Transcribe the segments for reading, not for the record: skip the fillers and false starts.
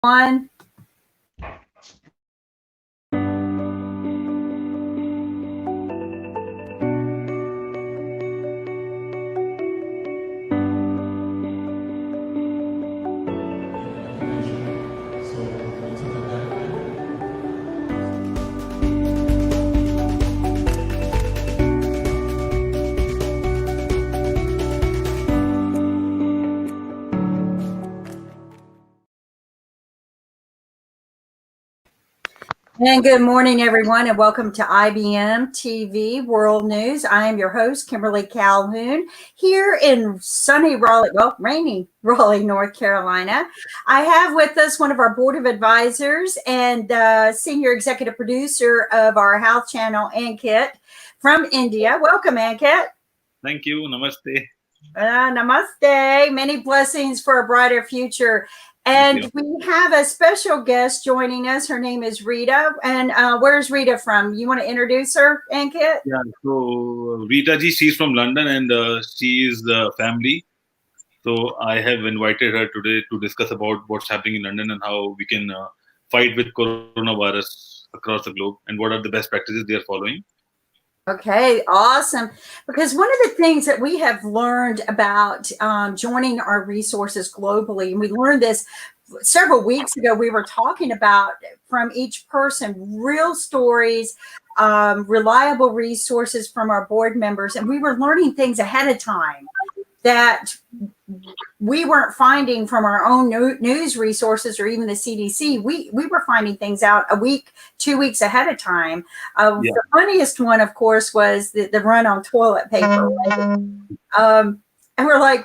One. And good morning, everyone, and welcome to IBM TV World News. I am your host, Kimberly Calhoun, here in sunny Raleigh, well, rainy Raleigh, North Carolina. I have with us one of our board of advisors and senior executive producer of our health channel, Ankit, from India. Welcome, Ankit. Thank you. Namaste. Namaste. Many blessings for a brighter future. And we have a special guest joining us. Her name is Rita. And where's Rita from? You want to introduce her, Ankit? Yeah, so Rita ji, she's from London and she is the family. So I have invited her today to discuss about what's happening in London and how we can fight with coronavirus across the globe and what are the best practices they are following. Okay, awesome. Because one of the things that we have learned about joining our resources globally, and we learned this several weeks ago, we were talking about from each person, real stories, reliable resources from our board members, and we were learning things ahead of time that we weren't finding from our own news resources or even the CDC. We were finding things out a week, 2 weeks ahead of time. The funniest one, of course, was the run on toilet paper. And we're like,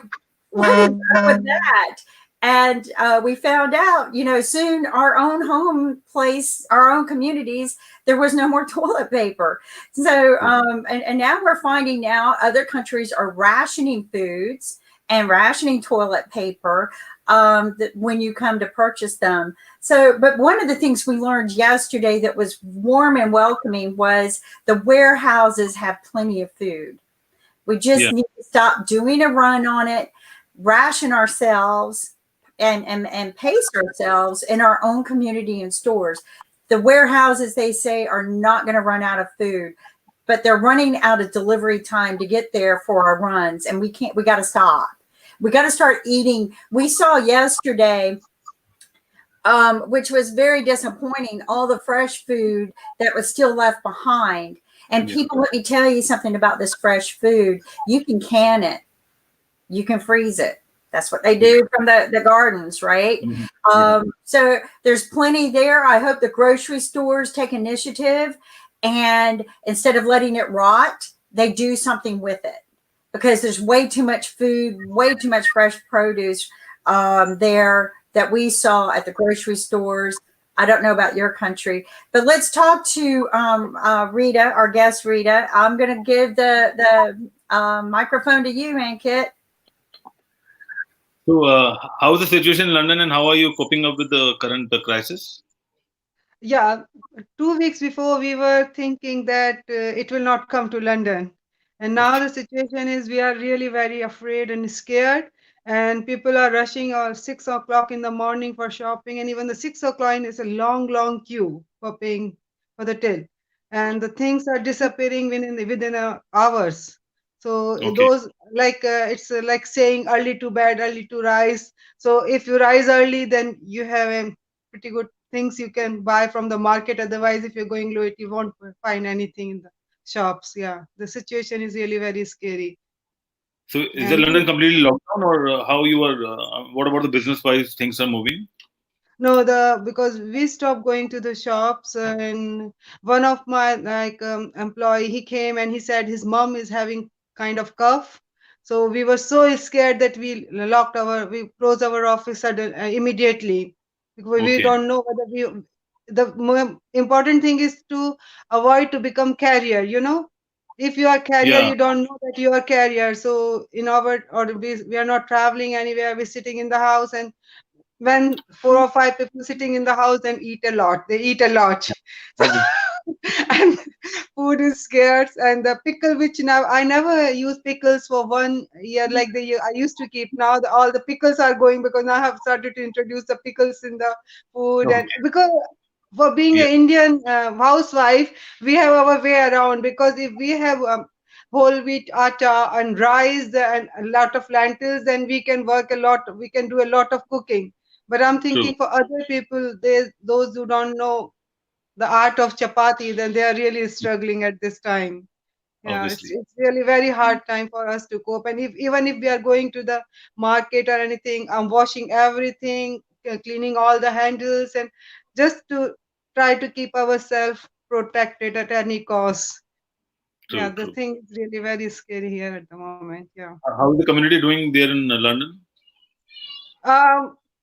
what is up with that? And we found out, soon our own home place, our own communities, there was no more toilet paper. So, and now we're finding now other countries are rationing foods and rationing toilet paper when you come to purchase them. So, but one of the things we learned yesterday that was warm and welcoming was the warehouses have plenty of food. We just need to stop doing a run on it, ration ourselves, and pace ourselves in our own community and stores. The warehouses, they say, are not going to run out of food, but they're running out of delivery time to get there for our runs. And we got to stop. We got to start eating. We saw yesterday, which was very disappointing, all the fresh food that was still left behind. And people, let me tell you something about this fresh food. You can can it. You can freeze it. That's what they do from the gardens, right? So there's plenty there. I hope the grocery stores take initiative, and instead of letting it rot, they do something with it, because there's way too much food, way too much fresh produce there that we saw at the grocery stores. I don't know about your country, but let's talk to Rita, our guest, Rita. I'm going to give the microphone to you, Ankit. So, how is the situation in London and how are you coping up with the current crisis? Yeah, 2 weeks before we were thinking that it will not come to London. And now the situation is we are really very afraid and scared. And people are rushing at 6 o'clock in the morning for shopping. And even the 6 o'clock is a long, long queue for paying for the till. And the things are disappearing within hours. So those, it's like saying early to bed, early to rise. So if you rise early, then you have a pretty good things you can buy from the market. Otherwise, if you're going late, you won't find anything in the shops. Yeah, the situation is really very scary. So is the London completely locked down, or how you are? What about the business-wise things are moving? No, because we stopped going to the shops, and one of my employee, he came and he said his mom is having kind of cough. So we were so scared that we closed our office immediately, because we don't know whether the more important thing is to avoid to become carrier. If you are carrier, you don't know that you are carrier. So we are not traveling anywhere. We're sitting in the house, and when 4 or 5 people sitting in the house and eat a lot, they eat a lot. So, and food is scarce, and the pickle, which now I never use pickles for 1 year like the year I used to keep. Now all the pickles are going because now I have started to introduce the pickles in the food, and Okay. because for being Yeah. an Indian housewife, we have our way around, because if we have whole wheat atta and rice and a lot of lentils, then we can work a lot. We can do a lot of cooking. But I'm True. thinking for other people, they those who don't know the art of chapati, then they are really struggling at this time. Yeah, Obviously. it's really very hard time for us to cope. And if even if we are going to the market or anything, I'm washing everything, cleaning all the handles, and just to try to keep ourselves protected at any cost. Yeah, True. the True. thing is really very scary here at the moment. Yeah. How is the community doing there in London?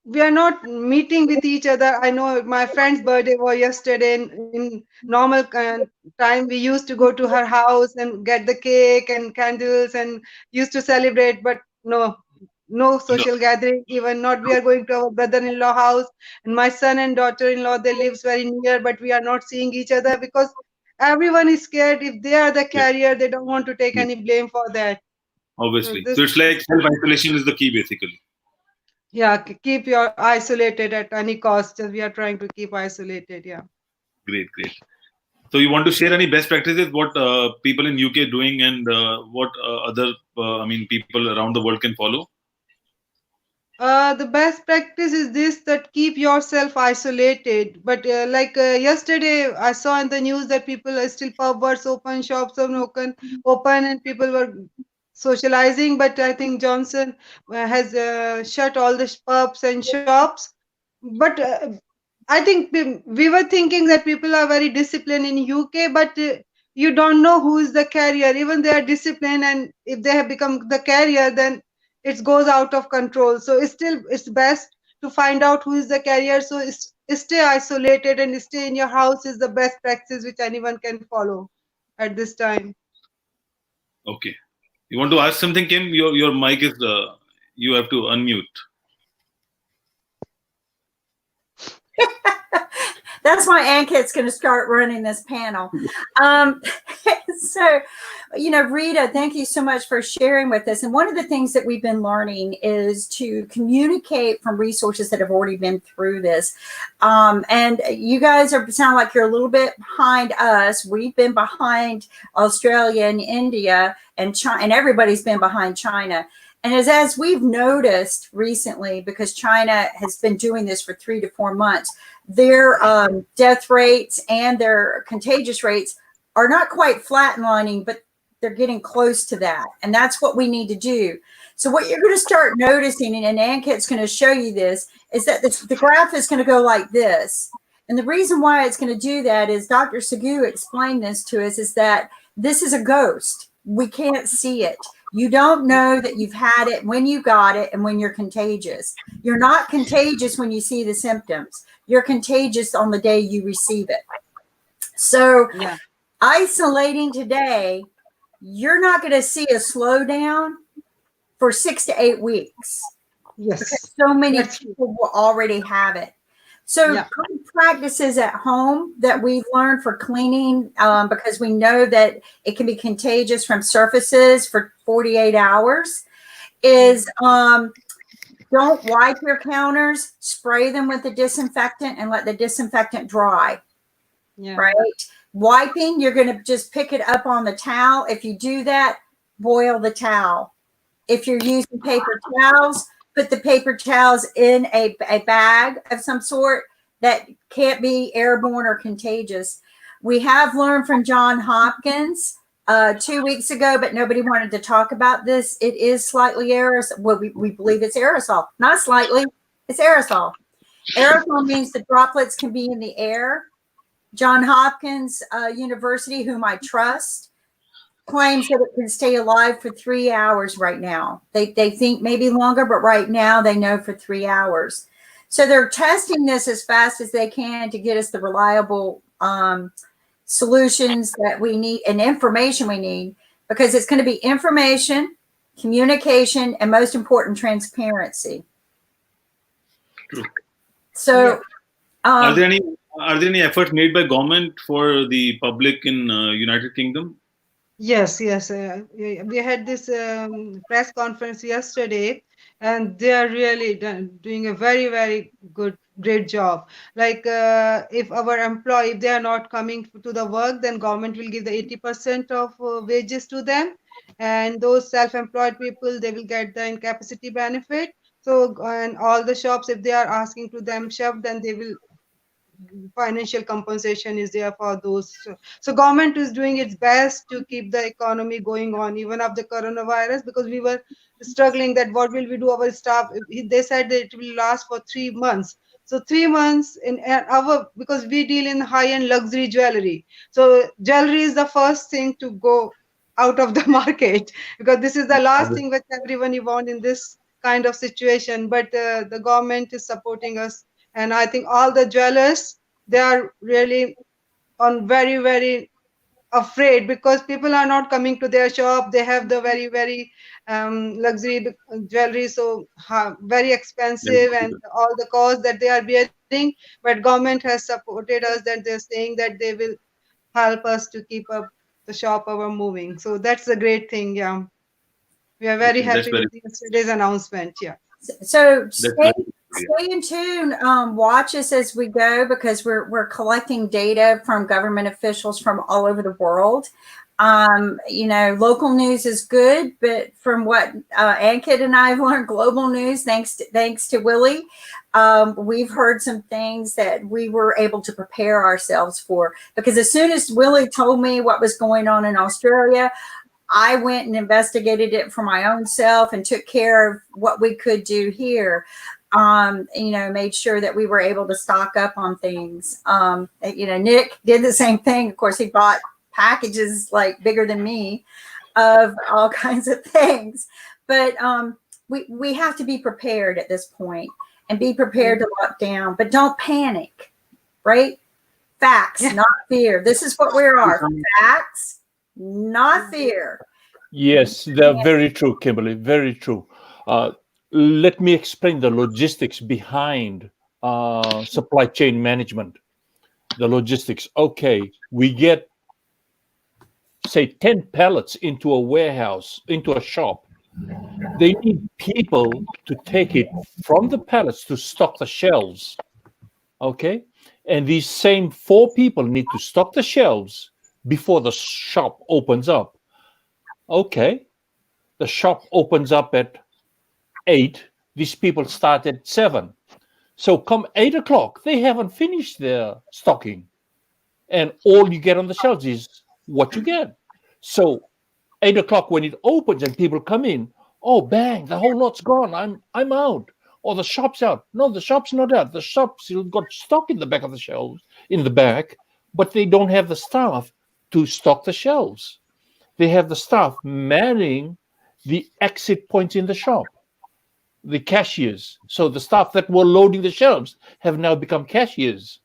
We are not meeting with each other. I know my friend's birthday was yesterday. In normal time, we used to go to her house and get the cake and candles and used to celebrate. But no No. social gathering. Even not. We are going to our brother-in-law house, and my son and daughter-in-law. They lives very near, but we are not seeing each other because everyone is scared. If they are the Yeah. carrier, they don't want to take Yeah. any blame for that. So Obviously. this So it's like self isolation is the key, basically. Yeah, keep your isolated at any cost. Just we are trying to keep isolated. Yeah. Great. Great. So you want to share any best practices? What people in UK doing, and what other I mean people around the world can follow? The best practice is this, that keep yourself isolated. But yesterday, I saw in the news that people are still pub bars open, shops are open, and people were socializing. But I think Johnson has shut all the pubs and shops. But I think we were thinking that people are very disciplined in UK, but you don't know who is the carrier. Even they are disciplined, and if they have become the carrier, then it goes out of control. So it's best to find out who is the carrier. So stay isolated and stay in your house is the best practice which anyone can follow at this time. Okay. You want to ask something, Kim? Your mic is you have to unmute. That's why Ankit's going to start running this panel. Um, so, Rita, thank you so much for sharing with us. And one of the things that we've been learning is to communicate from resources that have already been through this. And you guys sound like you're a little bit behind us. We've been behind Australia and India and China, and everybody's been behind China. And as we've noticed recently, because China has been doing this for 3 to 4 months, their death rates and their contagious rates are not quite flatlining, but they're getting close to that. And that's what we need to do. So what you're going to start noticing, and Ankit's going to show you this, is that the graph is going to go like this. And the reason why it's going to do that is Dr. Sagu explained this to us, is that this is a ghost. We can't see it. You don't know that you've had it when you got it and when you're contagious. You're not contagious when you see the symptoms. You're contagious on the day you receive it. So Yeah. isolating today, you're not going to see a slowdown for 6 to 8 weeks. Yes. Because so many people will already have it. So Yeah. practices at home that we've learned for cleaning, because we know that it can be contagious from surfaces for 48 hours, is don't wipe your counters, spray them with the disinfectant and let the disinfectant dry. Yeah. Right? Wiping, you're going to just pick it up on the towel. If you do that, boil the towel. If you're using paper towels, put the paper towels in a bag of some sort that can't be airborne or contagious. We have learned from Johns Hopkins 2 weeks ago, but nobody wanted to talk about this. It is slightly aerosol. Well, we believe it's aerosol. Not slightly, it's aerosol. Aerosol means the droplets can be in the air. Johns Hopkins University, whom I trust, claims that it can stay alive for 3 hours right now. They think maybe longer, but right now they know for 3 hours. So they're testing this as fast as they can to get us the reliable solutions that we need and information we need, because it's going to be information, communication, and most important, transparency. True. So Are there any Are there any efforts made by government for the public in United Kingdom? Yes, yes. We had this press conference yesterday, and they are really doing a very, very good, great job. Like if our employee, if they are not coming to the work, then government will give the 80% of wages to them, and those self-employed people, they will get the incapacity benefit. So, and all the shops, if they are asking to them chef, then they will financial compensation is there for those. So government is doing its best to keep the economy going on even of the coronavirus, because we were struggling that what will we do, our staff, they said that it will last for 3 months. So 3 months in our, because we deal in high-end luxury jewelry, so jewelry is the first thing to go out of the market, because this is the last thing which everyone want in this kind of situation. But the government is supporting us, and I think all the jewelers, they are really on very, very afraid, because people are not coming to their shop. They have the very, very luxury jewelry, so very expensive, and all the costs that they are bearing. But government has supported us, that they're saying that they will help us to keep up the shop our moving. So that's a great thing. Yeah, we are very Okay, that's happy very with yesterday's announcement. Yeah. So that's very good. stay in tune. Watch us as we go, because we're collecting data from government officials from all over the world. Local news is good, but from what Ankit and I have learned, global news, thanks to Willie, we've heard some things that we were able to prepare ourselves for. Because as soon as Willie told me what was going on in Australia, I went and investigated it for my own self and took care of what we could do here. Made sure that we were able to stock up on things. Nick did the same thing. Of course, he bought packages like bigger than me of all kinds of things. But we have to be prepared at this point, and be prepared to lock down, but don't panic, right? Facts, not fear. This is what we are. Facts, not fear. Yes, they're very true, Kimberly. Very true. Let me explain the logistics behind supply chain management. The logistics. Okay, we get, say, 10 pallets into a warehouse, into a shop. They need people to take it from the pallets to stock the shelves. Okay, and these same 4 people need to stock the shelves before the shop opens up. Okay, the shop opens up at 8. These people start at 7. So come 8 o'clock, they haven't finished their stocking, and all you get on the shelves is what you get. So 8 o'clock when it opens and people come in, oh bang, the whole lot's gone. I'm out. Or the shop's out. No, the shop's not out. The shop's still got stock in the back of the shelves, in the back, but they don't have the staff to stock the shelves. They have the staff manning the exit points in the shop, the cashiers. So the staff that were loading the shelves have now become cashiers.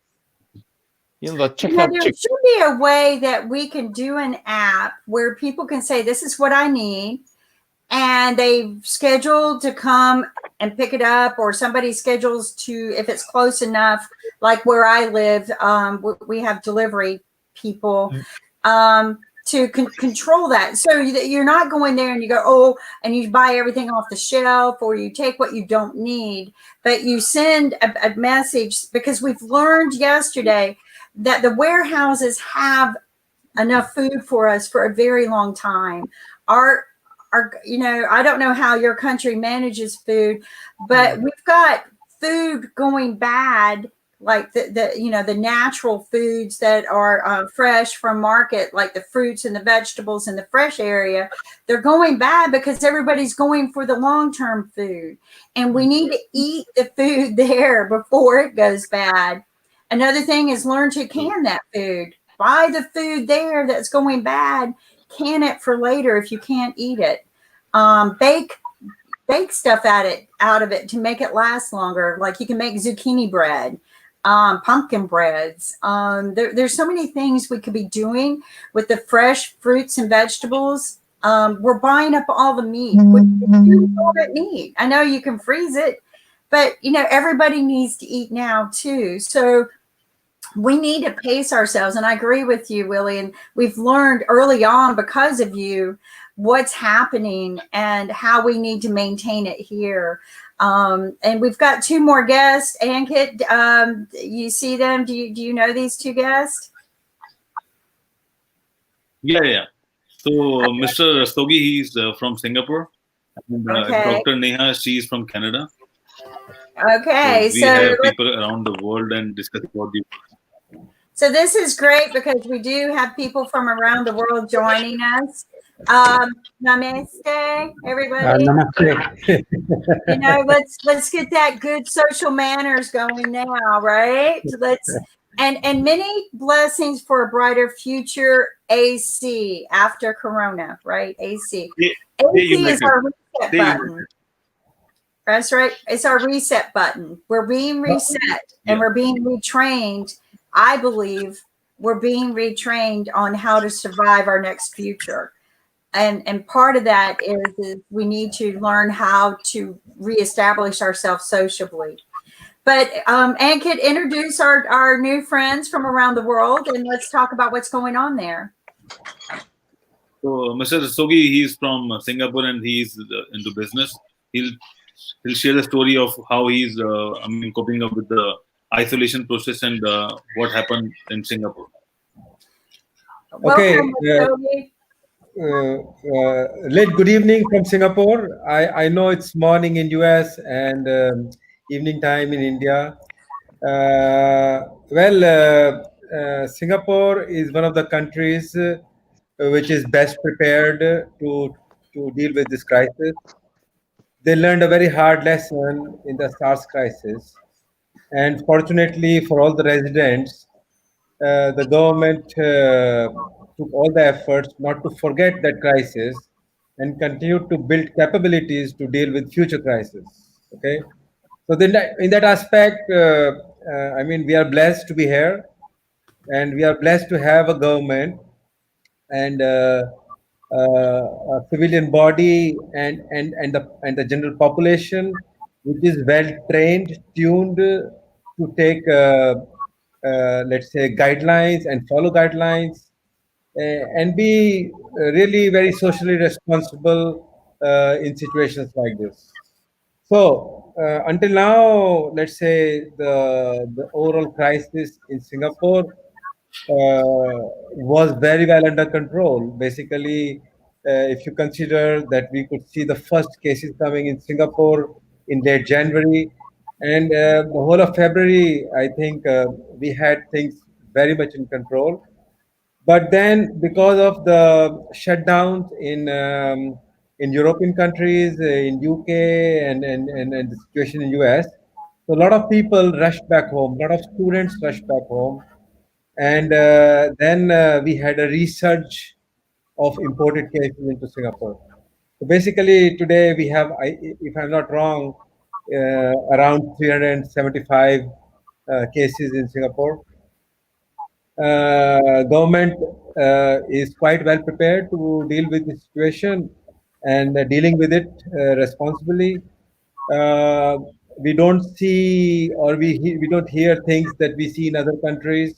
The checkout. There should be a way that we can do an app where people can say, this is what I need, and they've scheduled to come and pick it up, or somebody schedules to, if it's close enough, like where I live, we have delivery people to control that. So you're not going there and you go, and you buy everything off the shelf, or you take what you don't need, but you send a message, because we've learned yesterday that the warehouses have enough food for us for a very long time. I don't know how your country manages food, but we've got food going bad, like the natural foods that are fresh from market, like the fruits and the vegetables in the fresh area. They're going bad because everybody's going for the long-term food, and we need to eat the food there before it goes bad. Another thing is learn to can that food. Buy the food there that's going bad, can it for later if you can't eat it. Bake stuff out of it to make it last longer. Like you can make zucchini bread, pumpkin breads. There's so many things we could be doing with the fresh fruits and vegetables. We're buying up all the meat. You don't need. I know you can freeze it, but everybody needs to eat now too. So we need to pace ourselves. And I agree with you, Willie. And we've learned early on because of you what's happening and how we need to maintain it here. And we've got two more guests. Ankit, you see them? Do you know these two guests? Yeah. So Mr. Rastogi, he's from Singapore, and Okay. Dr. Neha, she's from Canada. Okay, So we have people around the world and discuss about the. So this is great because we do have people from around the world joining us. Namaste, everybody. Namaste. You know, let's get that good social manners going now, right? And many blessings for a brighter future. AC after Corona, right? AC. AC is our reset button. That's right. It's our reset button. We're being reset and we're being retrained. I believe we're being retrained on how to survive our next future. And part of that is we need to learn how to reestablish ourselves socially. But Ankit, introduce our new friends from around the world and let's talk about what's going on there. So Mr. Rastogi, he's from Singapore and he's into business. He'll share the story of how he's coping up with the isolation process and what happened in Singapore. Okay. Welcome, Late good evening from Singapore. I know it's morning in US and evening time in India. Singapore is one of the countries which is best prepared to deal with this crisis. They learned a very hard lesson in the SARS crisis. And fortunately for all the residents, the government took all the efforts not to forget that crisis and continued to build capabilities to deal with future crises. Okay, so then in that aspect, we are blessed to be here, and we are blessed to have a government and a civilian body and the general population which is well trained, tuned to take let's say guidelines and follow guidelines and be really very socially responsible in situations like this. So until now, let's say the overall crisis in Singapore was very well under control. Basically, if you consider that we could see the first cases coming in Singapore in late January, and the whole of February, I think we had things very much in control. But then, because of the shutdowns in European countries, in UK, and the situation in US, so a lot of people rushed back home. A lot of students rushed back home, and then we had a resurge of imported cases into Singapore. So basically, today we have, if I'm not wrong, around 375 cases in Singapore. Government is quite well prepared to deal with the situation and dealing with it responsibly. Uh, we don't see or we don't hear things that we see in other countries.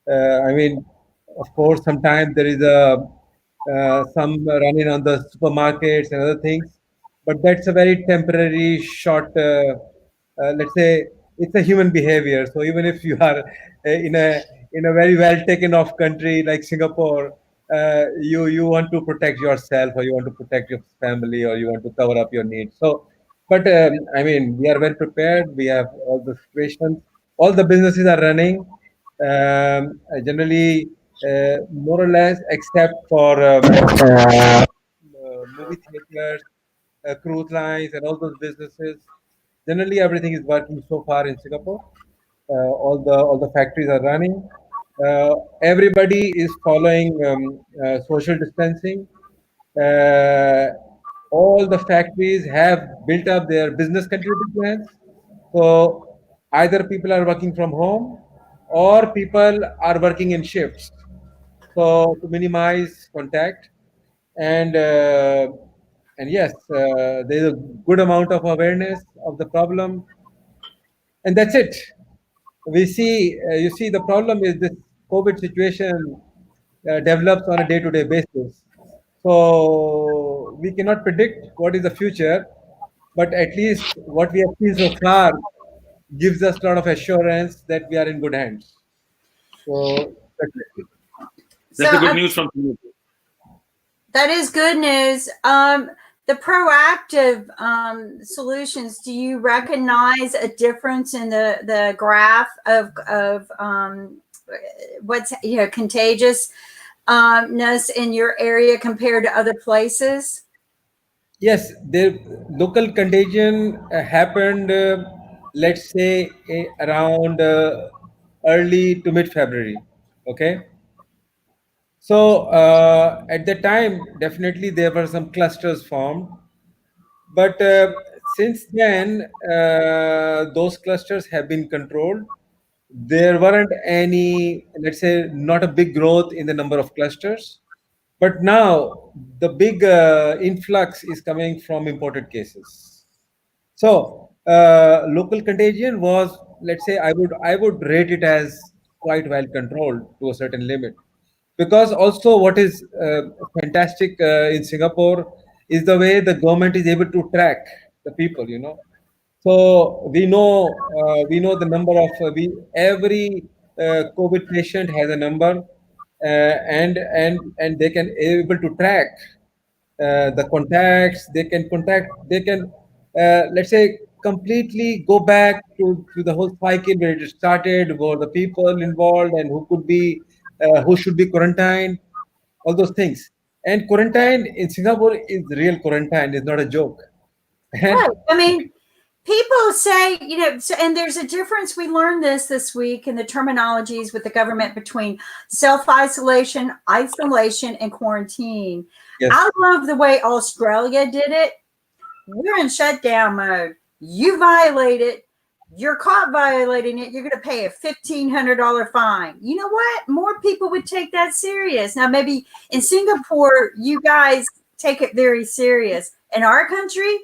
Of course, sometimes there is a some running on the supermarkets and other things, but that's a very temporary, short. Let's say it's a human behavior. So even if you are in a very well taken off country like Singapore, you want to protect yourself or you want to protect your family or you want to cover up your needs. So, but we are well prepared. We have all the situations. All the businesses are running generally, more or less, except for movie theaters, cruise lines, and all those businesses. Generally, everything is working so far in Singapore. All the factories are running. Everybody is following social distancing. Uh, all the factories have built up their business continuity plans. So either people are working from home or people are working in shifts. So to minimize contact and yes, there's a good amount of awareness of the problem, and that's it. we see, you see, the problem is this COVID situation develops on a day-to-day basis. So we cannot predict what is the future, but at least what we have seen so far gives us a lot of assurance that we are in good hands. So definitely. So That's a good news from Singapore. that is good news. The proactive solutions, do you recognize a difference in the graph of what's contagiousness in your area compared to other places? Yes, the local contagion happened, let's say, around early to mid February. Okay. So at the time, definitely there were some clusters formed. But since then, those clusters have been controlled. There weren't any, let's say, not a big growth in the number of clusters. But now the big influx is coming from imported cases. So local contagion was, let's say, I would rate it as quite well controlled to a certain limit, because also what is fantastic in Singapore is the way the government is able to track the people. So we know the number of every COVID patient has a number, and they can able to track the contacts. They can let's say completely go back to the whole cycle where it started, where the people involved and who should be quarantined, all those things. And quarantine in Singapore is real quarantine, is not a joke. And Right. I mean, people say, and there's a difference. We learned this week in the terminologies with the government between self-isolation, isolation, and quarantine. yes, I love the way Australia did it. We're in shutdown mode. You violate it, you're caught violating it, you're going to pay a $1,500 fine. You know what? More people would take that serious. Now, maybe in Singapore, you guys take it very serious. In our country,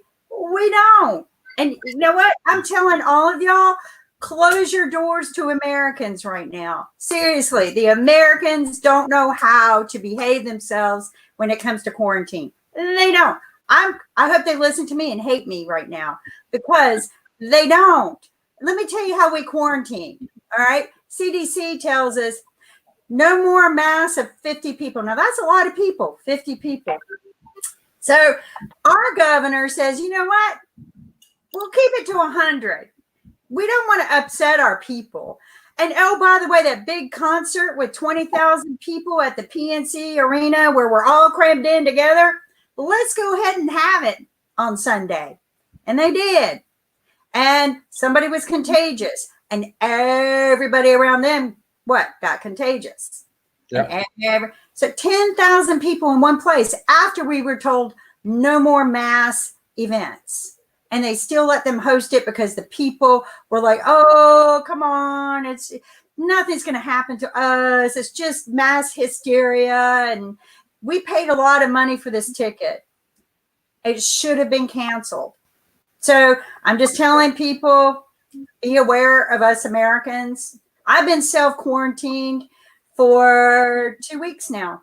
we don't. And you know what? I'm telling all of y'all, close your doors to Americans right now. Seriously, the Americans don't know how to behave themselves when it comes to quarantine. They don't. I hope they listen to me and hate me right now because they don't. Let me tell you how we quarantine. All right. CDC tells us no more mass of 50 people. Now that's a lot of people, 50 people. So our governor says, you know what? We'll keep it to 100. We don't want to upset our people. And oh, by the way, that big concert with 20,000 people at the PNC Arena where we're all crammed in together, let's go ahead and have it on Sunday. And they did. And somebody was contagious. And everybody around them, got contagious. yeah. So 10,000 people in one place after we were told no more mass events. And they still let them host it because the people were like, oh, come on. Nothing's going to happen to us. It's just mass hysteria. And we paid a lot of money for this ticket. It should have been canceled. So I'm just telling people, be aware of us Americans. I've been self-quarantined for 2 weeks now.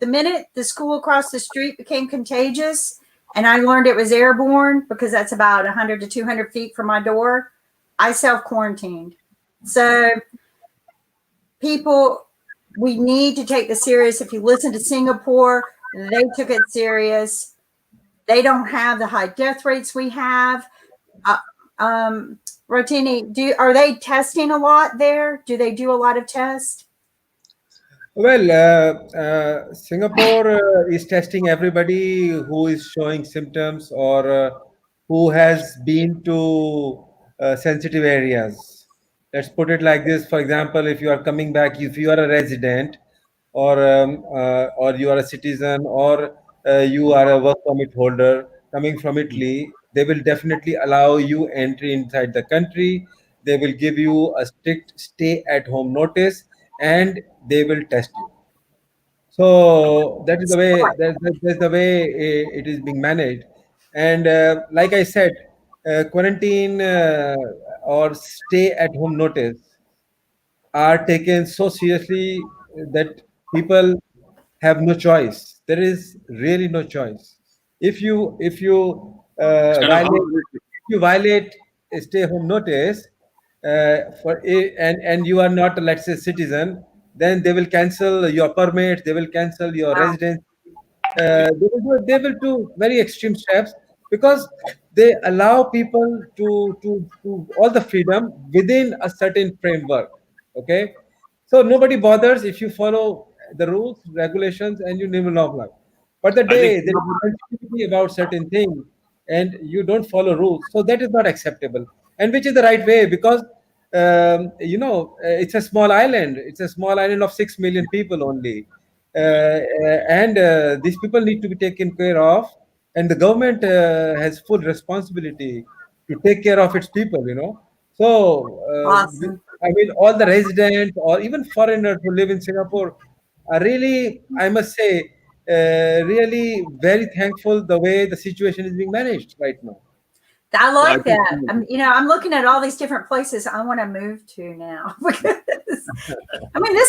The minute the school across the street became contagious and I learned it was airborne because that's about 100 to 200 feet from my door, I self-quarantined. So people, we need to take this serious. If you listen to Singapore, they took it serious. They don't have the high death rates we have. Rotini, are they testing a lot there? Do they do a lot of tests? Well, Singapore is testing everybody who is showing symptoms or who has been to sensitive areas. Let's put it like this. For example, if you are coming back, if you are a resident, or you are a citizen, or you are a work permit holder coming from Italy, they will definitely allow you entry inside the country. They will give you a strict stay at home notice, and they will test you. So that is the way. That's the way it is being managed. And like I said, quarantine or stay at home notice are taken so seriously that people have no choice. There is really no choice. If you It's kind of violate how if you violate a stay home notice and you are not, let's say, citizen, then they will cancel your permit, they will cancel your Wow. residence, they will do very extreme steps because they allow people to all the freedom within a certain framework. Okay, so nobody bothers if you follow the rules, regulations, and you live a long life. But the I think day there is sensitivity about certain things and you don't follow rules, so that is not acceptable. And which is the right way because it's a small island. It's a small island of 6 million people only, and these people need to be taken care of, and the government has full responsibility to take care of its people. So Awesome. I mean, all the residents or even foreigners who live in Singapore are really, I must say, really very thankful the way the situation is being managed right now. I so. I like think that. I'm looking at all these different places I want to move to now because this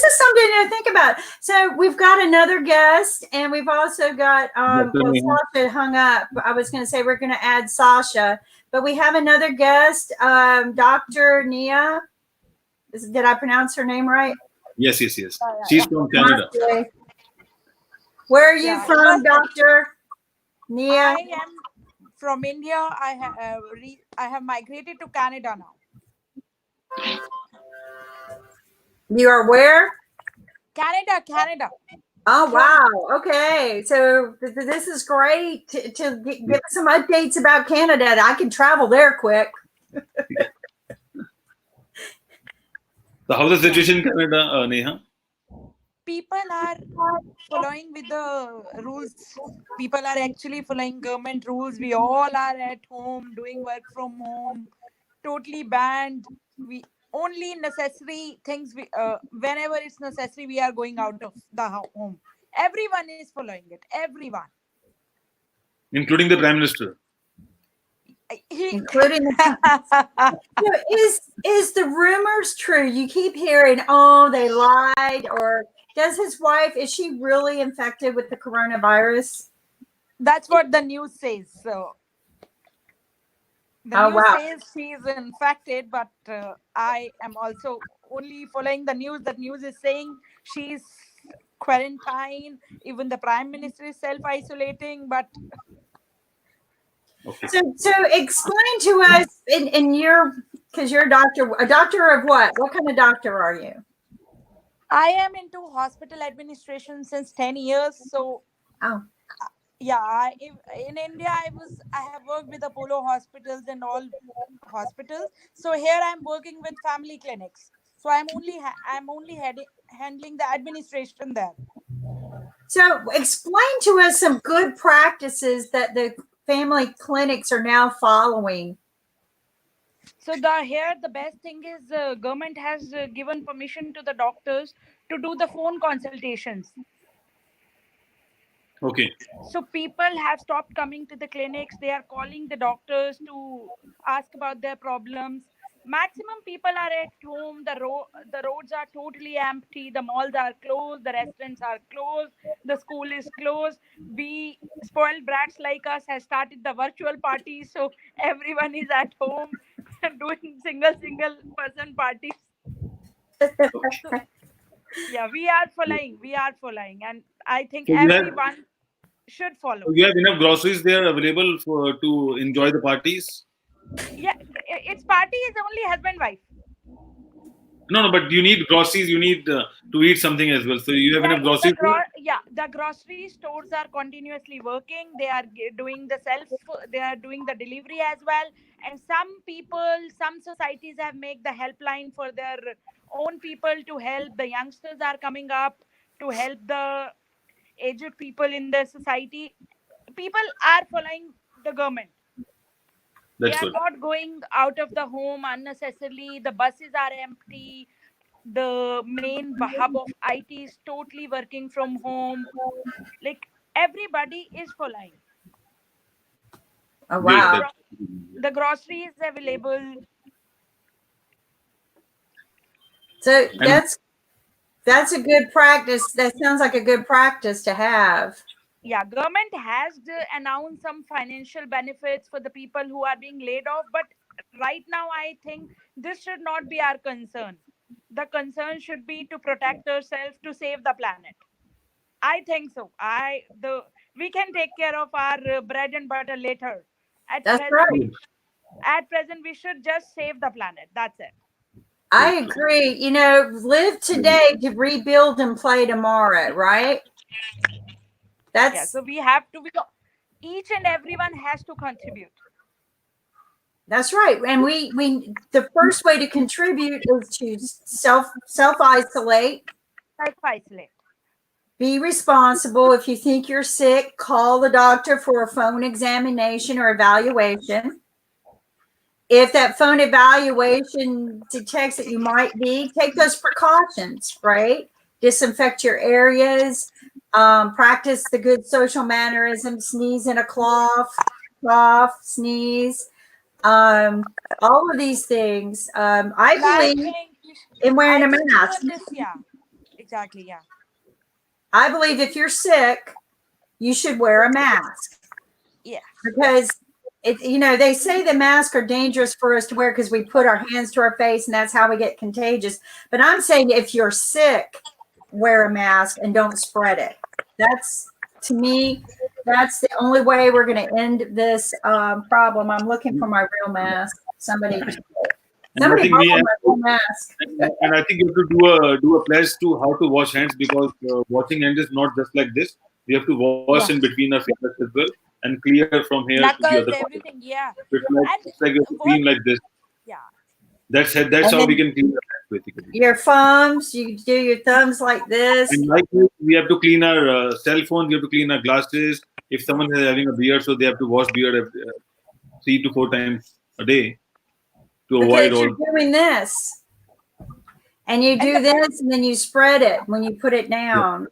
is something to think about. So we've got another guest, and we've also got Dr. well, Neha. Sasha hung up. I was going to say we're going to add Sasha, but we have another guest, Dr. Nia. Did I pronounce her name right? Yes, yes, yes. Yeah, yeah, She's yeah. from Canada. Namaste. Where are you Yeah, it from, was. Dr. Nia? I am from India. I have migrated to Canada now. You are where? Canada. Oh, Toronto. wow. Okay. So this is great to give us some updates about Canada. I can travel there quick. So how's the Yeah. situation in Canada, Neha? People are following with the rules. People are actually following government rules. We all are at home doing work from home. Totally banned. We only necessary things. Whenever it's necessary, we are going out of the home. Everyone is following it. Everyone. Including the Prime Minister. He. Including so is the rumors true? You keep hearing, oh, they lied, or does his wife, is she really infected with the coronavirus? That's what the news says. So the Oh, news wow. says she's infected, but I am also only following the news. The news is saying she's quarantine. Even the prime minister is self-isolating. But Okay. So explain to us in your, because you're a doctor of what? What kind of doctor are you? I am into hospital administration since 10 years. So Oh, yeah, in India, I have worked with Apollo hospitals and all hospitals. So here I'm working with family clinics. So I'm only handling the administration there. so explain to us some good practices that the family clinics are now following. So the best thing is government has given permission to the doctors to do the phone consultations. Okay. So people have stopped coming to the clinics. They are calling the doctors to ask about their problems. Maximum people are at home. The roads are totally empty. The malls are closed. The restaurants are closed. The school is closed. We spoiled brats like us has started the virtual party. So everyone is at home doing single person parties. So yeah, we are following. We are following, and I think So everyone should follow. you have enough groceries there available for to enjoy the parties? Yeah, its party is only husband wife. No, no, but you need groceries. You need to eat something as well. So you have enough groceries there? The grocery stores are continuously working. They are doing the self. They are doing the delivery as well. And some societies have made the helpline for their own people to help. The youngsters are coming up to help the aged people in the society. People are following the government. They That's are good. not going out of the home unnecessarily. The buses are empty. The main hub of IT is totally working from home. Like everybody is following. Oh, Great. The, wow. That. gro- the grocery is available. So that's a good practice. That sounds like a good practice to have. Yeah, government has announced some financial benefits for the people who are being laid off, but right now I think this should not be our concern. The concern should be to protect ourselves, to save the planet. I think so. We can take care of our bread and butter later. At That's present, right. we should just save the planet. That's it. I agree. You know, live today to rebuild and play tomorrow, right? Yeah. So we have to. Each and everyone has to contribute. That's right. And we the first way to contribute is to self isolate. Self-isolate. Be responsible. If you think you're sick, call the doctor for a phone examination or evaluation. If that phone evaluation detects that you might be, take those precautions, right? Disinfect your areas, practice the good social mannerisms, sneeze in a cloth, cough, sneeze, all of these things. I believe in wearing a mask. Yeah, exactly. Yeah. I believe if you're sick, you should wear a mask. Yeah. Because they say the masks are dangerous for us to wear because we put our hands to our face and that's how we get contagious. But I'm saying if you're sick, wear a mask and don't spread it. To me, that's the only way we're going to end this problem. I'm looking for my real mask. Somebody I think borrow my real mask. And I think you have to do a pledge to how to wash hands, because washing hands is not just like this. We have to wash in between our fingers as well and clear from here Knuckles, to the other part. everything. Yeah. It's like you have to clean like this. Yeah. That's how we can clean our hands, basically. Your thumbs, you do your thumbs like this. And like this, we have to clean our cell phones. We have to clean our glasses. If someone is having a beard, so they have to wash beard 3 to 4 times a day to avoid Because all. you're doing this. And you do this and then you spread it when you put it down.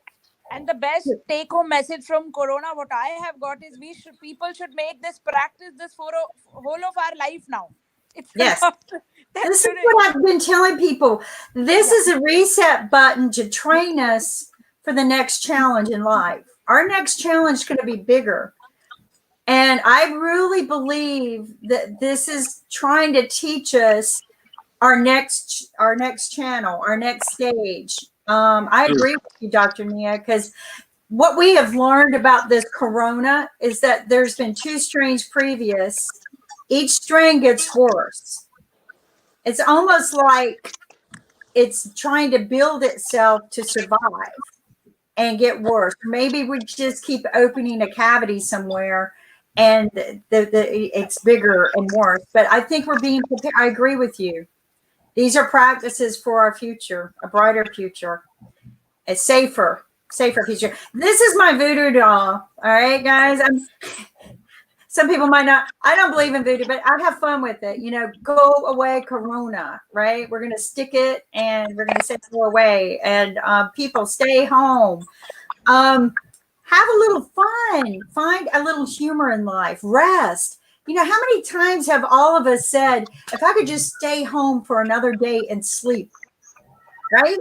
And the best take-home message from Corona, what I have got is people should make this practice this for whole of our life now. Yes. This is what I've been telling people. This is a reset button to train us for the next challenge in life. Our next challenge is going to be bigger. And I really believe that this is trying to teach us our next channel, our next stage. I agree with you, Dr. Nia, because what we have learned about this corona is that there's been 2 strains previous. Each strain gets worse. It's almost like it's trying to build itself to survive and get worse. Maybe we just keep opening a cavity somewhere and it's bigger and worse. But I think we're being prepared. I agree with you. These are practices for our future, a brighter future, a safer future. This is my voodoo doll. All right, guys. Some people might not. I don't believe in voodoo, but I have fun with it. Go away, Corona, right? We're going to stick it and we're going to say go away. And people stay home. Have a little fun. Find a little humor in life. Rest. How many times have all of us said, if I could just stay home for another day and sleep, right?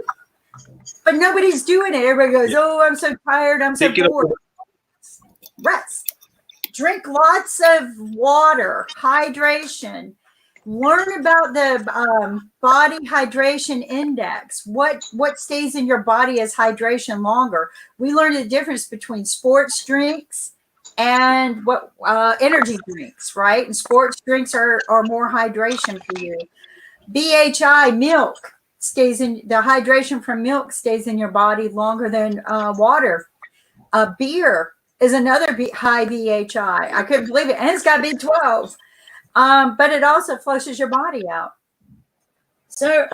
But nobody's doing it. Everybody goes, oh, I'm so tired. I'm so bored. Rest. Drink lots of water, hydration. Learn about the body hydration index. What stays in your body as hydration longer? We learned the difference between sports drinks and what energy drinks, right? And sports drinks are more hydration for you. BHI, milk, stays in the hydration from milk stays in your body longer than water. Beer is another high BHI. I couldn't believe it. And it's got B12. But it also flushes your body out. So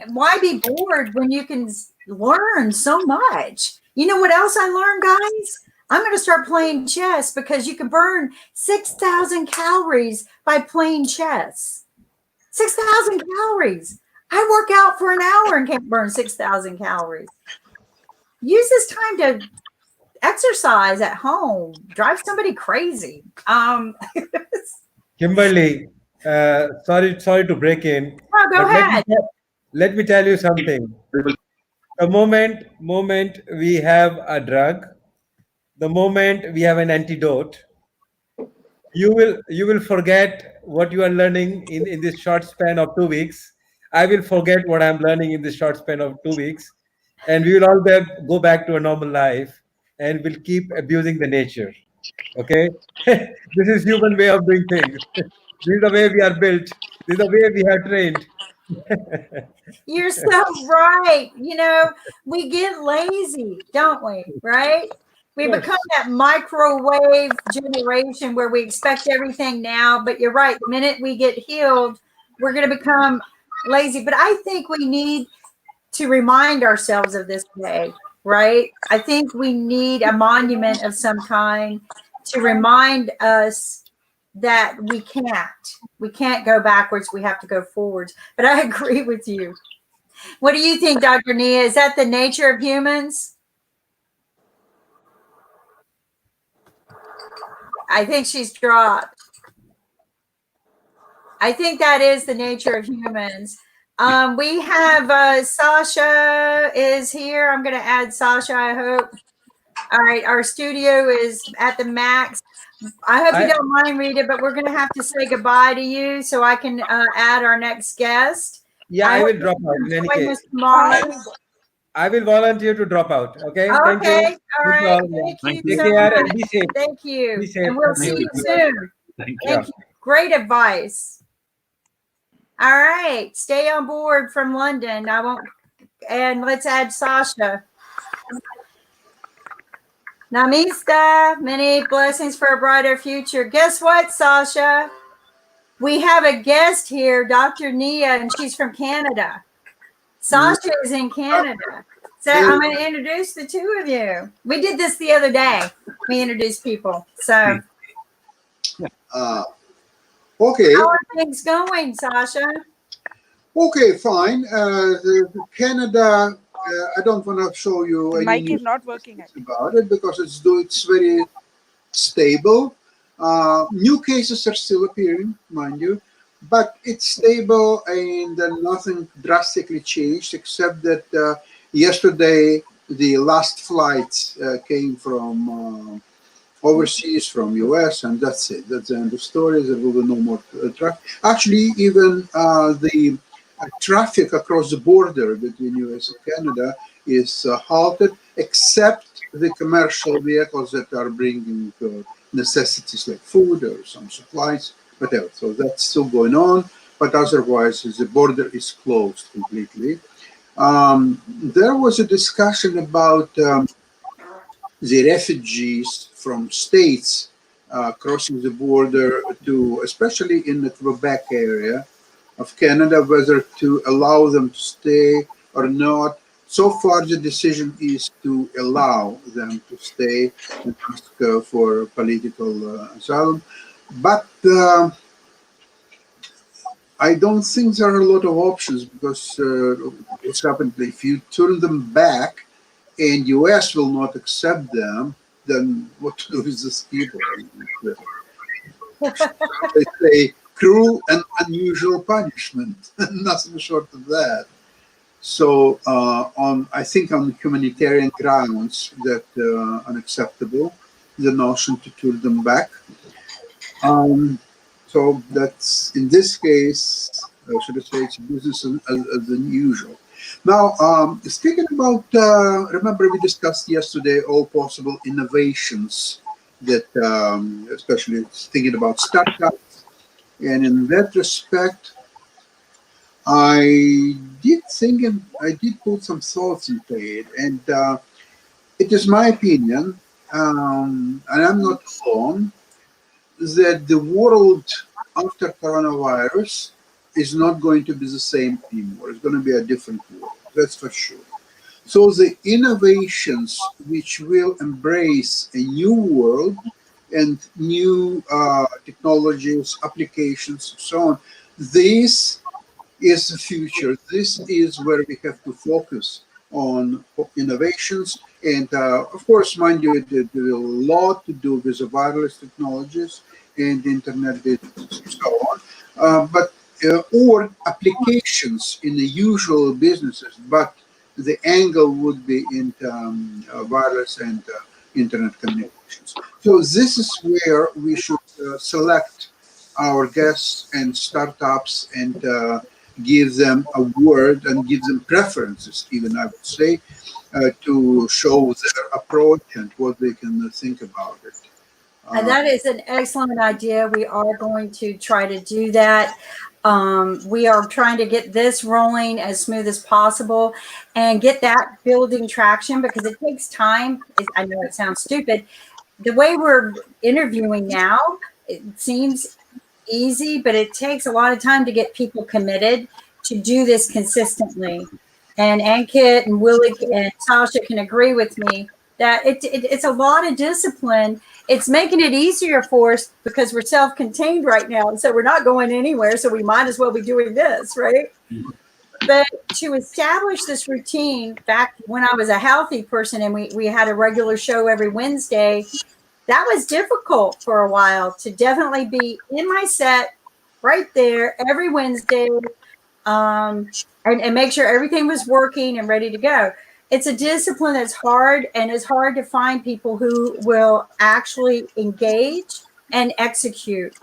why be bored when you can learn so much? You know what else I learned, guys? I'm going to start playing chess because you can burn 6,000 calories by playing chess. 6,000 calories. I work out for an hour and can't burn 6,000 calories. Use this time to exercise at home. Drive somebody crazy. Kimberly, sorry to break in. Oh, go ahead. let me tell you something. The moment we have a drug, the moment we have an antidote, you will forget what you are learning in this short span of 2 weeks. I will forget what I'm learning in this short span of 2 weeks, and we will all go back to a normal life, and we'll keep abusing the nature. Okay, this is human way of doing things. This is the way we are built. This is the way we are trained. You're so right. You know, we get lazy, don't we? Right? We Yes. become that microwave generation where we expect everything now. But you're right. The minute we get healed, we're going to become lazy. But I think we need to remind ourselves of this day, right? I think we need a monument of some kind to remind us that we can't go backwards. We have to go forwards. But I agree with you. What do you think, Dr. Nia? Is that the nature of humans? I think she's dropped. I think that is the nature of humans. We have Sasha is here. I'm going to add Sasha, I hope. All right, our studio is at the max. I hope you don't mind, Rita, but we're going to have to say goodbye to you so I can add our next guest. Yeah, I will drop out in any case. I will volunteer to drop out. Okay. Thank you. Okay. All right. Thank you so much. And be safe. Thank you. Be safe. And we'll see you soon. Thank you. Great advice. All right. Stay on board from London. I won't. And let's add Sasha. Namista. Many blessings for a brighter future. Guess what, Sasha? We have a guest here, Dr. Nia, and she's from Canada. Sasha is in Canada. So I'm going to introduce the two of you. We did this the other day. We introduced people. So, okay. How are things going, Sasha? Okay, fine. Canada, I don't want to show you any Mic is not working about it because it's very stable. New cases are still appearing, mind you, but it's stable and nothing drastically changed except that yesterday the last flights came from overseas, from US, and that's it. That's the end of story. There will be no more traffic. Actually, even the traffic across the border between US and Canada is halted, except the commercial vehicles that are bringing necessities like food or some supplies, whatever. So that's still going on, but otherwise the border is closed completely. There was a discussion about the refugees from states crossing the border to, especially in the Quebec area of Canada, whether to allow them to stay or not. So far, the decision is to allow them to stay and ask for political asylum. But I don't think there are a lot of options because what's happened, if you turn them back and US will not accept them, then what to do with these people? It's a cruel and unusual punishment, nothing short of that. So I think on humanitarian grounds that unacceptable, the notion to turn them back. So that's, in this case, should I say, it's business as unusual. Now, speaking about, remember we discussed yesterday all possible innovations that, especially thinking about startups, and in that respect, I did think and I did put some thoughts into it, and it is my opinion, and I'm not alone, that the world after coronavirus is not going to be the same anymore. It's going to be a different world, that's for sure. So the innovations which will embrace a new world and new technologies, applications, and so on, this is the future. This is where we have to focus on innovations. And of course, mind you, there will a lot to do with the wireless technologies and internet and so on. But or applications in the usual businesses, but the angle would be in wireless and internet communications. So this is where we should select our guests and startups and give them a word and give them preferences, even I would say, to show their approach and what they can think about it. And that is an excellent idea. We are going to try to do that. We are trying to get this rolling as smooth as possible and get that building traction because it takes time. I know it sounds stupid. The way we're interviewing now, it seems easy, but it takes a lot of time to get people committed to do this consistently. And Ankit and Willie and Sasha can agree with me that it's a lot of discipline. It's making it easier for us because we're self-contained right now. And so we're not going anywhere. So we might as well be doing this, right? But to establish this routine back when I was a healthy person and we had a regular show every Wednesday, that was difficult for a while to definitely be in my set right there every Wednesday and make sure everything was working and ready to go. It's a discipline that's hard, and it's hard to find people who will actually engage and execute,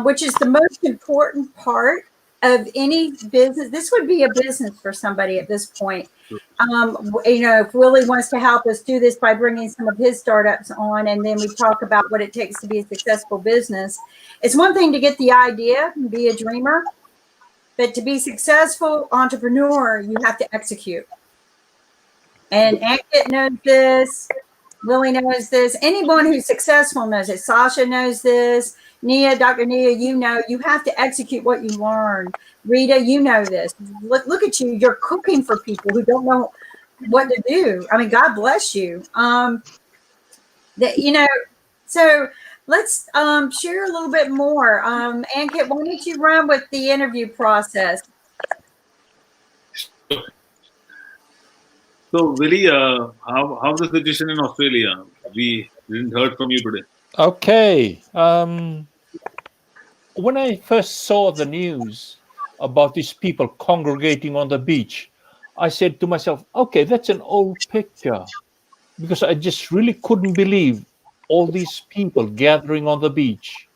which is the most important part of any business. This would be a business for somebody at this point. If Willie wants to help us do this by bringing some of his startups on, and then we talk about what it takes to be a successful business. It's one thing to get the idea and be a dreamer, but to be successful entrepreneur, you have to execute. And Ankit knows this. Willie knows this. Anyone who's successful knows it. Sasha knows this. Nia, Dr. Nia, you have to execute what you learn. Rita, you know this. Look at you. You're cooking for people who don't know what to do. I mean, God bless you. So let's share a little bit more. Ankit, why don't you run with the interview process? So, Willie, how's the situation in Australia? We didn't heard from you today. Okay. When I first saw the news about these people congregating on the beach, I said to myself, okay, that's an old picture, because I just really couldn't believe all these people gathering on the beach.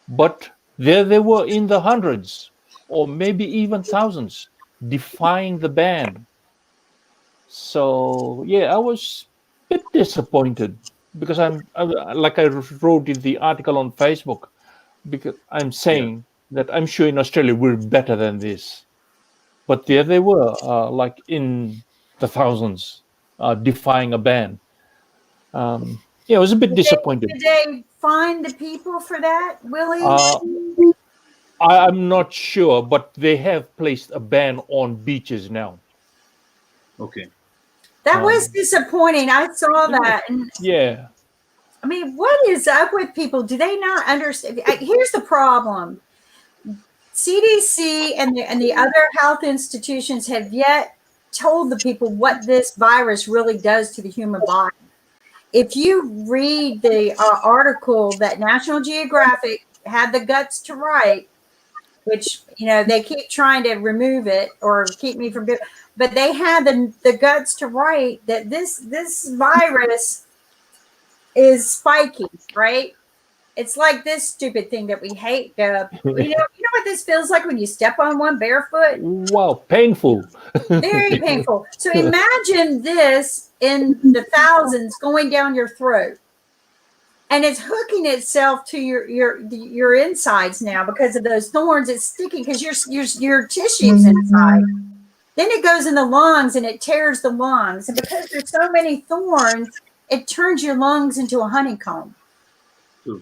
But there they were in the hundreds or maybe even thousands, defying the ban. So yeah, I was a bit disappointed because like I wrote in the article on Facebook, because I'm saying that I'm sure in Australia we're better than this, but there they were, like in the thousands, defying a ban. Yeah, I was a bit disappointed. Did they find the people for that, Willie? I'm not sure, but they have placed a ban on beaches now. Okay. That was disappointing. I saw that. And yeah. I mean, what is up with people? Do they not understand? Here's the problem. CDC and the other health institutions have yet told the people what this virus really does to the human body. If you read the article that National Geographic had the guts to write, which, they keep trying to remove it or keep me from doing, but they had the guts to write that this virus is spiky, right? It's like this stupid thing that we hate. You know what this feels like when you step on one barefoot? Wow, painful. Very painful. So imagine this in the thousands going down your throat. And it's hooking itself to your insides now because of those thorns. It's sticking because your tissues inside. Then it goes in the lungs and it tears the lungs. And because there's so many thorns, it turns your lungs into a honeycomb.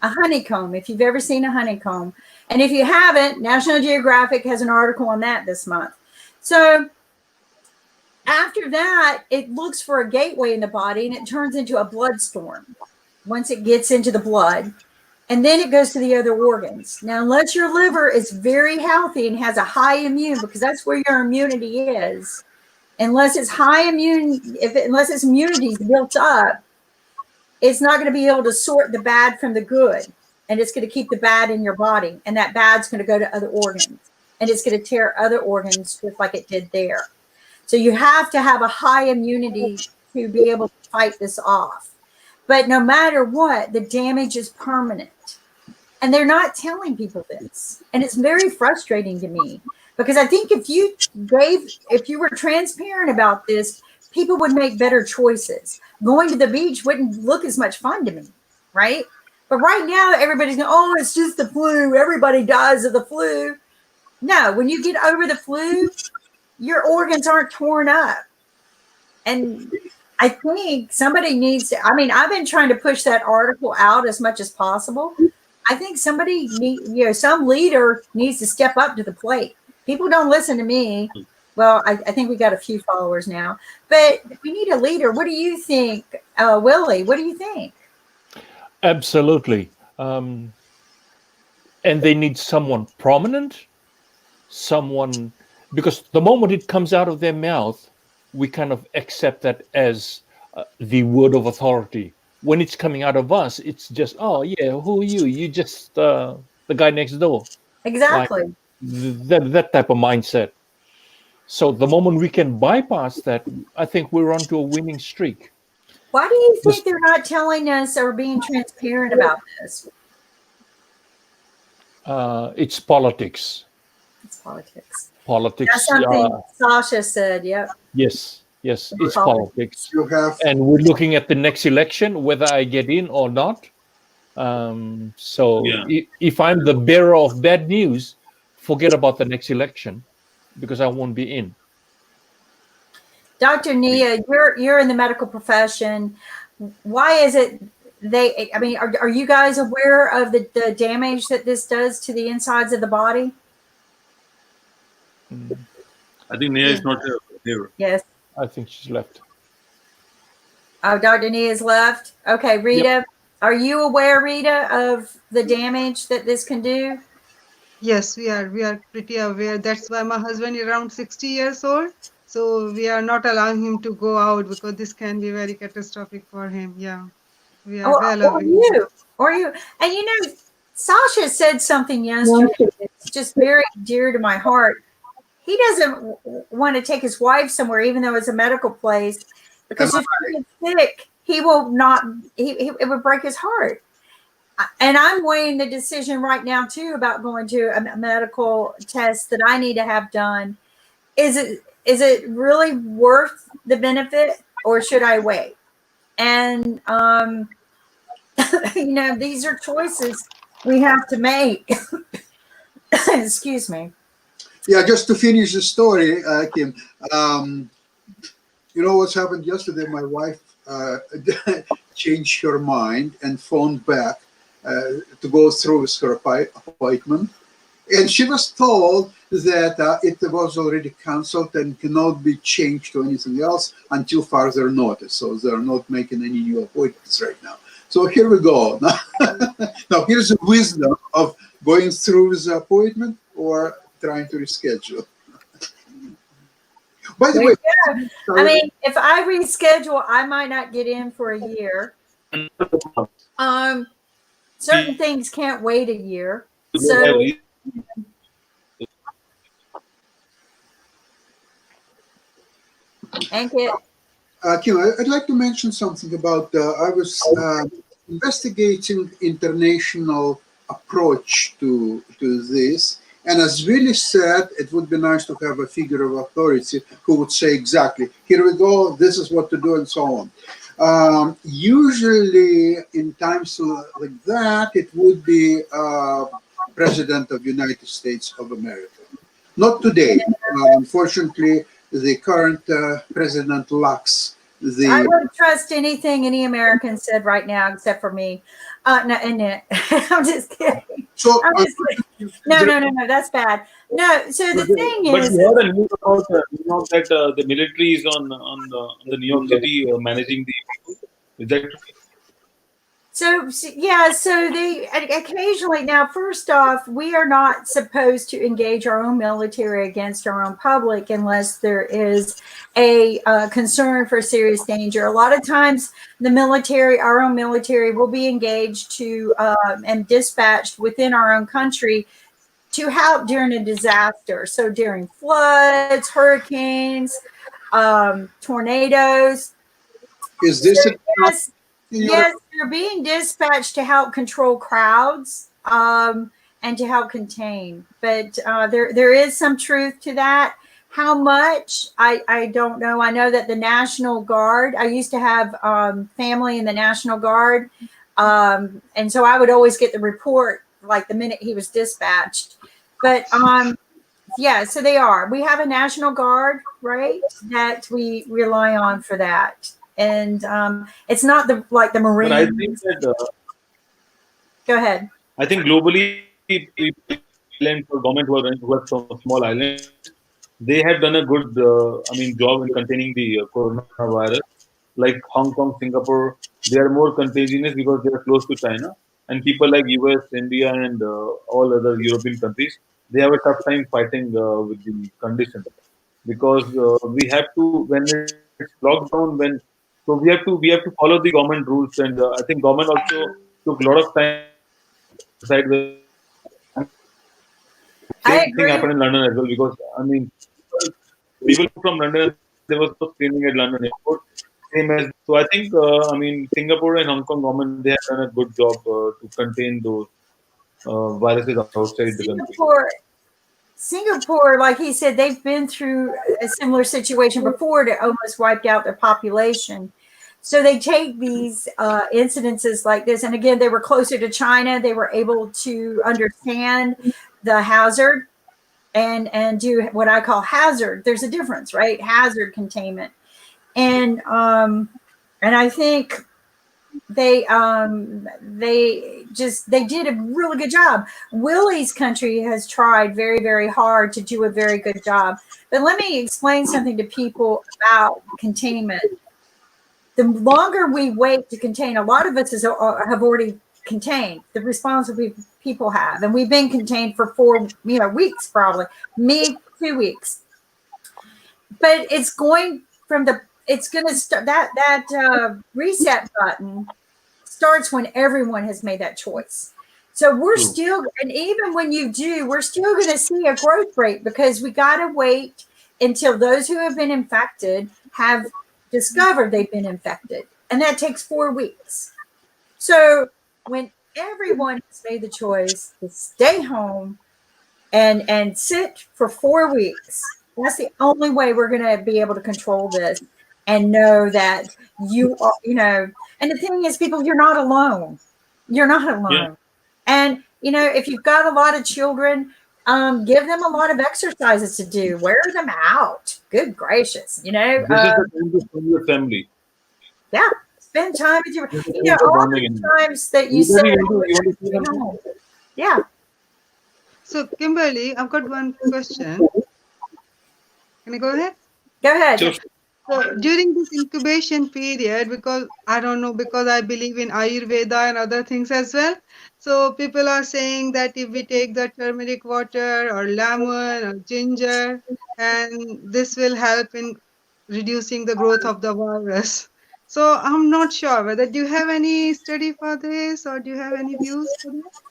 A honeycomb, if you've ever seen a honeycomb. And if you haven't, National Geographic has an article on that this month. So after that, it looks for a gateway in the body and it turns into a blood storm once it gets into the blood. And then it goes to the other organs. Now, unless your liver is very healthy and has a high immune, because that's where your immunity is, unless it's high immune, unless its immunity is built up, it's not going to be able to sort the bad from the good. And it's going to keep the bad in your body. And that bad's going to go to other organs. and it's going to tear other organs just like it did there. So you have to have a high immunity to be able to fight this off. But no matter what, the damage is permanent. And they're not telling people this. And it's very frustrating to me because I think if you were transparent about this, people would make better choices. Going to the beach wouldn't look as much fun to me, right? But right now, everybody's going, oh, it's just the flu. Everybody dies of the flu. No, when you get over the flu, your organs aren't torn up. And I think somebody needs to, I mean, I've been trying to push that article out as much as possible. I think somebody some leader needs to step up to the plate. People don't listen to me. Well, I think we got a few followers now, but we need a leader. What do you think, Willie? What do you think? Absolutely. And they need someone prominent, someone, because the moment it comes out of their mouth, we kind of accept that as the word of authority. When it's coming out of us, it's just, oh yeah, who are you? You just the guy next door. Exactly. Like that type of mindset. So the moment we can bypass that, I think we're onto a winning streak. Why do you think they're not telling us or being transparent about this? It's politics. It's politics. Politics. That's something Sasha said. Yep. Yes, it's politics. You have, And we're looking at the next election, whether I get in or not. So if I'm the bearer of bad news, forget about the next election because I won't be in. Dr. Nia, you're in the medical profession. Why is it are you guys aware of the damage that this does to the insides of the body? I think Nia is not here. Yes. I think she's left. Oh, Dr. Nia is left. Okay, Rita, are you aware, Rita, of the damage that this can do? Yes, we are pretty aware. That's why my husband is around 60 years old. So we are not allowing him to go out because this can be very catastrophic for him. Yeah, we are well aware. Or you. And you know, Sasha said something yesterday that's just very dear to my heart. He doesn't want to take his wife somewhere, even though it's a medical place, because if he gets sick, he will not. It would break his heart. And I'm weighing the decision right now too about going to a medical test that I need to have done. Is it really worth the benefit, or should I wait? And these are choices we have to make. Excuse me. yeah, just to finish the story, Kim, you know what's happened yesterday? My wife changed her mind and phoned back to go through with her appointment. And she was told that it was already canceled and cannot be changed to anything else until further notice. So they're not making any new appointments right now. So here we go. Now here's the wisdom of going through with the appointment or trying to reschedule. By the way, I mean, if I reschedule, I might not get in for a year. Certain things can't wait a year. So Kim, I'd like to mention something about, I was investigating international approach to this. And as Willie said, it would be nice to have a figure of authority who would say exactly, here we go, this is what to do, and so on. Usually in times like that, it would be President of the United States of America. Not today. Unfortunately, the current president lacks the... I wouldn't trust anything any American said right now except for me. No, I'm just kidding. So, I'm just kidding. No, that's bad. No, so the thing is... But you heard a news about that the military is on the New York City managing the... Is that... So they occasionally, now first off, we are not supposed to engage our own military against our own public unless there is a concern for serious danger. A lot of times the military, our own military, will be engaged to and dispatched within our own country to help during a disaster. So during floods, hurricanes, tornadoes. Is this So a yes, in your yes, they're being dispatched to help control crowds and to help contain. But there is some truth to that. How much? I don't know. I know that the National Guard, I used to have family in the National Guard. And so I would always get the report like the minute he was dispatched. But yeah, so they are. We have a National Guard, right, that we rely on for that. And it's not the like the But I think Marines. that Go ahead. I think globally, people islands or government who are from small islands, they have done a good, job in containing the coronavirus. Like Hong Kong, Singapore, they are more contagious because they are close to China. And people like US, India, and all other European countries, they have a tough time fighting with the condition because we have to when it's lockdown we have to follow the government rules and I think government also took a lot of time to decide whether I same thing agree. happened in London as well because people from London there was no screening at London airport. Same as so, I think Singapore and Hong Kong government they have done a good job to contain those viruses outside the country. Singapore, like he said, they've been through a similar situation before that almost wiped out their population. So they take these incidences like this, and again, they were closer to China. They were able to understand the hazard and do what I call hazard. There's a difference, right? Hazard containment, and I think they did a really good job. Willie's country has tried very, very hard to do a very good job. But let me explain something to people about containment. The longer we wait to contain, a lot of us have already contained. The responsible people have, and we've been contained for 4 weeks probably. Me 2 weeks. But it's going from it's going to start that reset button starts when everyone has made that choice. So we're still, and even when you do, we're still going to see a growth rate because we got to wait until those who have been infected have discovered they've been infected. And that takes 4 weeks. So when everyone has made the choice to stay home and sit for 4 weeks, that's the only way we're going to be able to control this and know that you are, and the thing is, people, you're not alone. You're not alone. Yeah. And, if you've got a lot of children, give them a lot of exercises to do. Wear them out. Good gracious, This is the time to spend with family. Yeah, spend time with your, This is the time for all bonding. the times that you Either say, you want to see something? yeah. So, Kimberly, I've got one question. Can I go ahead? Go ahead. Sure. So, during this incubation period, because I don't know, because I believe in Ayurveda and other things as well. So, people are saying that if we take the turmeric water or lemon or ginger, and this will help in reducing the growth of the virus. So, I'm not sure whether do you have any study for this or do you have any views for this?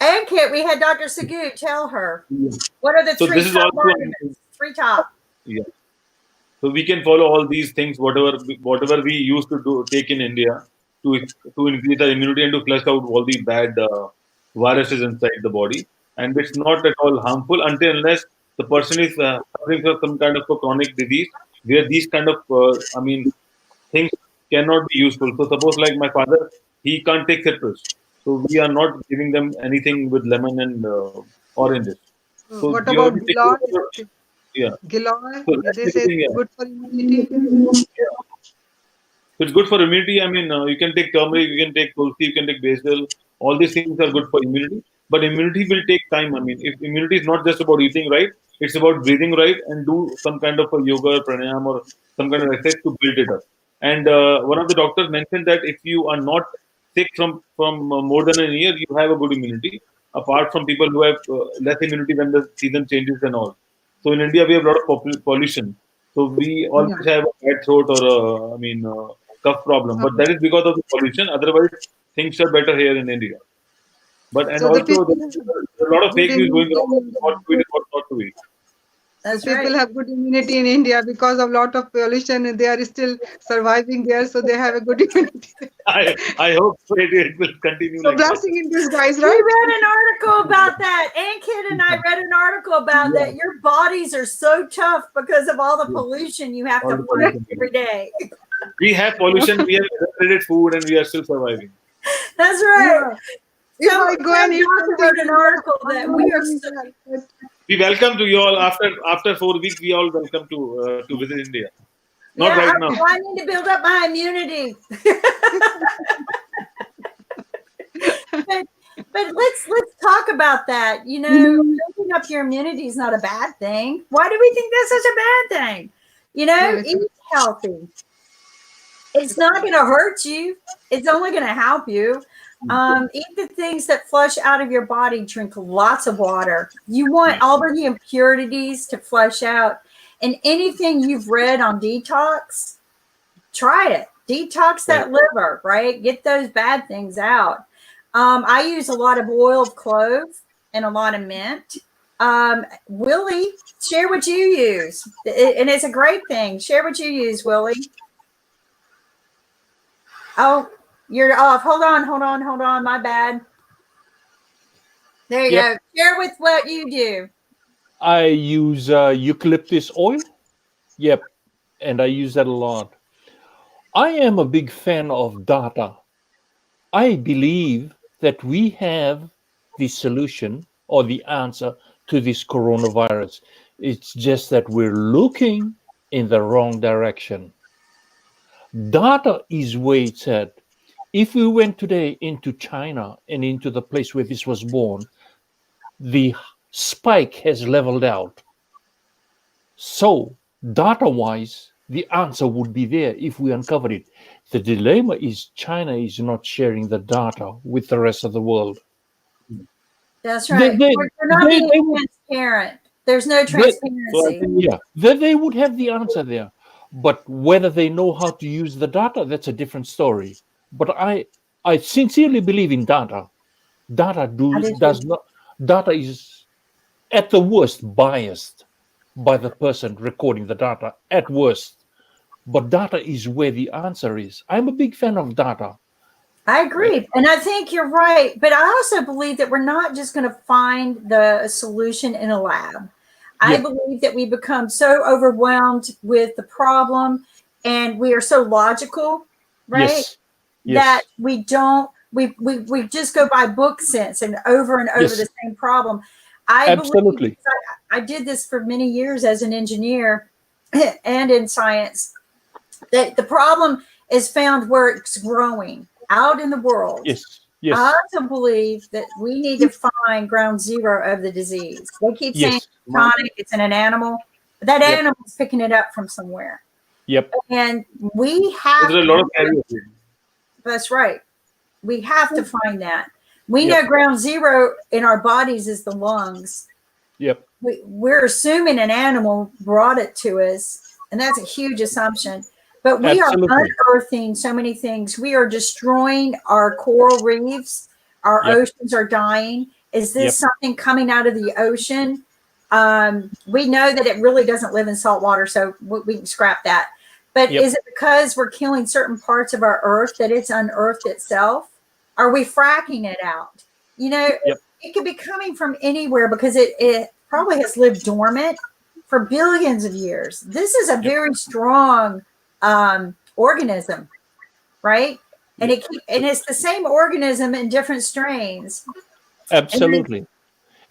And Kit, we had Dr. Sagu tell her. Yeah. What are the So three this is top also vitamins? 3 top. yeah. So we can follow all these things, whatever we used to take in India to increase our immunity and to flush out all the bad viruses inside the body. And it's not at all harmful until unless the person is suffering from some kind of a chronic disease where these kind of things cannot be useful. So suppose like my father, he can't take citrus, so we are not giving them anything with lemon and oranges. So So what you have about to take giloy? yeah. Giloy, So they that's the say thing. it's Yeah. good for immunity. So it's good for immunity. You can take turmeric, you can take tulsi, you can take basil. All these things are good for immunity. But immunity will take time. If immunity is not just about eating right, it's about breathing right and do some kind of a yoga, pranayam, or some kind of exercise to build it up. And one of the doctors mentioned that if you are not sick from more than a year, you have a good immunity. Apart from people who have less immunity when the season changes and all. So in India, we have a lot of pollution. So we always Yeah. have a bad throat or cough problem. But that is because of the pollution. Otherwise, things are better here in India. But and So the also people there's have a lot of good fake news going immunity around in about what to India. eat and what not to eat. So That's right. people have good immunity in India because of lot of pollution, and they are still surviving there. So they have a good immunity. I hope so it will continue So like that. blessing in disguise, We right? read an article about that. Ankit and I read an article about that. Your bodies are so tough because of all the Yeah. pollution you have All to the fight pollution. every day. We have pollution, we have adulterated food, and we are still surviving. That's right. Yeah. If I go and Some eat doctor something wrote an in India, article I that know we it are will be so, bad. But We welcome to you all after 4 weeks. We all welcome to visit India. Not yeah, right now. I need to build up my immunity. But let's talk about that. You know, building up your immunity is not a bad thing. Why do we think that's such a bad thing? You no, know, it's eat healthy. It's not going to hurt you. It's only going to help you. Eat the things that flush out of your body. Drink lots of water. You want all the impurities to flush out. And anything you've read on detox, try it. Detox that liver, right? Get those bad things out. I use a lot of boiled clove and a lot of mint. Willie, share what you use. And it's a great thing. Share what you use, Willie. Oh, you're off. Hold on. My bad. There you go. Share with what you do. I use eucalyptus oil. Yep, and I use that a lot. I am a big fan of data. I believe that we have the solution or the answer to this coronavirus. It's just that we're looking in the wrong direction. Data is where it's at. If we went today into China and into the place where this was born, the spike has leveled out. So, data wise, the answer would be there if we uncovered it. The dilemma is China is not sharing the data with the rest of the world. That's right. We're not being transparent. There's no transparency. They would have the answer there. But whether they know how to use the data, that's a different story. But I sincerely believe in data. Data is at the worst biased by the person recording the data, at worst. But data is where the answer is. I'm a big fan of data. I agree. And I think you're right. But I also believe that we're not just going to find the solution in a lab. I believe that we become so overwhelmed with the problem and we are so logical, right? That we don't, we just go by book sense and over the same problem. I believe I did this for many years as an engineer and in science, that the problem is found where it's growing out in the world. I also believe that we need to find ground zero of the disease. They keep saying it's in an animal, but that animal is picking it up from somewhere. And we have There's a lot of carriers. That's right. We have to find that. We know ground zero in our bodies is the lungs. We're assuming an animal brought it to us, and that's a huge assumption. But we are unearthing so many things. We are destroying our coral reefs. Our oceans are dying. Is this something coming out of the ocean? We know that it really doesn't live in salt water, so we can scrap that. But is it because we're killing certain parts of our earth that it's unearthed itself? Are we fracking it out? You know, it could be coming from anywhere because it probably has lived dormant for billions of years. This is a very strong organism, right? And it's the same organism in different strains. Absolutely.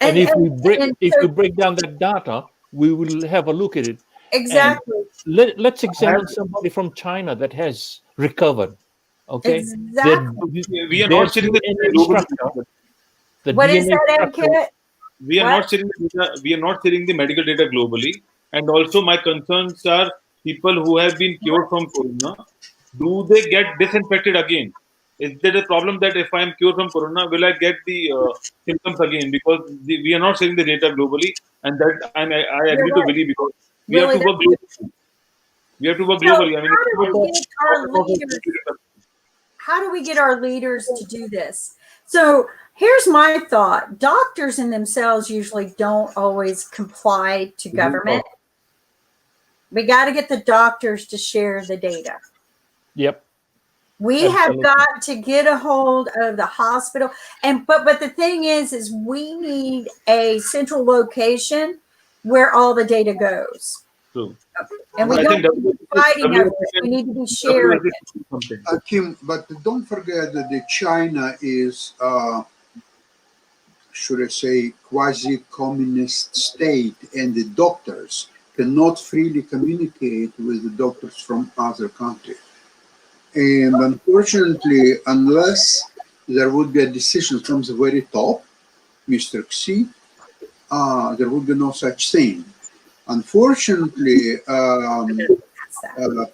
And if we break down that data, we will have a look at it. Exactly. Let's examine somebody from China that has recovered. Okay. Exactly. We are not sharing the data. What is that, Ankit? We are not sharing the data. We are not sharing the medical data globally. And also, my concerns are people who have been cured from corona. Do they get disinfected again? Is there a problem that if I am cured from corona, will I get the symptoms again? Because we are not sharing the data globally, and that I agree to believe because we have to work globally. We have to work globally. I mean, how do we get our leaders to do this? So here's my thought. Doctors in themselves usually don't always comply to government. We got to get the doctors to share the data. Yep. We have got to get a hold of the hospital. But the thing is we need a central location where all the data goes. True. And we don't need to be fighting over it. We need to be sharing it. Kim, but don't forget that China is, should I say, quasi-communist state, and the doctors cannot freely communicate with the doctors from other countries. And unfortunately, unless there would be a decision from the very top, Mr. Xi, there would be no such thing. Unfortunately,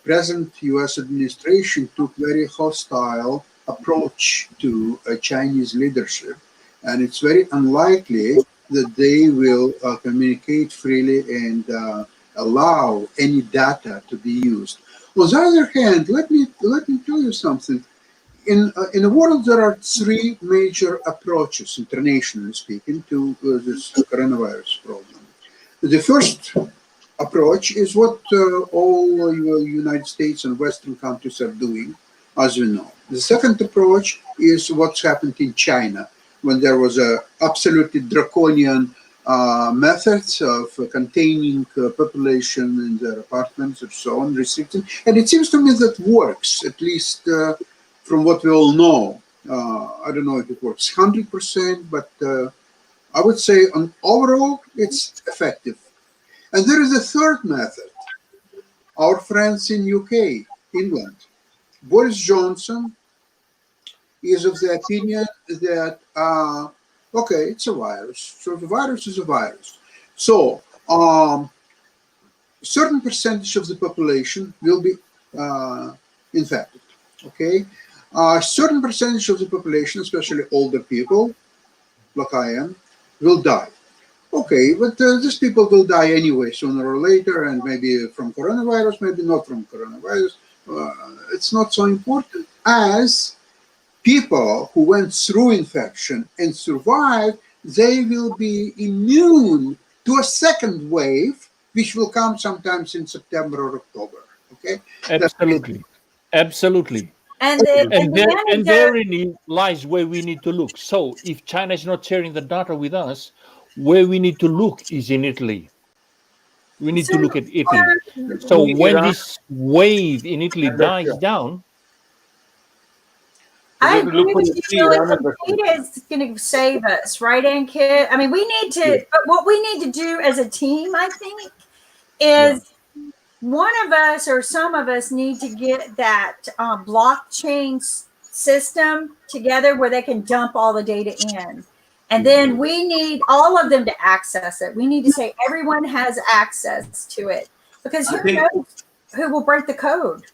present U.S. administration took very hostile approach to Chinese leadership, and it's very unlikely that they will communicate freely and allow any data to be used. On the other hand, let me tell you something. In the world, there are three major approaches, internationally speaking, to this coronavirus problem. The first approach is what all United States and Western countries are doing, as we know. The second approach is what's happened in China, when there was a absolutely draconian methods of containing population in their apartments and so on, restricting. And it seems to me that works, at least from what we all know. I don't know if it works 100%, but I would say on overall, it's effective. And there is a third method. Our friends in UK, England, Boris Johnson is of the opinion that, okay, it's a virus. So the virus is a virus. So certain percentage of the population will be infected, okay? Certain percentage of the population, especially older people, like I am, will die. Okay, but these people will die anyway, sooner or later, and maybe from coronavirus, maybe not from coronavirus. It's not so important as people who went through infection and survived, they will be immune to a second wave, which will come sometimes in September or October. Okay? Absolutely. Absolutely. And therein lies where we need to look. So if China is not sharing the data with us, where we need to look is in Italy. We need to look at Italy. So when this wave in Italy dies down, I agree with you, data is going to save us, right, Ankit? I mean, we need to, but what we need to do as a team, I think, is one of us or some of us need to get that blockchain system together where they can dump all the data in. And then we need all of them to access it. We need to say everyone has access to it, because who knows who will break the code.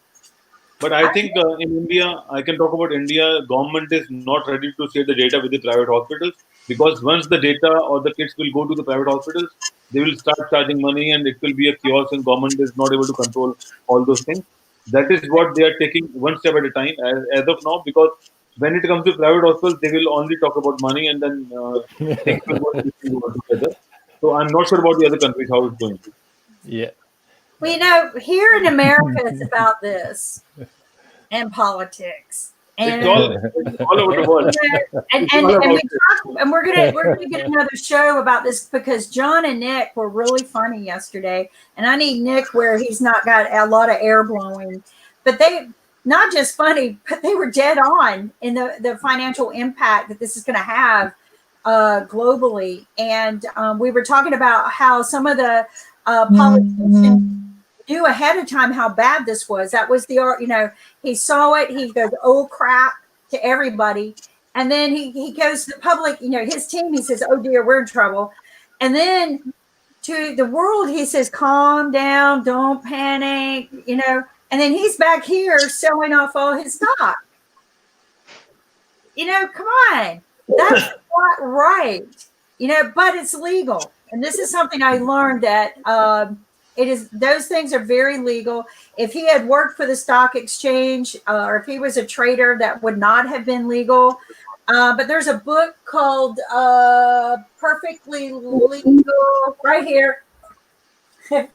But I think in India, I can talk about India, government is not ready to share the data with the private hospitals, because once the data or the kits will go to the private hospitals, they will start charging money and it will be a chaos, and government is not able to control all those things. That is what they are taking one step at a time as of now, because when it comes to private hospitals, they will only talk about money, and then things will go together. So I'm not sure about the other countries, how it's going to. Yeah. Well, you know, here in America, it's about this and politics. And it's all over the world. And we're gonna get another show about this, because John and Nick were really funny yesterday, and I need Nick where he's not got a lot of air blowing, but they not just funny, but they were dead on in the financial impact that this is going to have globally. And we were talking about how some of the politicians knew ahead of time how bad this was. That was he saw it. He goes, "Oh crap," to everybody. And then he goes to the public, his team, he says, "Oh dear, we're in trouble." And then to the world, he says, "Calm down, don't panic," and then he's back here selling off all his stock. Come on. That's not right. But it's legal. And this is something I learned, that those things are very legal. If he had worked for the stock exchange, or if he was a trader, that would not have been legal. But there's a book called Perfectly Legal right here. I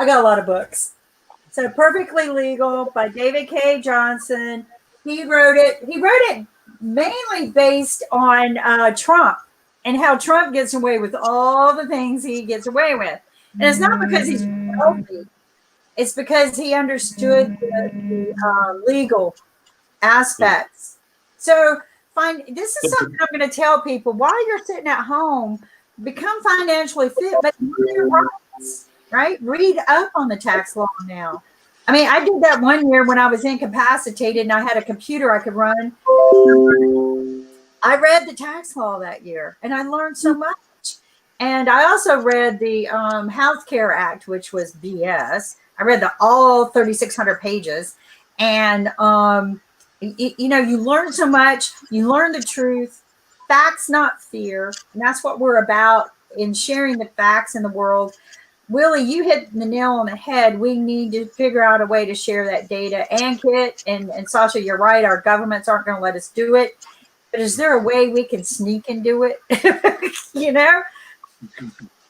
got a lot of books. So Perfectly Legal by David K. Johnson. He wrote it. He wrote it mainly based on Trump and how Trump gets away with all the things he gets away with. And it's not because he's wealthy. It's because he understood the legal aspects. So this is something I'm going to tell people while you're sitting at home, become financially fit, but know your rights, right? Read up on the tax law now. I mean, I did that one year when I was incapacitated and I had a computer I could run. I read the tax law that year and I learned so much. And I also read the Health Care Act, which was BS. I read all 3,600 pages. And, you learn so much. You learn the truth. Facts, not fear. And that's what we're about in sharing the facts in the world. Willie, you hit the nail on the head. We need to figure out a way to share that data. Ankit and Sasha, you're right. Our governments aren't going to let us do it. But is there a way we can sneak and do it?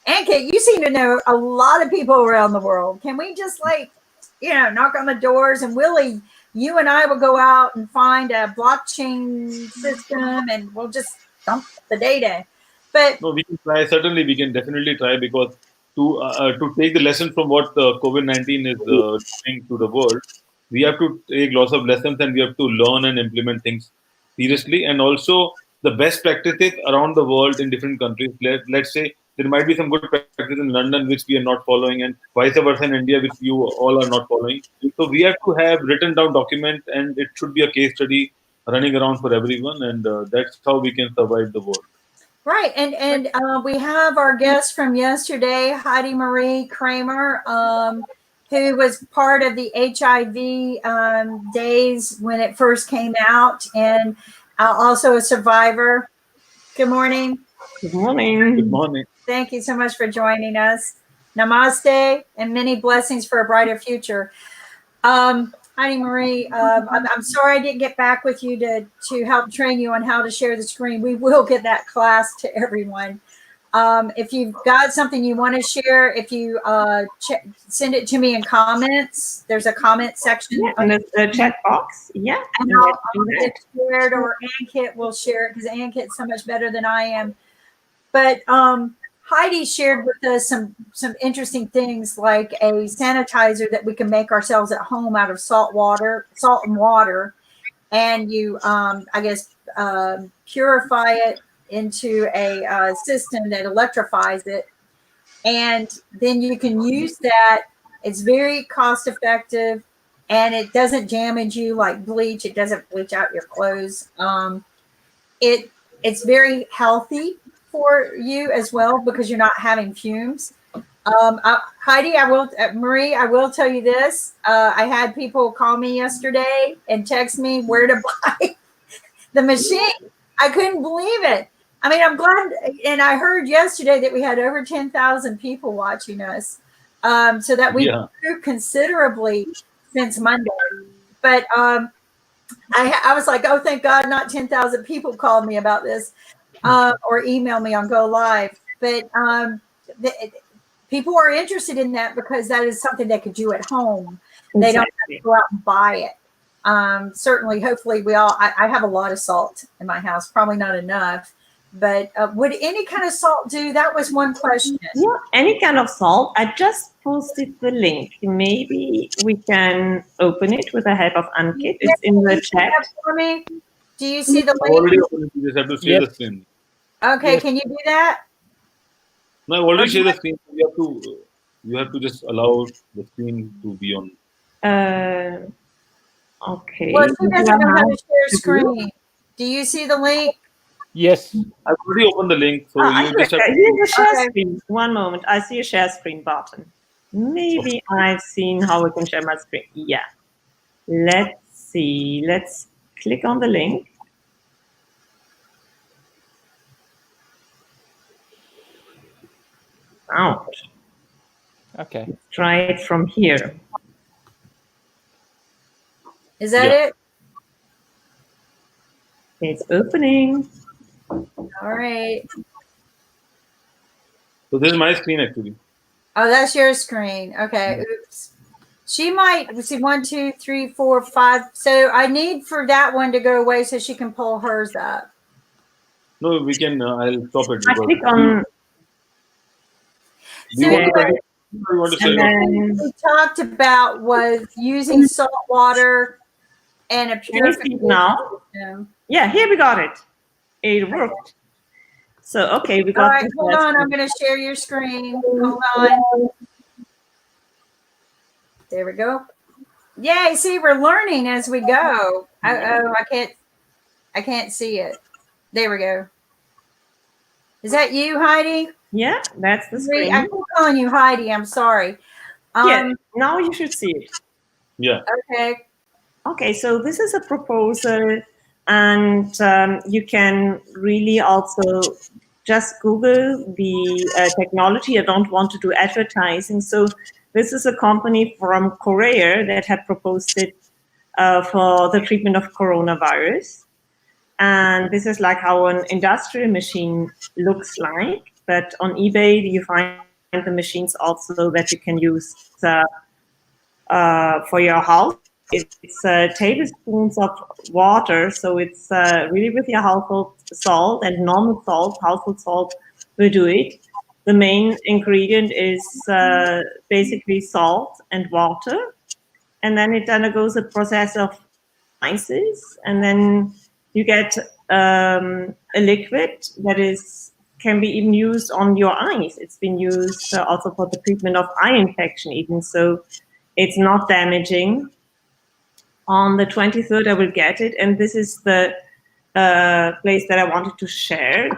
Ankit, you seem to know a lot of people around the world. Can we just knock on the doors, and Willie, you and I will go out and find a blockchain system and we'll just dump the data. But no, we can try. Certainly, we can definitely try, because to take the lesson from what COVID-19 is doing to the world, we have to take lots of lessons and we have to learn and implement things seriously. And also the best practices around the world in different countries. Let's say there might be some good practices in London which we are not following, and vice versa in India which you all are not following. So we have to have written down document, and it should be a case study running around for everyone, and that's how we can survive the world. right, and we have our guest from yesterday, Heidi Marie Kramer, who was part of the HIV days when it first came out, and also a survivor. Good morning. Good morning. Good morning. Thank you so much for joining us. Namaste and many blessings for a brighter future. Heidi Marie, I'm sorry I didn't get back with you to help train you on how to share the screen. We will get that class to everyone. If you've got something you want to share, if you send it to me in comments, there's a comment section. Yeah, and there's the chat box. Yeah. And I'll get it shared, or Ankit will share it because Ankit's so much better than I am. But Heidi shared with us some interesting things, like a sanitizer that we can make ourselves at home out of salt and water, and you, purify it into a system that electrifies it, and then you can use that. It's very cost effective, and it doesn't damage you like bleach. It doesn't bleach out your clothes. It's very healthy for you as well because you're not having fumes. Heidi, Marie, I will tell you this. I had people call me yesterday and text me where to buy the machine. I couldn't believe it. I mean, I'm glad. And I heard yesterday that we had over 10,000 people watching us. So that we grew considerably since Monday. But I was like, oh, thank God, not 10,000 people called me about this or email me on GoLiv. But people are interested in that because that is something they could do at home. They don't have to go out and buy it. Certainly, hopefully, I have a lot of salt in my house, probably not enough. But would any kind of salt do? That was one question. Yeah, any kind of salt. I just posted the link. Maybe we can open it with the help of Ankit. It's in the chat. For me? Do you see the link? Already opened it. You just have to share the screen. Okay, can you do that? No, I've already shared the screen. You have to just allow the screen to be on. Okay. Well, she doesn't know how to share screen. Do you see the link? Yes. I've already opened the link, so you just have to. Here's a share screen. One moment. I see a share screen button. Maybe I've seen how we can share my screen. Yeah. Let's see. Let's click on the link. Out. Okay. Let's try it from here. Is that it? It's opening. All right. So this is my screen actually. Oh, that's your screen. Okay. Oops. She might see 1, 2, 3, 4, 5. So I need for that one to go away so she can pull hers up. No, we can. I'll stop it I because. click on. Do you want to anyway, continue? Or you want to say? And then, we talked about was using salt water and a can you see it purification now? system. Yeah, here we got it. It worked. So, okay, we All got right, this hold on. I'm going to share your screen. Hold on. There we go. Yay! See, we're learning as we go. I can't see it. There we go. Is that you, Heidi? Yeah, that's the I screen. keep calling you Heidi. I'm sorry. Yeah, now you should see it. Yeah. Okay. Okay, so this is a proposal, and you can really also just Google the technology. I don't want to do advertising. So this is a company from Korea that had proposed it for the treatment of coronavirus. And this is like how an industrial machine looks like. But on eBay, you find the machines also that you can use for your house. It's tablespoons of water, so it's really with your household salt and normal salt. Household salt will do it. The main ingredient is basically salt and water, and then it undergoes a process of ices, and then you get a liquid that can be even used on your eyes. It's been used also for the treatment of eye infection, even so. It's not damaging. On the 23rd, I will get it, and this is the place that I wanted to share.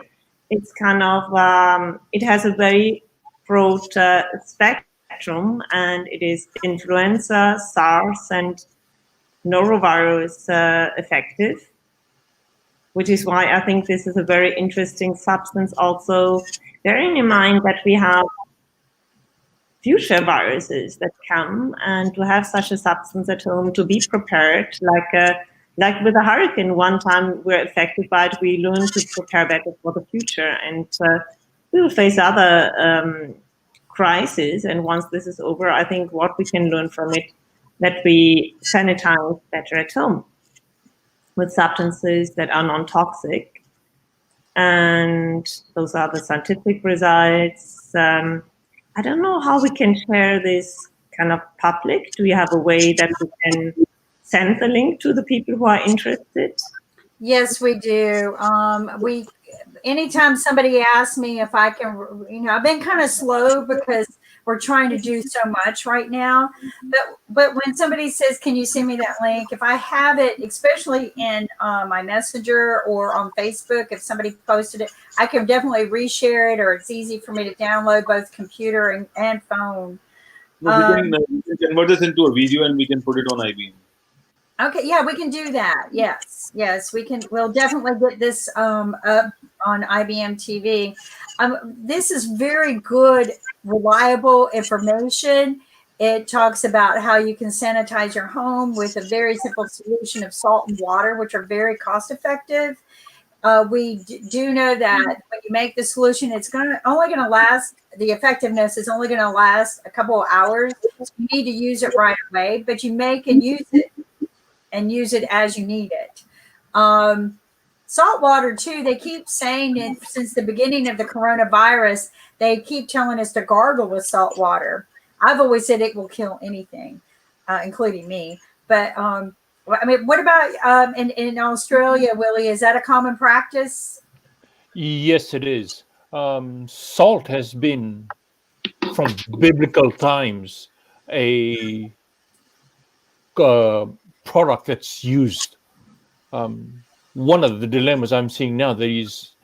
It's kind of it has a very broad spectrum, and it is influenza, SARS, and norovirus effective, which is why I think this is a very interesting substance. Also, bearing in mind that we have future viruses that come, and to have such a substance at home, to be prepared, like with a hurricane, one time we're affected by it, we learn to prepare better for the future, and we will face other crises. And once this is over, I think what we can learn from it, that we sanitize better at home with substances that are non-toxic. And those are the scientific results. I don't know how we can share this kind of public. Do you have a way that we can send the link to the people who are interested? Yes, we do. Anytime somebody asks me if I can, I've been kind of slow because we're trying to do so much right now. But when somebody says, "Can you send me that link?" If I have it, especially in my Messenger or on Facebook, if somebody posted it, I can definitely reshare it, or it's easy for me to download both computer and phone. No, we can convert this into a video and we can put it on IBM. Okay, yeah, we can do that. Yes, we can. We'll definitely get this up on IBM TV. This is very good, reliable information. It talks about how you can sanitize your home with a very simple solution of salt and water, which are very cost effective. We do know that when you make the solution, it's only going to last. The effectiveness is only going to last a couple of hours. So you need to use it right away, but you make and use it. And use it as you need it. Salt water too, they keep saying it since the beginning of the coronavirus, they keep telling us to gargle with salt water. I've always said it will kill anything, including me. But I mean, what about in Australia, Willie? Is that a common practice? Yes, it is. Salt has been, from biblical times, a product that's used. One of the dilemmas I'm seeing now that is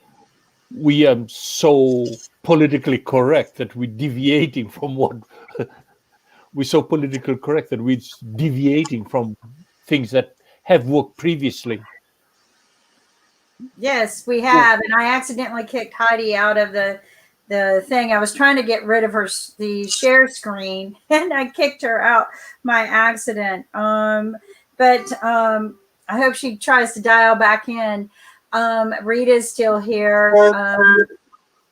we are so politically correct that we're deviating from what we're so politically correct that we're deviating from things that have worked previously. Yes, we have, and I accidentally kicked Heidi out of the thing. I was trying to get rid of the share screen, and I kicked her out by accident. But I hope she tries to dial back in. Rita's still here.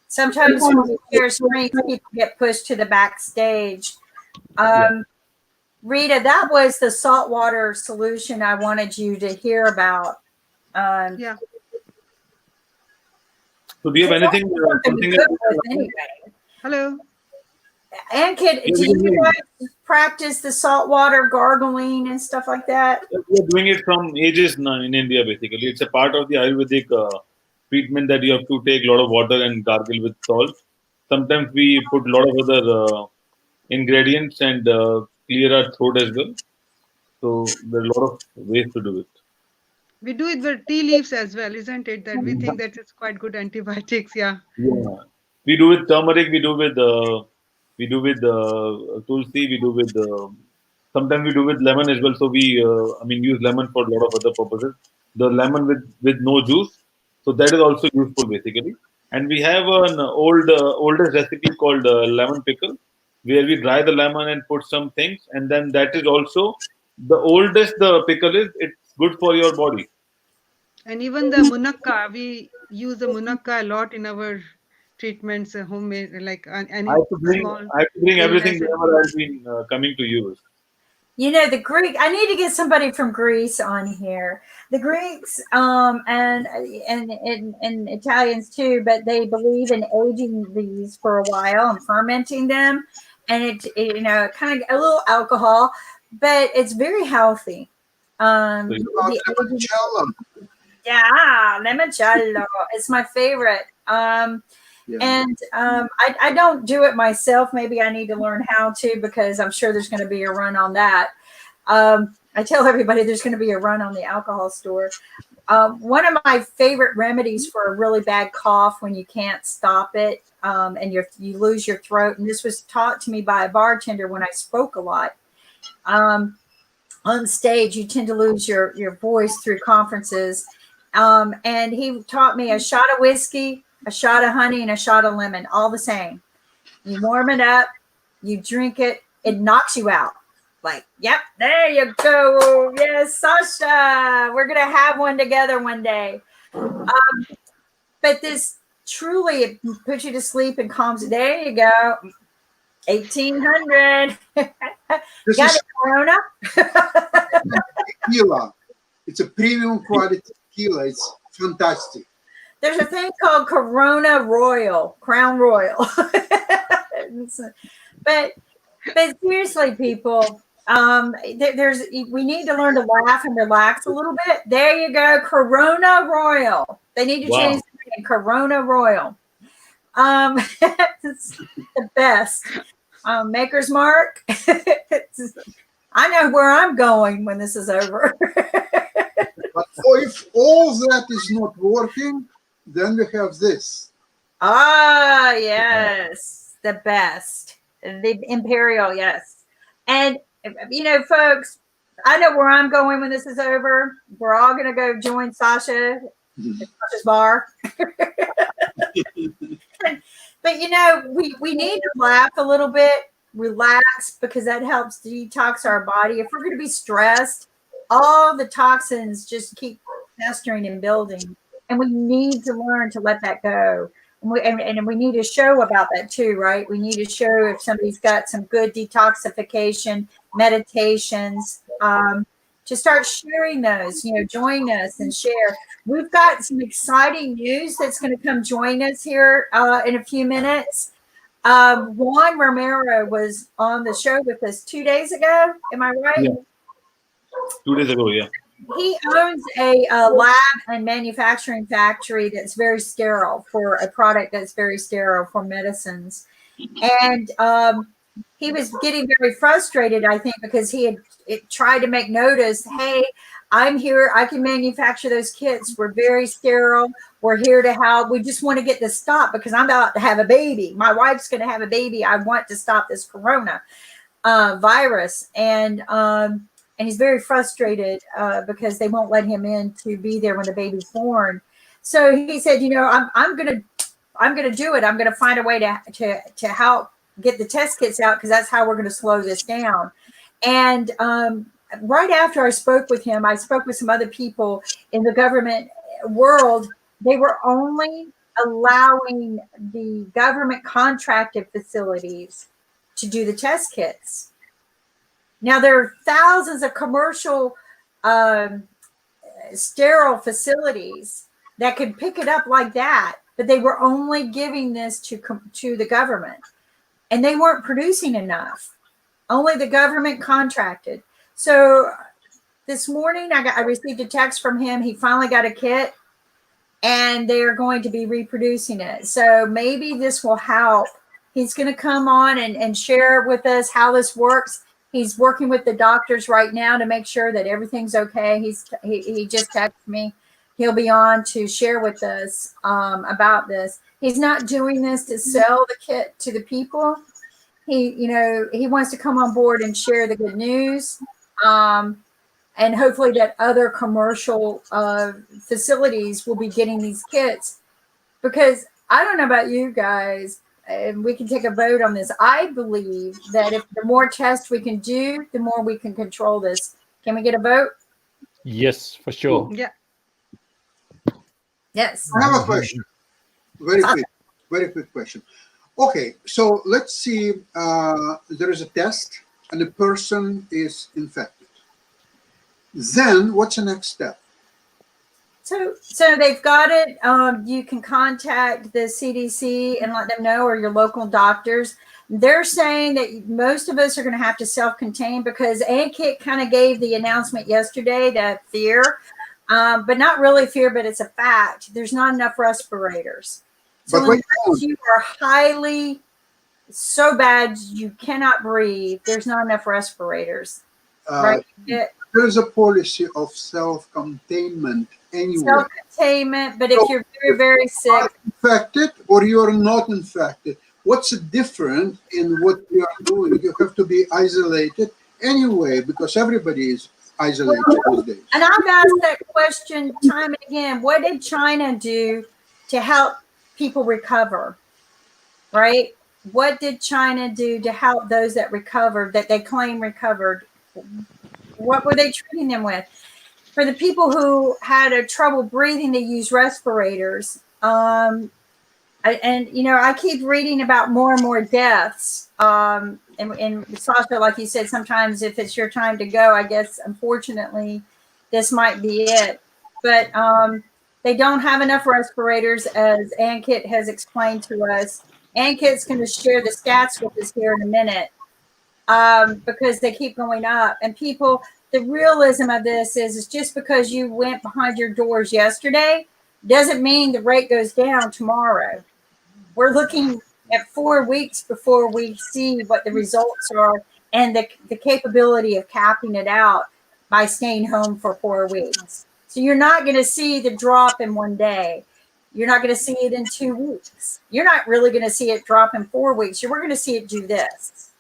Sometimes when we share screens, people get pushed to the backstage. Rita, that was the saltwater solution I wanted you to hear about. Yeah. So do you have anything? Something Anyway. Hello. And do you guys practice the saltwater gargling and stuff like that? We are doing it from ages now in India. Basically, it's a part of the Ayurvedic treatment that you have to take a lot of water and gargle with salt. Sometimes we put a lot of other ingredients and clear our throat as well. So there are a lot of ways to do it. We do it with tea leaves as well, isn't it? That we think that it's quite good antibiotics. Yeah. Yeah, we do with turmeric. We do with tulsi. We do with sometimes we do with lemon as well. So I mean, use lemon for a lot of other purposes. The lemon with no juice, so that is also useful basically. And we have an oldest recipe called lemon pickle, where we dry the lemon and put some things, and then that is also the oldest the pickle is. It's good for your body. And even the munakka, we use the munakka a lot in our treatments, homemade, like any small I have to bring everything illness. whenever I've been coming to use. You know, the Greek, I need to get somebody from Greece on here. The Greeks and Italians too, but they believe in aging these for a while and fermenting them. And you know, kind of a little alcohol, but it's very healthy. Limoncello. Yeah, limoncello. It's my favorite. And I don't do it myself. Maybe I need to learn how to, because I'm sure there's going to be a run on that. I tell everybody there's going to be a run on the alcohol store. One of my favorite remedies for a really bad cough when you can't stop it and you lose your throat, and this was taught to me by a bartender when I spoke a lot. On stage, you tend to lose your voice through conferences. And he taught me a shot of whiskey, a shot of honey, and a shot of lemon, all the same. You warm it up, you drink it, it knocks you out. Like, yep, there you go. Yes, Sasha, we're going to have one together one day. But this truly, it puts you to sleep and calms you. There you go. 1800. This Got is it, Corona? tequila. It's a premium quality tequila. It's fantastic. There's a thing called Corona Royal, Crown Royal. but seriously, people, we need to learn to laugh and relax a little bit. There you go, Corona Royal. They need to change the name, Corona Royal. It's the best. Maker's Mark. I know where I'm going when this is over. But if all that is not working, then we have this. Ah, yes, the best. The Imperial, yes. And, you know, folks, I know where I'm going when this is over. We're all going to go join Sasha at Sasha's bar. But, you know, we need to laugh a little bit, relax, because that helps detox our body. If we're going to be stressed, all the toxins just keep festering and building. And we need to learn to let that go. And we need to show about that too, right? We need to show if somebody's got some good detoxification meditations, to start sharing those, you know, join us and share. We've got some exciting news that's going to come join us here in a few minutes. Juan Romero was on the show with us 2 days ago. Am I right? Yeah. 2 days ago, yeah. He owns a lab and manufacturing factory that's very sterile, for a product that's very sterile for medicines. And he was getting very frustrated, I think, because he had tried to make notice, hey, I'm here. I can manufacture those kits. We're very sterile. We're here to help. We just want to get this stopped because I'm about to have a baby. My wife's going to have a baby. I want to stop this corona virus. And he's very frustrated because they won't let him in to be there when the baby's born. So he said, you know, I'm going to do it. I'm going to find a way to help get the test kits out, because that's how we're going to slow this down. And right after I spoke with him, I spoke with some other people in the government world, they were only allowing the government contracted facilities to do the test kits. Now there are thousands of commercial sterile facilities that could pick it up like that, but they were only giving this to the government, and they weren't producing enough. Only the government contracted. So this morning I received a text from him. He finally got a kit, and they're going to be reproducing it. So maybe this will help. He's going to come on and share with us how this works. He's working with the doctors right now to make sure that everything's okay. He just texted me. He'll be on to share with us about this. He's not doing this to sell the kit to the people. He wants to come on board and share the good news. And hopefully that other commercial facilities will be getting these kits, because I don't know about you guys, and we can take a vote on this. I believe that if the more tests we can do, the more we can control this. Can we get a vote? Yes, for sure. Yeah. Yes. I have a question. Very quick question. Okay, so let's see, there is a test and the person is infected. Then what's the next step? So they've got it. You can contact the CDC and let them know, or your local doctors. They're saying that most of us are going to have to self-contain, because ANKIT kind of gave the announcement yesterday that fear, but not really fear, but it's a fact. There's not enough respirators. So unless you are highly, so bad you cannot breathe, there's not enough respirators. Right? There's a policy of self-containment anyway. Self-containment, but if you're very, very sick, infected or you're not infected, what's the difference in what we are doing? You have to be isolated anyway, because everybody is isolated these days. And I've asked that question time and again. What did China do to help people recover? Right? What did China do to help those that recovered, that they claim recovered? What were they treating them with? For the people who had a trouble breathing, they use respirators. I keep reading about more and more deaths. And Sasha, like you said, sometimes if it's your time to go, I guess, unfortunately, this might be it. But they don't have enough respirators, as Ankit has explained to us. Ankit's going to share the stats with us here in a minute, because they keep going up. And people, the realism of this is just because you went behind your doors yesterday doesn't mean the rate goes down tomorrow. We're looking at 4 weeks before we see what the results are, and the capability of capping it out by staying home for 4 weeks. So you're not going to see the drop in one day. You're not going to see it in 2 weeks. You're not really going to see it drop in 4 weeks. We're going to see it do this.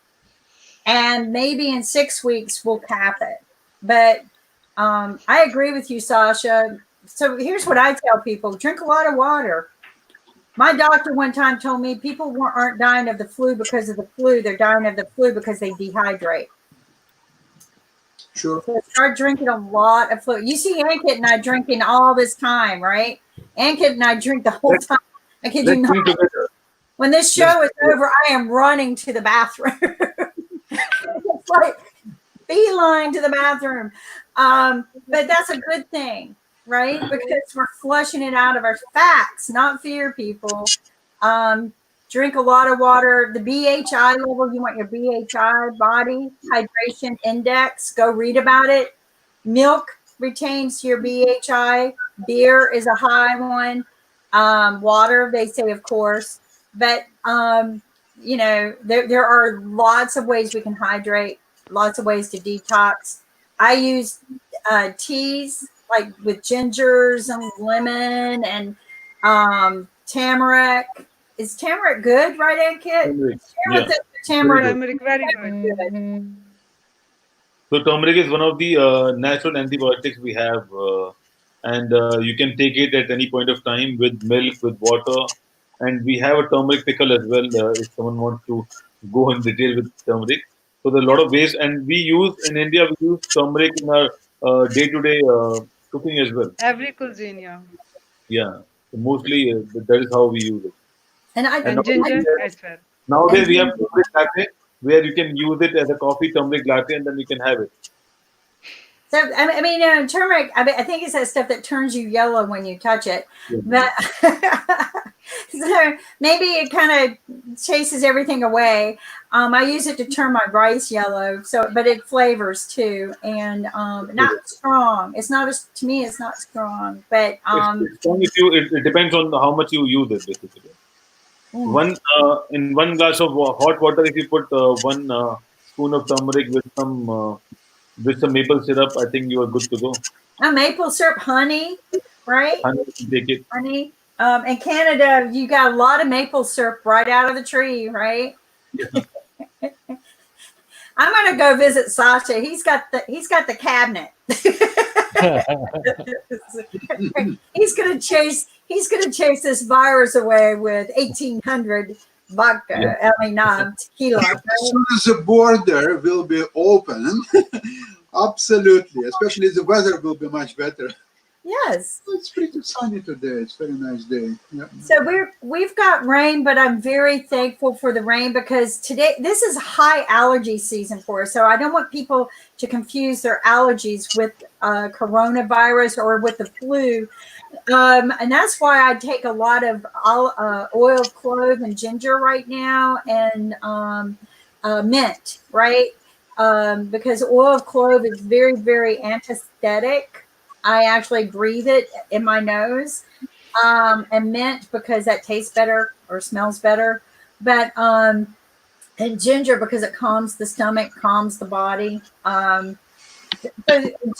And maybe in 6 weeks, we'll cap it. But I agree with you, Sasha. So here's what I tell people. Drink a lot of water. My doctor one time told me people aren't dying of the flu because of the flu. They're dying of the flu because they dehydrate. Sure. So start drinking a lot of fluid. You see Ankit and I drinking all this time, right? Ankit and I drink the whole time. I kid you not. When this show is over, I am running to the bathroom. It's like beeline to the bathroom. But that's a good thing, right? Because we're flushing it out of our facts, not fear, people. Drink a lot of water. The BHI level, you want your BHI, body hydration index. Go read about it. Milk retains your BHI. Beer is a high one. Water, they say, of course. But, there are lots of ways we can hydrate, lots of ways to detox. I use teas, like with gingers and lemon and turmeric. Is turmeric good, right, Ankit? Yeah. Turmeric, very good. So turmeric is one of the natural antibiotics we have, and you can take it at any point of time with milk, with water, and we have a turmeric pickle as well. If someone wants to go in detail with turmeric, so there are a lot of ways, and we use in India, we use turmeric in our day-to-day cooking as well. Every cuisine, yeah. Yeah. So mostly that is how we use it. And And And ginger as well. nowadays and we have ginger. turmeric latte where you can use it as a coffee turmeric latte and then you can have it. So I mean, turmeric. I think it's that stuff that turns you yellow when you touch it. Yeah. But so maybe it kind of chases everything away. I use it to turn my rice yellow. So, but it flavors too, and not strong. It's not as to me. It's not strong, but It's strong if you. It depends on how much you use it basically. One in one glass of hot water, if you put one spoon of turmeric with some maple syrup, I think you are good to go. maple syrup, honey, right? And you can take it. Honey. In Canada, you got a lot of maple syrup right out of the tree, right? I'm gonna go visit Sasha. He's got the cabinet. He's gonna chase this virus away with 1800 vodka. Yeah. I mean, tequila. As soon as the border will be open, absolutely, especially the weather will be much better. Yes. It's pretty sunny today. It's a very nice day. Yeah. So we've got rain, but I'm very thankful for the rain because today this is high allergy season for us. So I don't want people to confuse their allergies with coronavirus or with the flu. And that's why I take a lot of oil of clove and ginger right now, and mint, right? Because oil of clove is very, very anesthetic. I actually breathe it in my nose, and mint because that tastes better or smells better. But and ginger because it calms the stomach, calms the body. So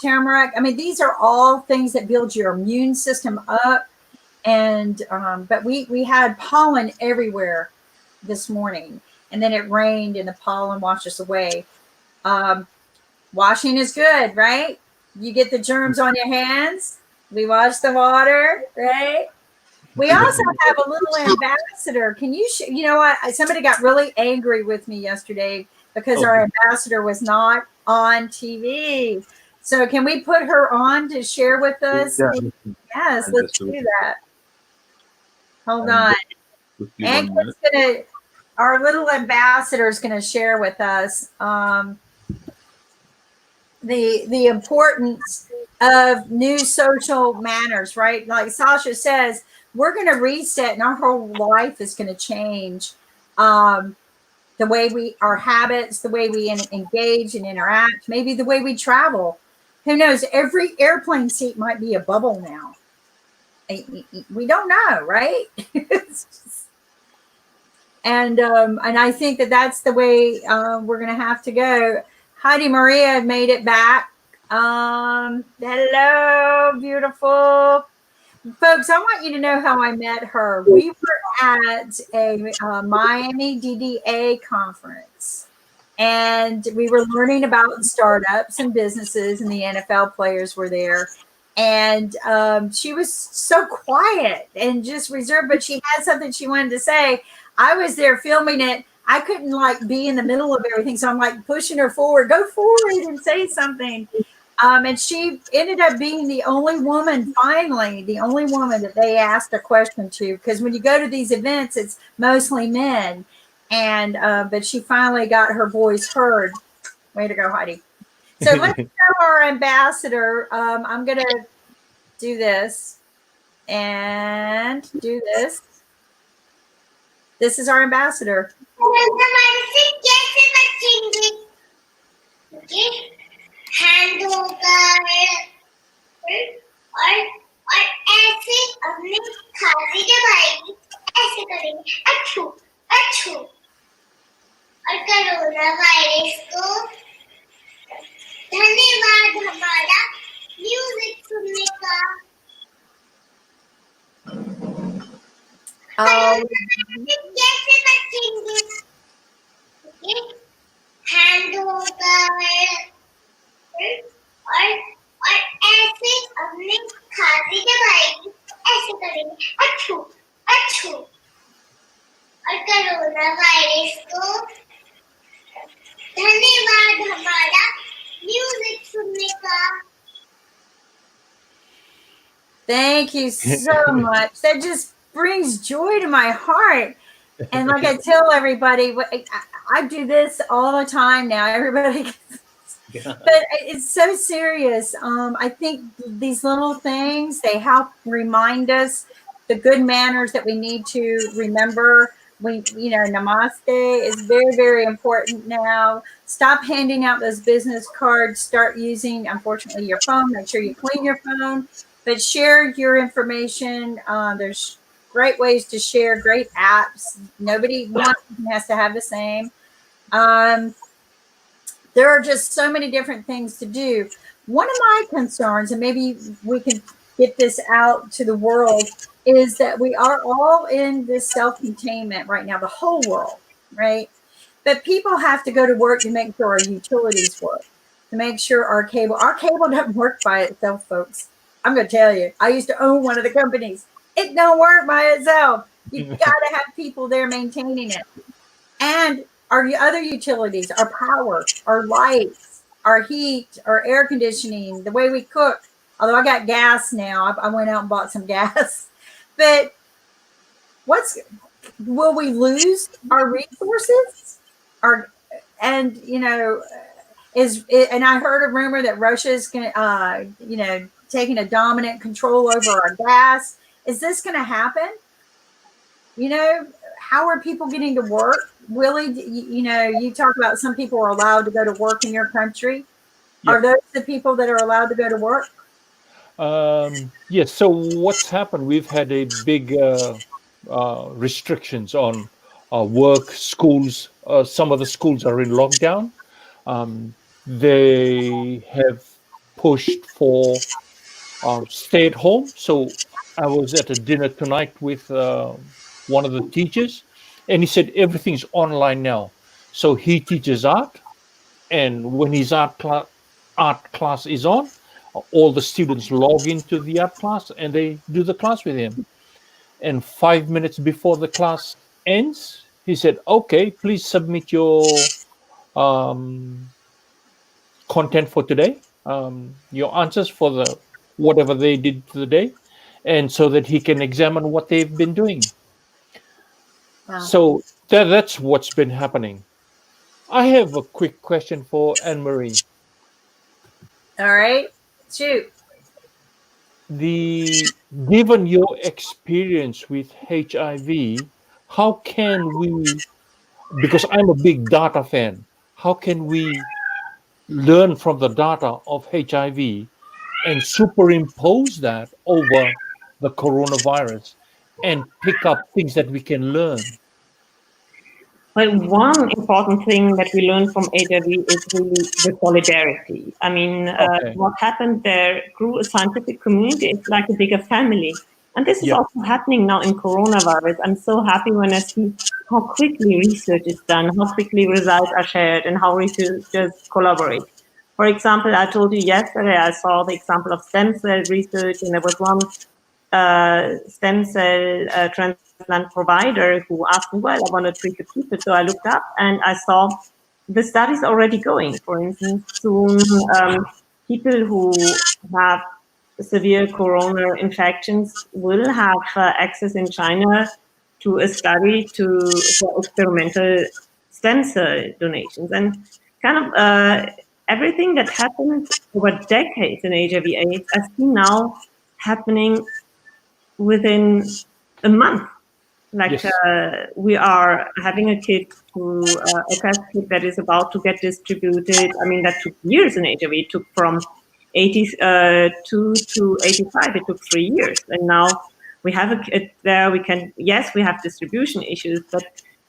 turmeric. I mean, these are all things that build your immune system up. And but we had pollen everywhere this morning, and then it rained, and the pollen washed us away. Washing is good, right? You get the germs on your hands. We wash the water, right? We also have a little ambassador. Can you, you know what? Somebody got really angry with me yesterday because our ambassador was not on TV. So can we put her on to share with us? Yeah. Yes, I'll let's just do do it. that. Hold And on. quickly And 1 minute. our little ambassador is going to share with us the importance of new social manners, right? Like Sasha says, we're going to reset and our whole life is going to change. The way our habits, the way we engage and interact, maybe the way we travel. Who knows? Every airplane seat might be a bubble now. We don't know, right? And I think that's the way we're going to have to go. Heidi Maria made it back. Hello, beautiful folks. I want you to know how I met her. We were at a Miami DDA conference, and we were learning about startups and businesses, and the NFL players were there. And she was so quiet and just reserved, but she had something she wanted to say. I was there filming it. I couldn't be in the middle of everything, so I'm pushing her forward. Go forward and say something. And she ended up being the only woman, finally, the only woman that they asked a question to. Because when you go to these events, it's mostly men. And but she finally got her voice heard. Way to go, Heidi. So let's show our ambassador. I'm going to do this and do this. This is our ambassador. hand over और ऐसे अपने खांसी के भाई ऐसे करेंगे अच्छू अच्छू और कोरोना वायरस को धन्यवाद हमारा म्यूजिक सुनने का कैसे बचेंगे हैंड होकर और ऐसे अपने खांसी के भाई ऐसे करेंगे अच्छू अच्छू और कोरोना वायरस को धन्यवाद हमारा म्यूजिक सुनने का Thank you so much. That just brings joy to my heart. And like I tell everybody, I do this all the time now. Everybody, but it's so serious. I think these little things, they help remind us the good manners that we need to remember. Namaste is very, very important now. Stop handing out those business cards. Start using, unfortunately, your phone. Make sure you clean your phone, but share your information. There's great ways to share, great apps. Nobody one has to have the same. There are just so many different things to do. One of my concerns, and maybe we can get this out to the world, is that we are all in this self-containment right now, the whole world, right? But people have to go to work to make sure our utilities work, to make sure our cable doesn't work by itself, folks. I'm going to tell you, I used to own one of the companies. It don't work by itself. You got to have people there maintaining it. And our other utilities, our power, our lights, our heat, our air conditioning, the way we cook. Although I got gas now, I went out and bought some gas. But will we lose our resources? And I heard a rumor that Russia is going to, taking a dominant control over our gas. Is this going to happen? How are people getting to work? Willie, you talk about some people are allowed to go to work in your country. Yep. Are those the people that are allowed to go to work? Yes. So what's happened? We've had a big restrictions on work, schools. Some of the schools are in lockdown. They have pushed for stay at home. So I was at a dinner tonight with one of the teachers, and he said everything's online now. So he teaches art, and when his art class is on, all the students log into the art class and they do the class with him. And 5 minutes before the class ends, he said, "Okay, please submit your content for today, your answers for the whatever they did today, and so that he can examine what they've been doing." Wow. So that's what's been happening. I have a quick question for Anne-Marie. All right, shoot. Given your experience with HIV, how can we, because I'm a big data fan, how can we learn from the data of HIV and superimpose that over the coronavirus and pick up things that we can learn? Well, one important thing that we learned from HIV is really the solidarity. I mean, what happened there grew a scientific community. It's like a bigger family. And this is also happening now in coronavirus. I'm so happy when I see how quickly research is done, how quickly results are shared, and how researchers collaborate. For example, I told you yesterday, I saw the example of stem cell research, and there was one stem cell transplant provider who asked me, well, I want to treat the people. So I looked up and I saw the studies already going. For instance, soon people who have severe corona infections will have access in China to a study for experimental stem cell donations. And kind of everything that happened over decades in HIV/AIDS, I see now happening within a month. Like we are having a test kit that is about to get distributed. I mean, that took years in HIV. It took from 82 to 85. It took 3 years. And now we have a kit there. We have distribution issues, but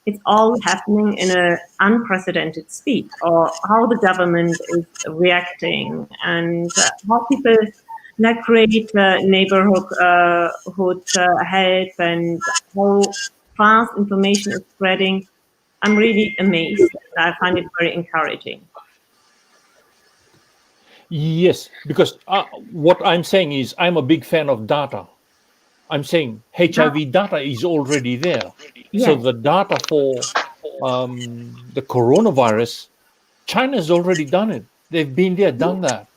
it's all happening in an unprecedented speed, or how the government is reacting and how people create neighborhood help and how fast information is spreading. I'm really amazed. I find it very encouraging. Yes, because what I'm saying is I'm a big fan of data. I'm saying HIV data is already there. Yes. So the data for the coronavirus, China's already done it. They've been there, done that.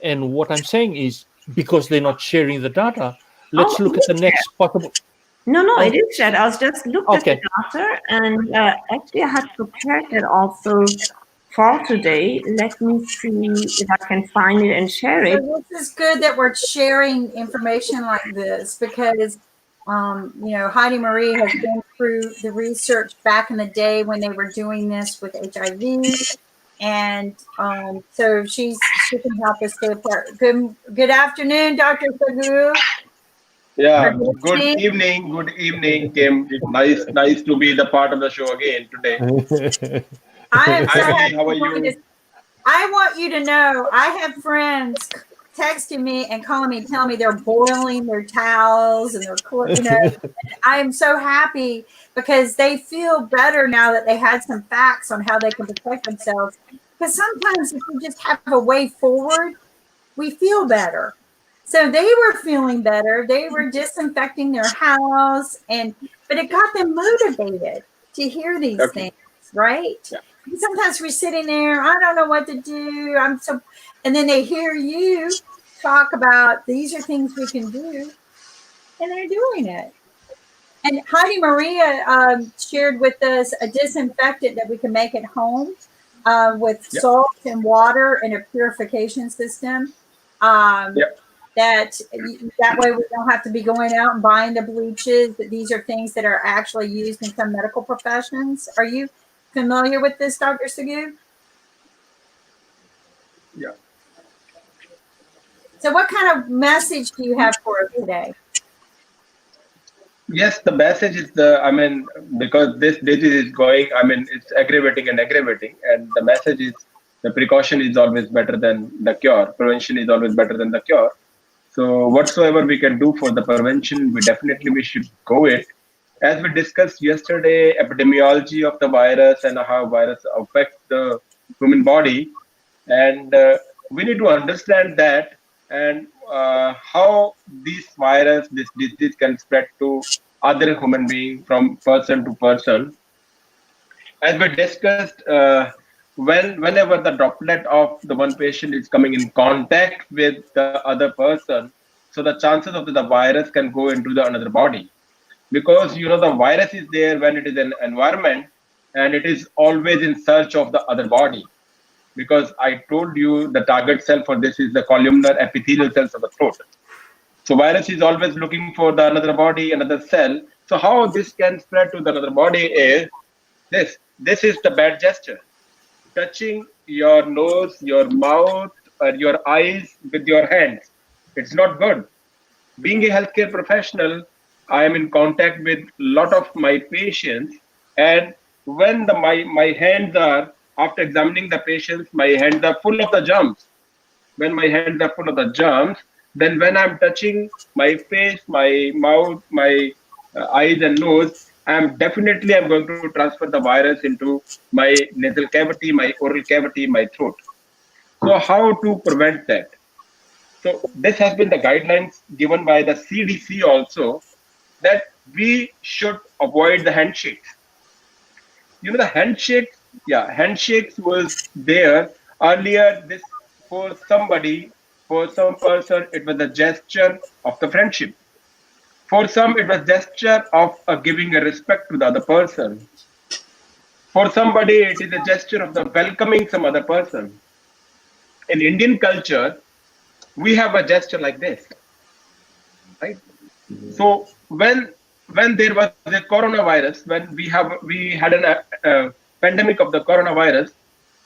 And what I'm saying is, because they're not sharing the data, Let's look at the next possible. No, it is shared. I was just looked at the Okay. data, and actually I had prepared it also for today. Let me see if I can find it and share it. So this is good that we're sharing information like this because, Heidi Marie has been through the research back in the day when they were doing this with HIV, and so she can help us stay apart. Good afternoon, Dr. Sagu. Yeah, good evening, Kim. Nice to be the part of the show again today. I am so Hi, happy Dee, how are you're going to. you? I want you to know I have friends texting me and calling me, telling me they're boiling their towels and I am so happy because they feel better now that they had some facts on how they can protect themselves. Because sometimes if we just have a way forward, we feel better. So they were feeling better. They were disinfecting their house, but it got them motivated to hear these Okay. things, right? Yeah. And sometimes we're sitting there, I don't know what to do. And then they hear you talk about these are things we can do, and they're doing it. And Heidi Maria shared with us a disinfectant that we can make at home with Yeah. salt and water and a purification system. Yeah. That way we don't have to be going out and buying the bleaches. But these are things that are actually used in some medical professions. Are you familiar with this, Dr. Sagu? Yeah. So what kind of message do you have for us today? Yes, the message is because this disease is going, it's aggravating, and the message is the precaution is always better than the cure. Prevention is always better than the cure. So whatsoever we can do for the prevention, we should go it. As we discussed yesterday, epidemiology of the virus and how virus affects the human body, and we need to understand that and how this disease can spread to other human being from person to person. As we discussed, whenever the droplet of the one patient is coming in contact with the other person, so the chances of the virus can go into the another body, because the virus is there when it is an environment, and it is always in search of the other body, because I told you the target cell for this is the columnar epithelial cells of the throat. So virus is always looking for the another body, another cell. So how this can spread to the another body is this. This is the bad gesture. Touching your nose, your mouth, or your eyes with your hands. It's not good. Being a healthcare professional, I am in contact with a lot of my patients, and when my hands are, after examining the patients, my hands are full of the germs. When my hands are full of the germs, then when I'm touching my face, my mouth, my eyes and nose, I'm going to transfer the virus into my nasal cavity, my oral cavity, my throat. So how to prevent that? So this has been the guidelines given by the CDC also, that we should avoid the handshakes. The handshakes was there earlier. This for somebody, for some person, it was a gesture of the friendship. For some, it was gesture of giving a respect to the other person. For somebody, it is a gesture of the welcoming some other person. In Indian culture, we have a gesture like this, right? So when there was a coronavirus, when we had a pandemic of the coronavirus,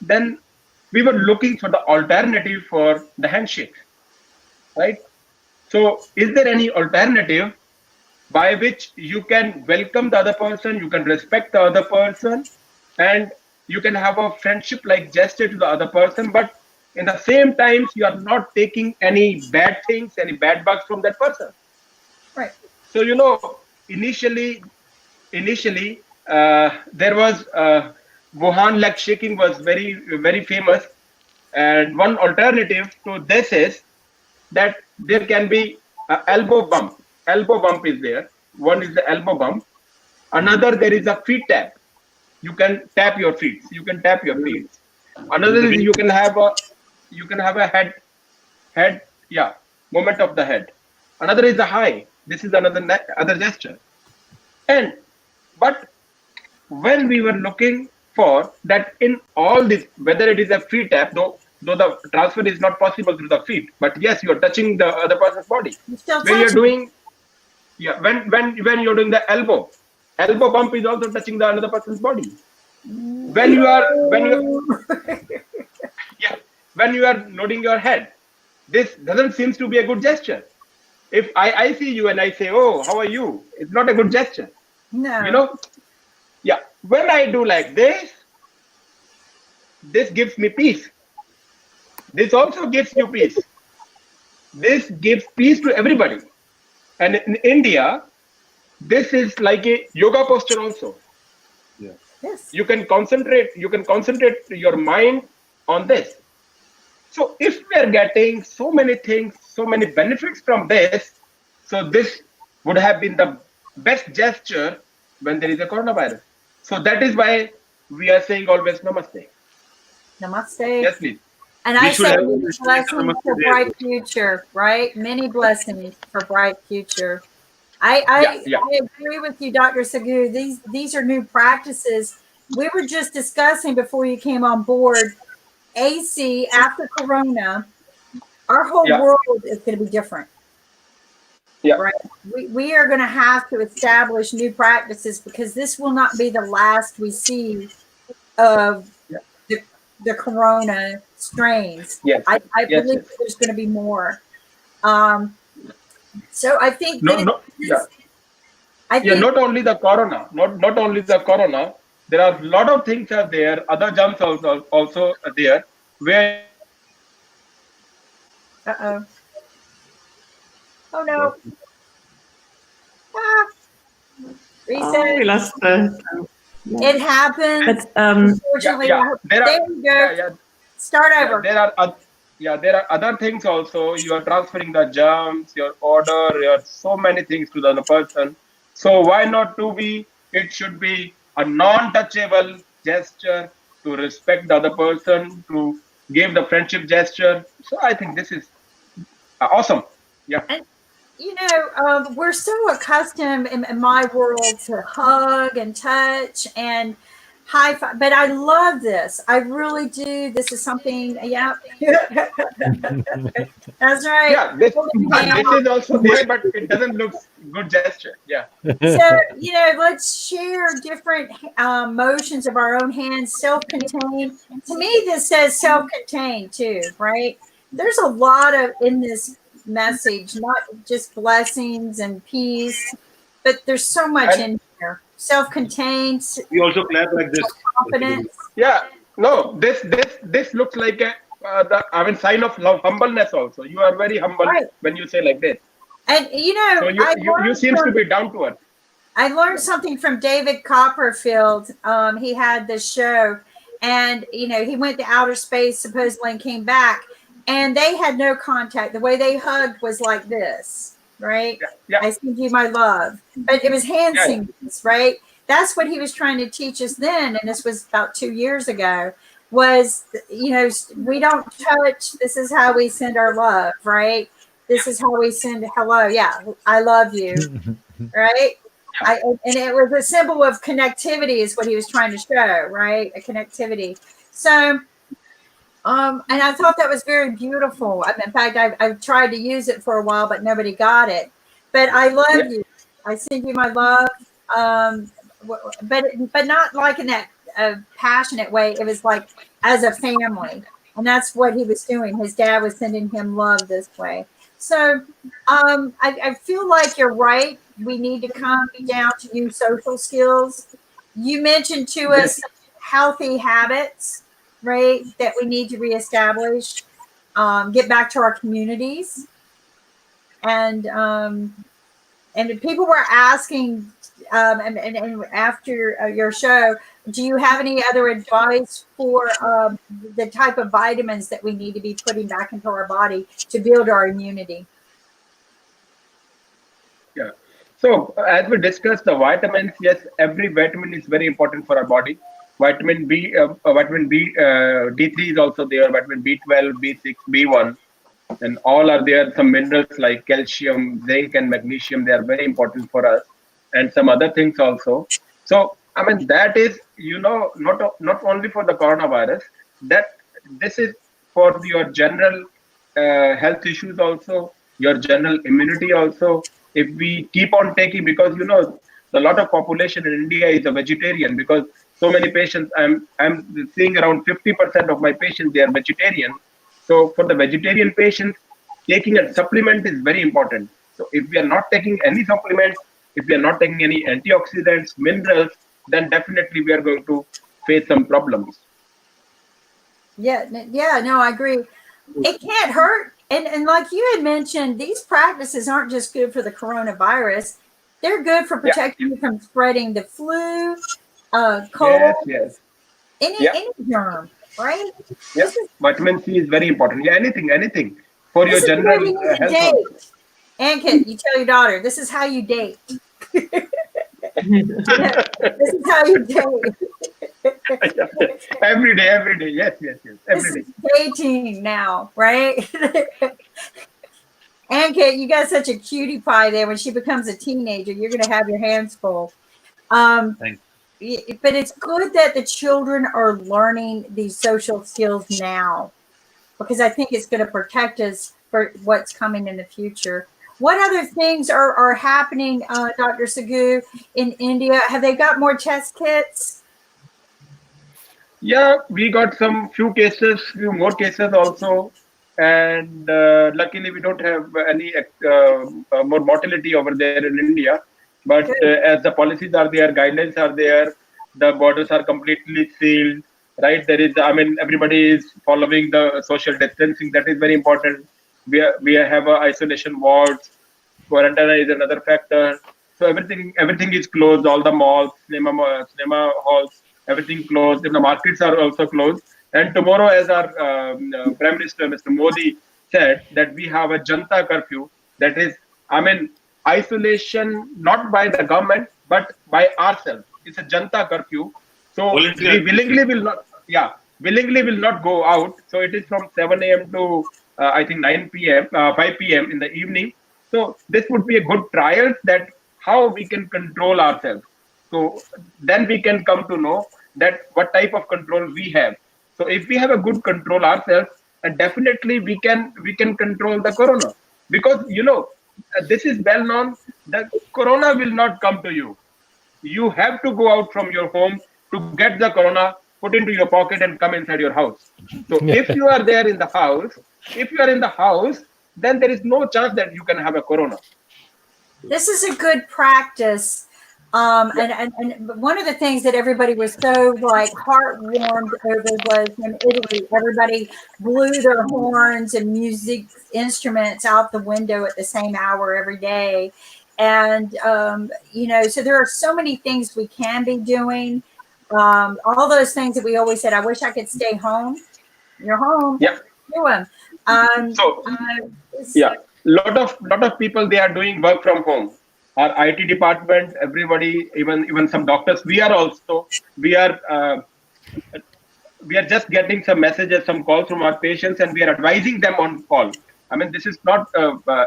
then we were looking for the alternative for the handshake, right? So is there any alternative by which you can welcome the other person, you can respect the other person, and you can have a friendship like gesture to the other person, but in the same times you are not taking any bad things, any bad bugs from that person. Right. So initially there was Wuhan leg shaking was very famous, and one alternative to this is that there can be elbow bump. Elbow bump is there. One is the elbow bump. Another, there is a feet tap. You can tap your feet. You can tap your feet. Another is you can have a head, yeah, movement of the head. Another is the high. this is another other gesture. And but when we were looking for that in all this, whether it is a free tap, though the transfer is not possible through the feet, but yes, you are touching the other person's body. You're still When you're touching. doing, yeah, when you're doing the elbow bump is also touching the another person's body. When you are yeah, when you are nodding your head, this doesn't seem to be a good gesture. If I see you and I say, oh, how are you? It's not a good gesture. No. You know, yeah. When I do like this gives me peace. This also gives you peace. This gives peace to everybody. And in India, this is like a yoga posture also. Yeah. Yes. You can concentrate your mind on this. So if we are getting so many things, so many benefits from this, so this would have been the best gesture when there is a coronavirus. So that is why we are saying always namaste. Namaste. Yes, please. And We I should say have many a blessings Namaste for Day. bright future, right? Many blessings for bright future. I Yeah. agree with you, Dr. Sagu. These are new practices. We were just discussing before you came on board. AC after Corona, our whole Yeah. world is going to be different. Yeah. Right. We are going to have to establish new practices because this will not be the last we see of the Corona strains. Yes. I Yes. believe Yes. there's going to be more. So I think No. that No. Yeah. I Yeah. think Not only the corona. Not only the corona. There are a lot of things are there. Other germs also are there where uh-oh. Oh no. Ah, reset. Oh, we lost It happens. But Unfortunately, there we go. Start over. There are other things also. You are transferring the germs, your order, your so many things to the other person. So why not to be? It should be a non-touchable gesture to respect the other person, to give the friendship gesture. So I think this is awesome. Yeah. And we're so accustomed in my world to hug and touch and high five, but I love this. I really do. This is something. Yeah, that's right. Yeah, this is also there, but it doesn't look good gesture. Yeah. So let's share different motions of our own hands, self-contained. To me, this says self-contained too, right? There's a lot of in this message, not just blessings and peace, but there's so much in here. Self-contained, We also clap like this. confidence. Yeah. No, this looks like a sign of love, humbleness also. You are very humble when you say like this. And so you seems to be down to earth. I learned something from David Copperfield. He had this show, and he went to outer space supposedly and came back, and they had no contact. The way they hugged was like this, right? Yeah. I send you my love, but it was hand signals, right? That's what he was trying to teach us then, and this was about 2 years ago. Was we don't touch. This is how we send our love, right? This is how we send hello. Yeah, I love you, right? And it was a symbol of connectivity is what he was trying to show, right? A connectivity. So, and I thought that was very beautiful. In fact, I've tried to use it for a while, but nobody got it. But I love you. I send you my love. But not like in that passionate way. It was like as a family. And that's what he was doing. His dad was sending him love this way. So I feel like you're right. We need to come down to new social skills. You mentioned to us healthy habits, right, that we need to reestablish, get back to our communities. And people were asking, and after your show, do you have any other advice for the type of vitamins that we need to be putting back into our body to build our immunity? Yeah. So as we discussed the vitamins, yes, every vitamin is very important for our body. Vitamin B, D3 is also there. Vitamin B12, B6, B1. and all are there. Some minerals like calcium, zinc, and magnesium, they are very important for us, and some other things also. So, I mean, that is, not only for the coronavirus, that this is for your general health issues also, your general immunity also. If we keep on taking, because a lot of population in India is a vegetarian, because so many patients, I'm seeing around 50% of my patients, they are vegetarian. So for the vegetarian patients, taking a supplement is very important. So if we are not taking any supplements, if we are not taking any antioxidants, minerals, then definitely we are going to face some problems. Yeah, yeah, no, I agree. It can't hurt. And like you had mentioned, these practices aren't just good for the coronavirus. They're good for Yeah. protecting you from spreading the flu, Yes, cold, yes. any Yeah, any germ, right? yeah. Vitamin C is very important. Yeah, anything for your This is the way general we need to health also. date. Ankit, you tell your daughter, this is how you date. This is how you date. Yeah, yeah. Every day. Yes, yes, yes. This Every is day. dating now, right? Ankit, you got such a cutie pie there. When she becomes a teenager, you're going to have your hands full. Um, Thank but it's good that the children are learning these social skills now, because I think it's going to protect us for what's coming in the future. What other things are happening, Dr. Sagu, in India? Have they got more test kits? Yeah, we got some few more cases also, and luckily we don't have any more mortality over there in India. But Good. as the policies are there, guidelines are there, the borders are completely sealed, right? There is, I mean, everybody is following the social distancing. That is very important. We have isolation wards. Quarantine is another factor. So everything is closed. All the malls, cinema halls, everything closed. And the markets are also closed. And tomorrow, as our Prime Minister, Mr. Modi, said that we have a Janta curfew. That is, I mean, isolation not by the government but by ourselves. It's a Janta curfew. So voluntary we isolation. willingly will not, yeah, willingly will not go out. So it is from 7 a.m. to I think 9 p.m., 5 p.m. in the evening. So this would be a good trial that how we can control ourselves. So then we can come to know that what type of control we have. So if we have a good control ourselves, and definitely we can control the corona, because this is well known that corona will not come to you. You have to go out from your home to get the corona, put into your pocket and come inside your house. So if you are there in the house, if you are in the house, then there is no chance that you can have a corona. This is a good practice. Yeah. And one of the things that everybody was so like heartwarmed over was in Italy, everybody blew their horns and music instruments out the window at the same hour every day. And, so there are so many things we can be doing. All those things that we always said, I wish I could stay home. You're home. Yeah. Do them. Um, So it's- yeah, lot of people, they are doing work from home. Our IT department, everybody, even some doctors, we are just getting some messages, some calls from our patients, and we are advising them on call. I mean, this is not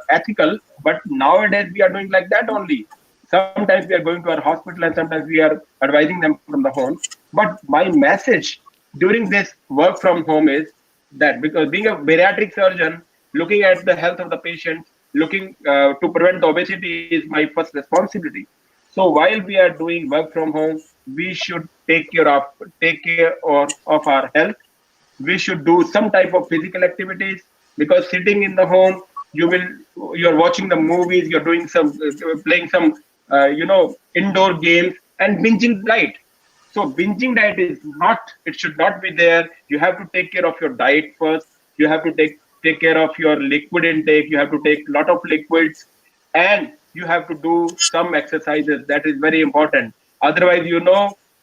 ethical, but nowadays we are doing like that only. Sometimes we are going to our hospital, and sometimes we are advising them from the home. But my message during this work from home is that, because being a bariatric surgeon, looking at the health of the patient, looking to prevent the obesity is my first responsibility. So while we are doing work from home, we should take care of our health. We should do some type of physical activities, because sitting in the home, you're watching the movies, you're doing some playing some indoor games and binging diet. So binging diet is not, it should not be there. You have to take care of your diet first. You have to take care of your liquid intake. You have to take a lot of liquids, and you have to do some exercises. That is very important. Otherwise,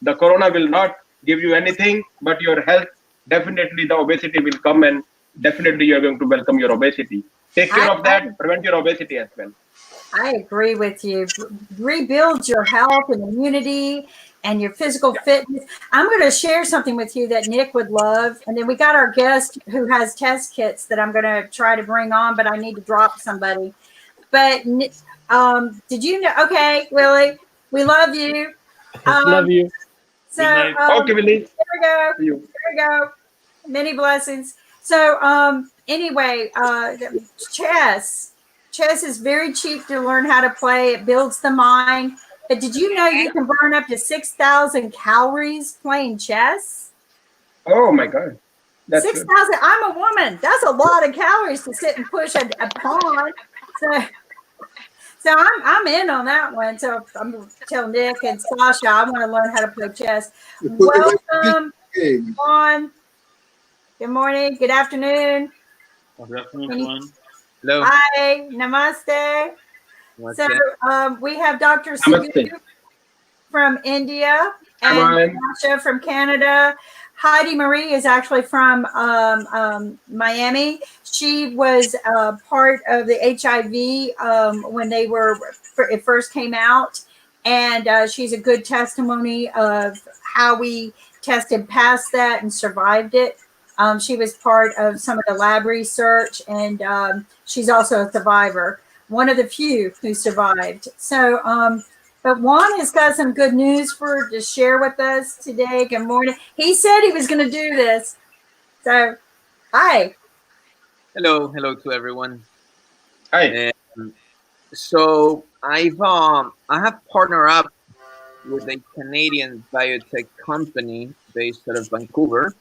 the corona will not give you anything, but your health, definitely the obesity will come, and definitely you're going to welcome your obesity. Take care of that, prevent your obesity as well. I agree with you. Rebuild your health and immunity and your physical fitness. I'm going to share something with you that Nick would love. And then we got our guest who has test kits that I'm going to try to bring on, but I need to drop somebody. But did you know? Okay, Willie, we love you. Love you. So, Good night. Okay, Willie. there we go. See you. There we go. Many blessings. So, anyway, chess. Chess is very cheap to learn how to play. It builds the mind. But did you know you can burn up to 6,000 calories playing chess? Oh my God. That's 6,000. good. I'm a woman. That's a lot of calories to sit and push a pawn. So I'm in on that one. So I'm going to tell Nick and Sasha I want to learn how to play chess. You put away the Welcome, game. Juan. Good morning. Good afternoon. Good afternoon, Can you- Juan. Hello. Hi. Namaste. So we have Dr. Sigoo Namaste. from India Come and on. Sasha from Canada. Heidi Marie is actually from Miami. She was part of the HIV when it first came out, and she's a good testimony of how we tested past that and survived it. She was part of some of the lab research, and she's also a survivor, one of the few who survived. So, but Juan has got some good news to share with us today. Good morning. He said he was going to do this. So, hi. Hello to everyone. Hi. So I have partnered up with a Canadian biotech company based out of Vancouver,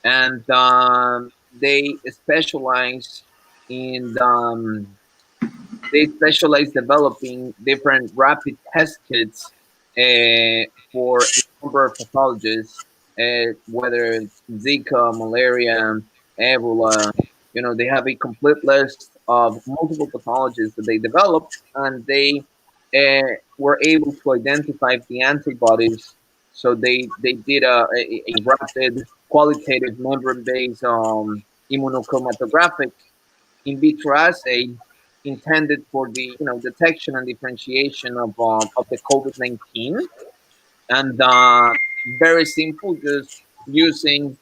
and they specialize in developing different rapid test kits for a number of pathologies, whether it's Zika, malaria, Ebola. You know, they have a complete list of multiple pathologies that they developed, and they were able to identify the antibodies. So they did a rapid qualitative membrane-based immunochromatographic in vitro assay intended for the detection and differentiation of the COVID-19, and very simple, just using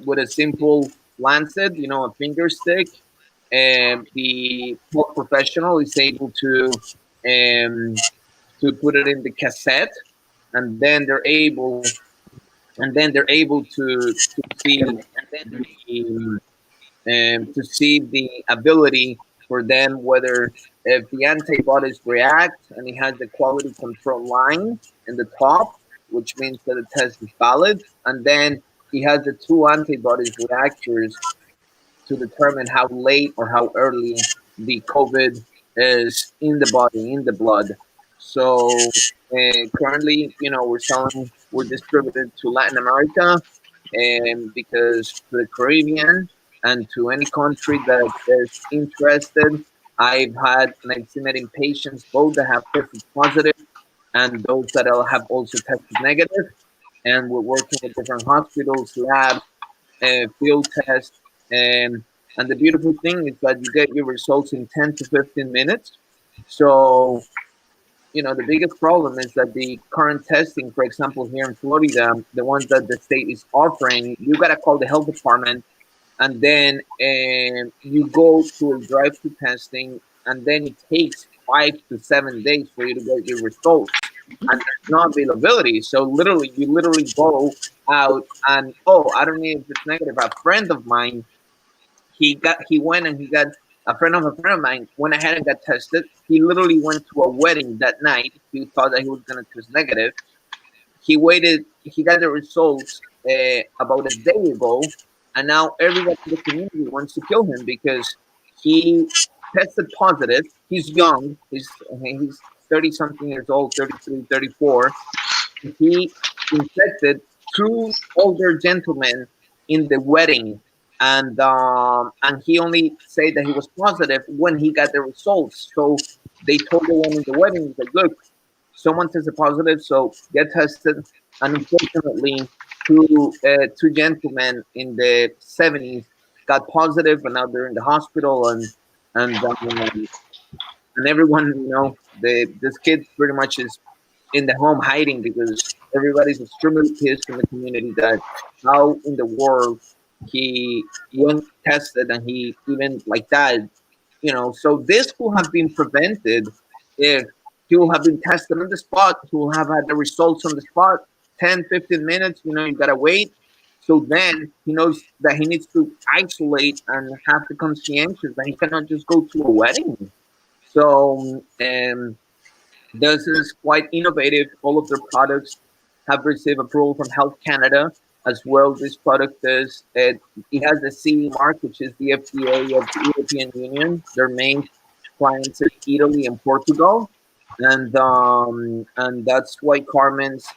with a simple lancet, a finger stick. The health professional is able to put it in the cassette, and then they're able to see to see the ability for them whether if the antibodies react, and it has the quality control line in the top, which means that the test is valid, and then he has the two antibodies reactors to determine how late or how early the COVID is in the body, in the blood. So currently, we're distributed to Latin America, and because to the Caribbean and to any country that is interested. I've had and I've seen it in patients both that have tested positive and those that have also tested negative. And we're working with different hospitals, labs, field tests, and the beautiful thing is that you get your results in 10 to 15 minutes. So the biggest problem is that the current testing, for example, here in Florida, the ones that the state is offering, you got to call the health department, and then you go to a drive-through testing, and then it takes 5 to 7 days for you to get your results, and there's no availability. So you literally go out, and I don't know if it's negative. A friend of mine, he went and he got a friend of mine went ahead and got tested. He literally went to a wedding that night. He thought that he was going to test negative. He waited. He got the results about a day ago, and now everybody in the community wants to kill him because he tested positive. He's young. He's 30 something years old, 33, 34. He infected two older gentlemen in the wedding, and he only said that he was positive when he got the results. So they told the one in the wedding, like, look, someone tested positive, so get tested. And unfortunately, two gentlemen in the 70s got positive, and now they're in the hospital. and everyone, this kid pretty much is in the home hiding because everybody's extremely pissed in the community that how in the world he went tested and he even like died. So this could have been prevented if he will have been tested on the spot. He will have had the results on the spot, 10, 15 minutes. You gotta wait. So then he knows that he needs to isolate and have the conscientious that he cannot just go to a wedding. So this is quite innovative. All of their products have received approval from Health Canada as well. This product it has the CE mark, which is the FDA of the European Union. Their main clients are Italy and Portugal, and that's why Carmen's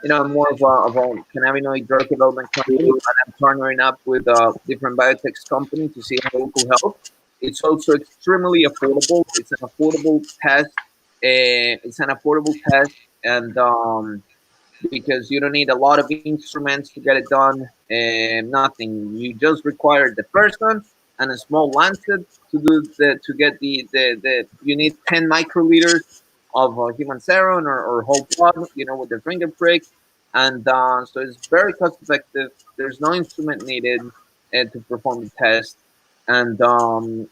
I'm more of a cannabinoid drug development company, and I'm partnering up with different biotech companies to see how we could help. It's also extremely affordable. It's an affordable test. And because you don't need a lot of instruments to get it done, and nothing. You just require the person and a small lancet to get the. You need 10 microliters of human serum or whole blood, with the finger prick, and so it's very cost effective. There's no instrument needed to perform the test, and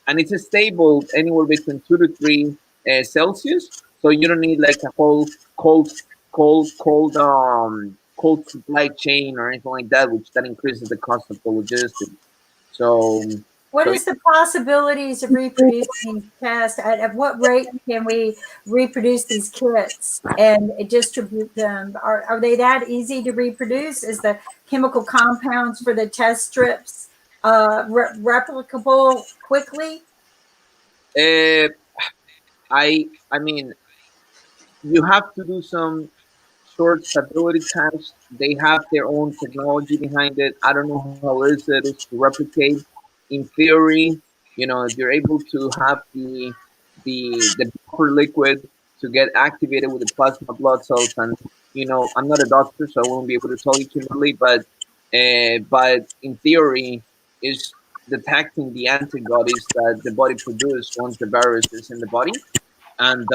it's stable anywhere between 2 to 3 Celsius. So you don't need like a whole cold supply chain or anything like that, which that increases the cost of the logistics. So What is the possibilities of reproducing tests? At what rate can we reproduce these kits and distribute them? Are they that easy to reproduce? Is the chemical compounds for the test strips replicable quickly? I mean, you have to do some short stability tests. They have their own technology behind it. I don't know how easy it is to replicate. In theory, if you're able to have the buffer liquid to get activated with the plasma blood cells, and I'm not a doctor, so I won't be able to tell you Kimberly, but in theory, is detecting the antibodies that the body produces once the virus is in the body, and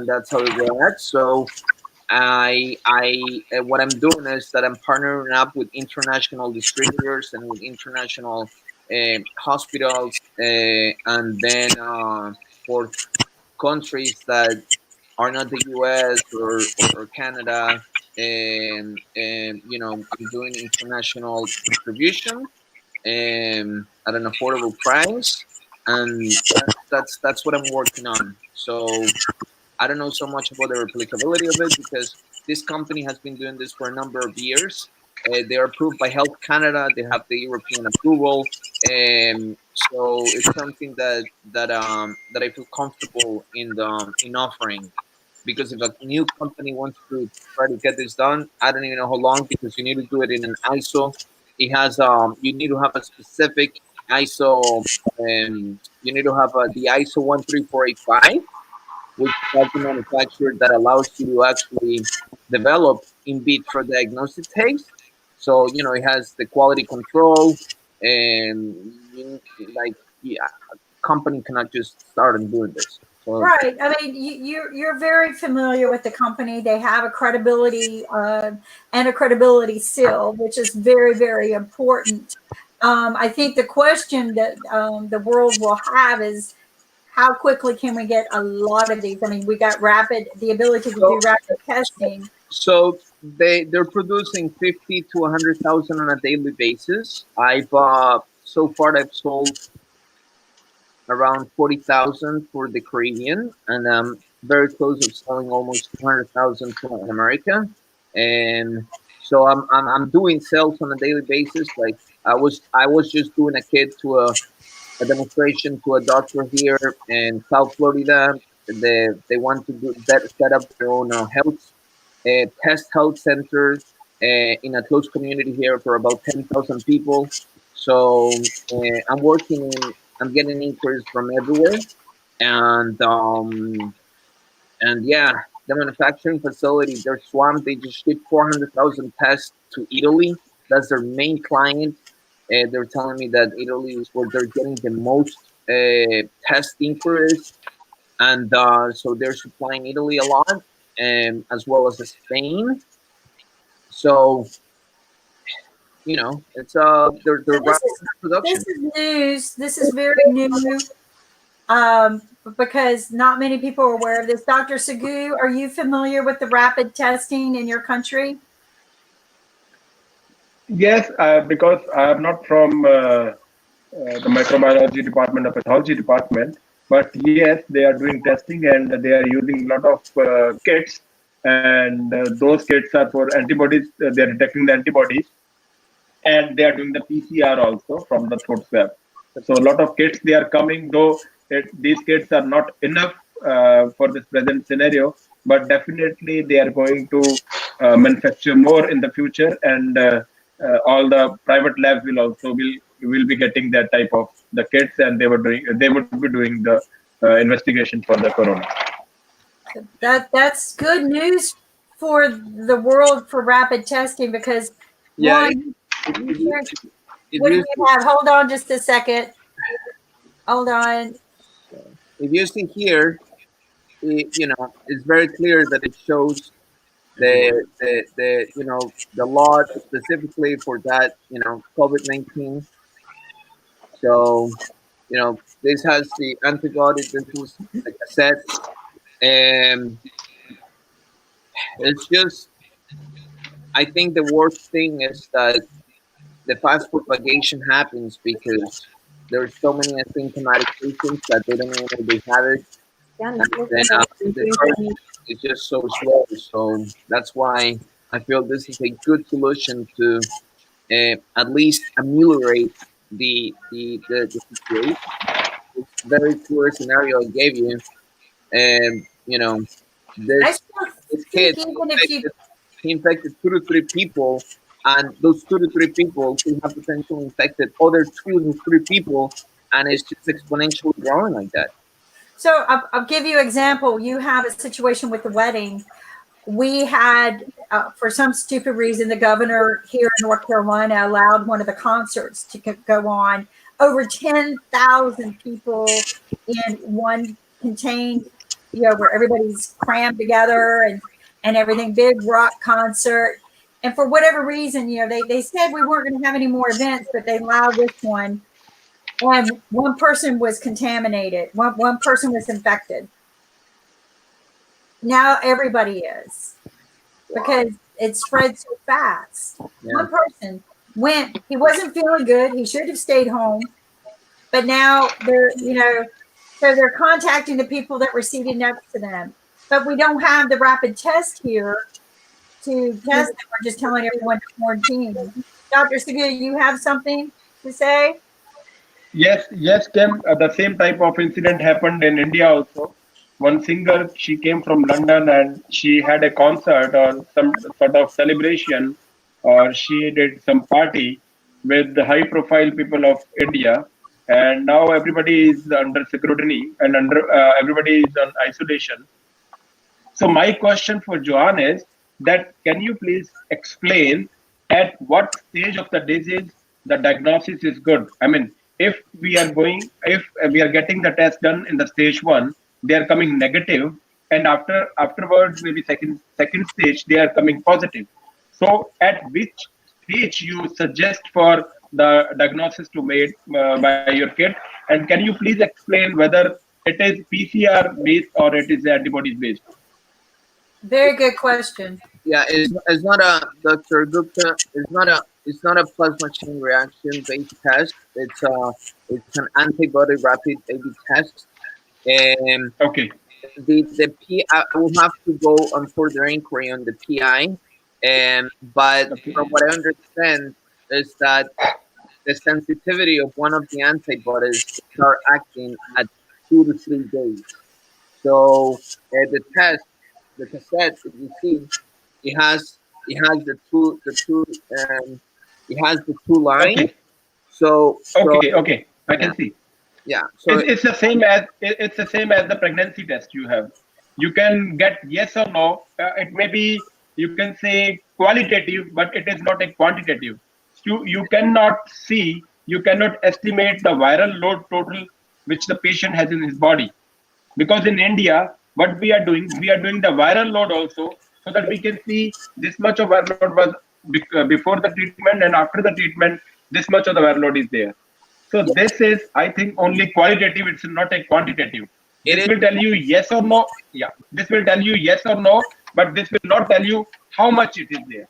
that's how it reacts. So what I'm doing is that I'm partnering up with international distributors and with international hospitals, and then for countries that are not the U.S. or Canada, I'm doing international distribution at an affordable price, and that's what I'm working on. So I don't know so much about the replicability of it because this company has been doing this for a number of years. They are approved by Health Canada. They have the European approval, and so it's something that I feel comfortable in offering. Because if a new company wants to try to get this done, I don't even know how long because you need to do it in an ISO. It has you need to have a specific ISO, and you need to have the ISO 13485, which is the manufacturer that allows you to actually develop in vitro diagnostic tests. So it has the quality control, and like yeah, a company cannot just start and doing this. So Right. I mean, you're very familiar with the company. They have a credibility and a credibility seal, which is very, very important. I think the question that the world will have is how quickly can we get a lot of these? I mean, we got the ability to do so rapid testing. so they're producing 50 to 100,000 on a daily basis. I've so far I've sold around 40,000 for the Caribbean, and very close of selling almost 200,000 to Latin America. And so I'm doing sales on a daily basis. Like I was just doing a kit to a demonstration to a doctor here in South Florida. They want to do that, set up their own test health center in a close community here for about 10,000 people. So I'm getting inquiries from everywhere, and yeah, the manufacturing facility, they're swamped. They just shipped 400,000 tests to Italy. That's their main client. They're telling me that Italy is where they're getting the most testing for us, and so they're supplying Italy a lot, as well as Spain. So it's they're So this ramping is up production. news. This is very new. Because not many people are aware of this. Dr. Sagu, are you familiar with the rapid testing in your country? Yes, because I am not from the microbiology department or pathology department, but yes, they are doing testing and they are using a lot of kits, and those kits are for antibodies. They are detecting the antibodies, and they are doing the PCR also from the throat swab. So a lot of kits they are coming, though these kits are not enough for this present scenario, but definitely they are going to manufacture more in the future, and all the private labs will also will be getting that type of the kits, and they would be doing the investigation for the corona. That's good news for the world for rapid testing because Yeah, one, if you, what do if you have? Hold on just a second. Hold on. you see here, it's very clear that it shows the law specifically for that COVID-19. So this has the antibody. This is like I said, and it's just I think the worst thing is that the fast propagation happens because there's so many asymptomatic patients that they don't even know they have it, and then the curve is just so slow. So that's why I feel this is a good solution to at least ameliorate the situation. It's very clear scenario I gave you, and I this still this think kid even if you he infected 2 to 3 people, and those 2 to 3 people could have potentially infected other 2 to 3 people, and it's just exponentially growing like that. so I'll give you an example. You have a situation with the wedding. We had, for some stupid reason, the governor here in North Carolina allowed one of the concerts to go on. Over 10,000 people in one contained, where everybody's crammed together and everything, big rock concert. And for whatever reason, they said we weren't going to have any more events, but they allowed this one. And one person was contaminated. One person was infected. Now everybody is, because it spread so fast. Yeah. One person went, he wasn't feeling good. He should have stayed home. But now so they're contacting the people that were seated next to them. But we don't have the rapid test here to test them. We're just telling everyone to quarantine. Dr. Sagu, you have something to say? Yes, Kim. The same type of incident happened in India also. One singer, she came from London and she had a concert or some sort of celebration, or she did some party with the high-profile people of India. And now everybody is under scrutiny and everybody is on isolation. So my question for Johan is that can you please explain at what stage of the disease the diagnosis is good? I mean, if we are getting the test done in the stage one, they are coming negative, and afterwards maybe second stage they are coming positive. So at which stage you suggest for the diagnosis to made by your kit, and can you please explain whether it is PCR based or it is antibodies based? Very good question. Yeah, it's not a Dr. Gupta. It's not a plasma chain reaction based test. It's an antibody rapid A/B test, and Okay. the P. I will have to go on further inquiry on the PI, but Okay. from what I understand is that the sensitivity of one of the antibodies start acting at 2 to 3 days. So the cassette, if you see, it has um, it has the two lines. Okay. So Okay. I yeah, can see. yeah. So It's the same as it's the same as the pregnancy test you have. You can get yes or no. It may be you can say qualitative, but it is not a quantitative. You cannot see, you cannot estimate the viral load total which the patient has in his body. Because in India, what we are doing the viral load also, so that we can see this much of viral load was before the treatment, and after the treatment, this much of the viral load is there. So this is, I think, only qualitative. It's not a quantitative. This will tell you yes or no. Yeah, this will tell you yes or no, but this will not tell you how much it is there.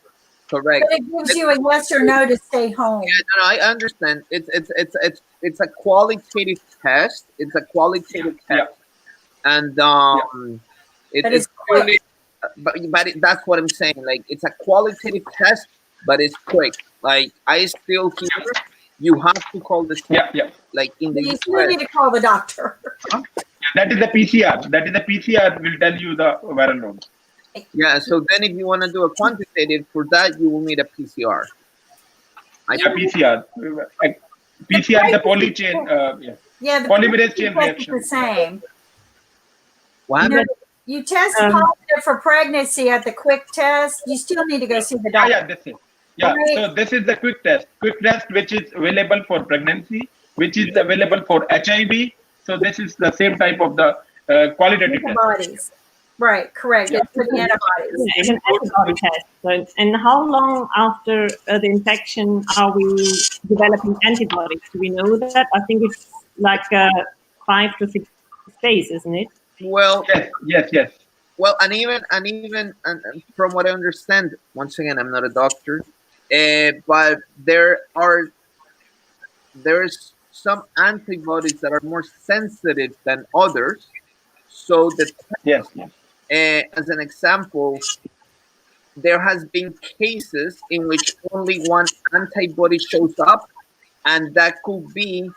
Correct. But it gives you a yes or no to stay home. Yeah, no, I understand. It's a qualitative test. It's a qualitative test, and it's quick. purely, that's what I'm saying. Like, it's a qualitative test, but it's quick. Like, I still hear you have to call the test. Like in the You still need to call the doctor. That is the PCR. That is the PCR will tell you the viral load. Yeah. So then, if you want to do a quantitative, for that you will need a PCR. PCR. PCR is the poly chain. Yeah, the polymerase chain test is reaction. the same. What? You test positive for pregnancy at the quick test. You still need to go see the doctor. Yeah, that's it. Yeah. Right. So this is the quick test. Quick test, which is available for pregnancy, which is available for HIV. So this is the same type of the qualitative antibodies. test. Right, correct. It's for the antibodies. It's an antibody test. So, and how long after the infection are we developing antibodies? Do we know that? I think it's like 5 to 6 days, isn't it? Well, yes. Well, and even from what I understand, once again, I'm not a doctor, but there's some antibodies that are more sensitive than others. So that as an example, there has been cases in which only one antibody shows up, and that could be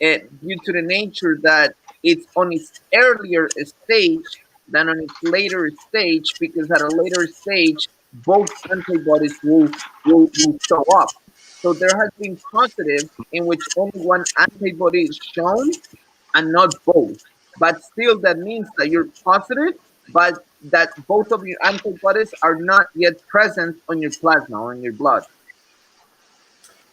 due to the nature that it's on its earlier stage than on its later stage, because at a later stage, both antibodies will show up. So there has been positives in which only one antibody is shown and not both. But still, that means that you're positive, but that both of your antibodies are not yet present on your plasma, on your blood.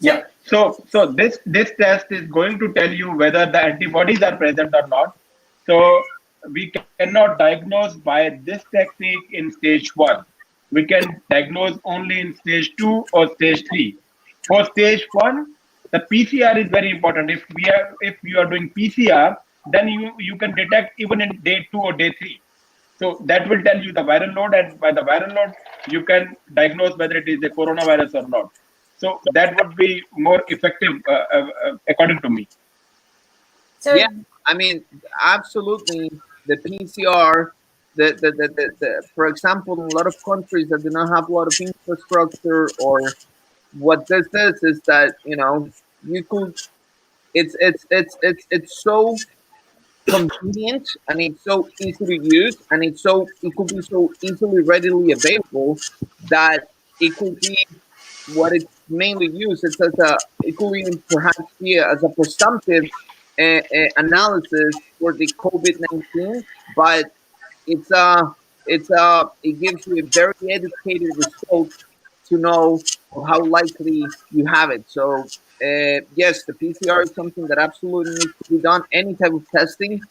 Yeah. So this test is going to tell you whether the antibodies are present or not. So we cannot diagnose by this technique in stage 1. We can diagnose only in stage 2 or stage 3. For stage 1, the PCR is very important. If you are doing PCR, then you can detect even in day 2 or day 3. So that will tell you the viral load, and by the viral load, you can diagnose whether it is a coronavirus or not. So that would be more effective, according to me. So, yeah, I mean, absolutely. The PCR, for example, in a lot of countries that do not have a lot of infrastructure, or what this is that you could. It's so convenient, and it's so easy to use, and it could be so easily readily available that it could be what it's mainly used. It could even perhaps be as a presumptive analysis for the COVID-19, but it gives you a very educated result to know how likely you have it. So yes, the PCR is something that absolutely needs to be done, any type of testing,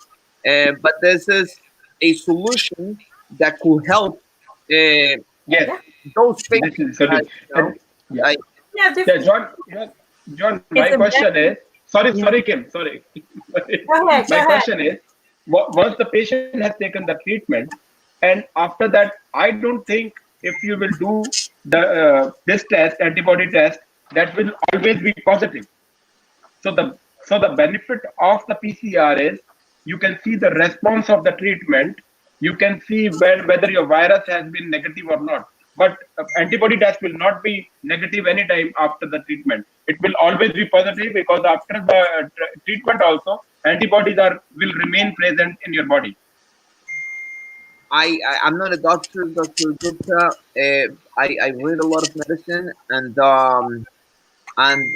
but this is a solution that could help those patients. John, my question is, sorry, Kim, sorry. My question is, once the patient has taken the treatment, and after that, I don't think if you will do this test, antibody test, that will always be positive. So the benefit of the PCR is you can see the response of the treatment. You can see whether your virus has been negative or not. But antibody test will not be negative anytime after the treatment. It will always be positive, because after the treatment also, antibodies will remain present in your body. I'm not a doctor, Dr. Gupta. I read a lot of medicine, and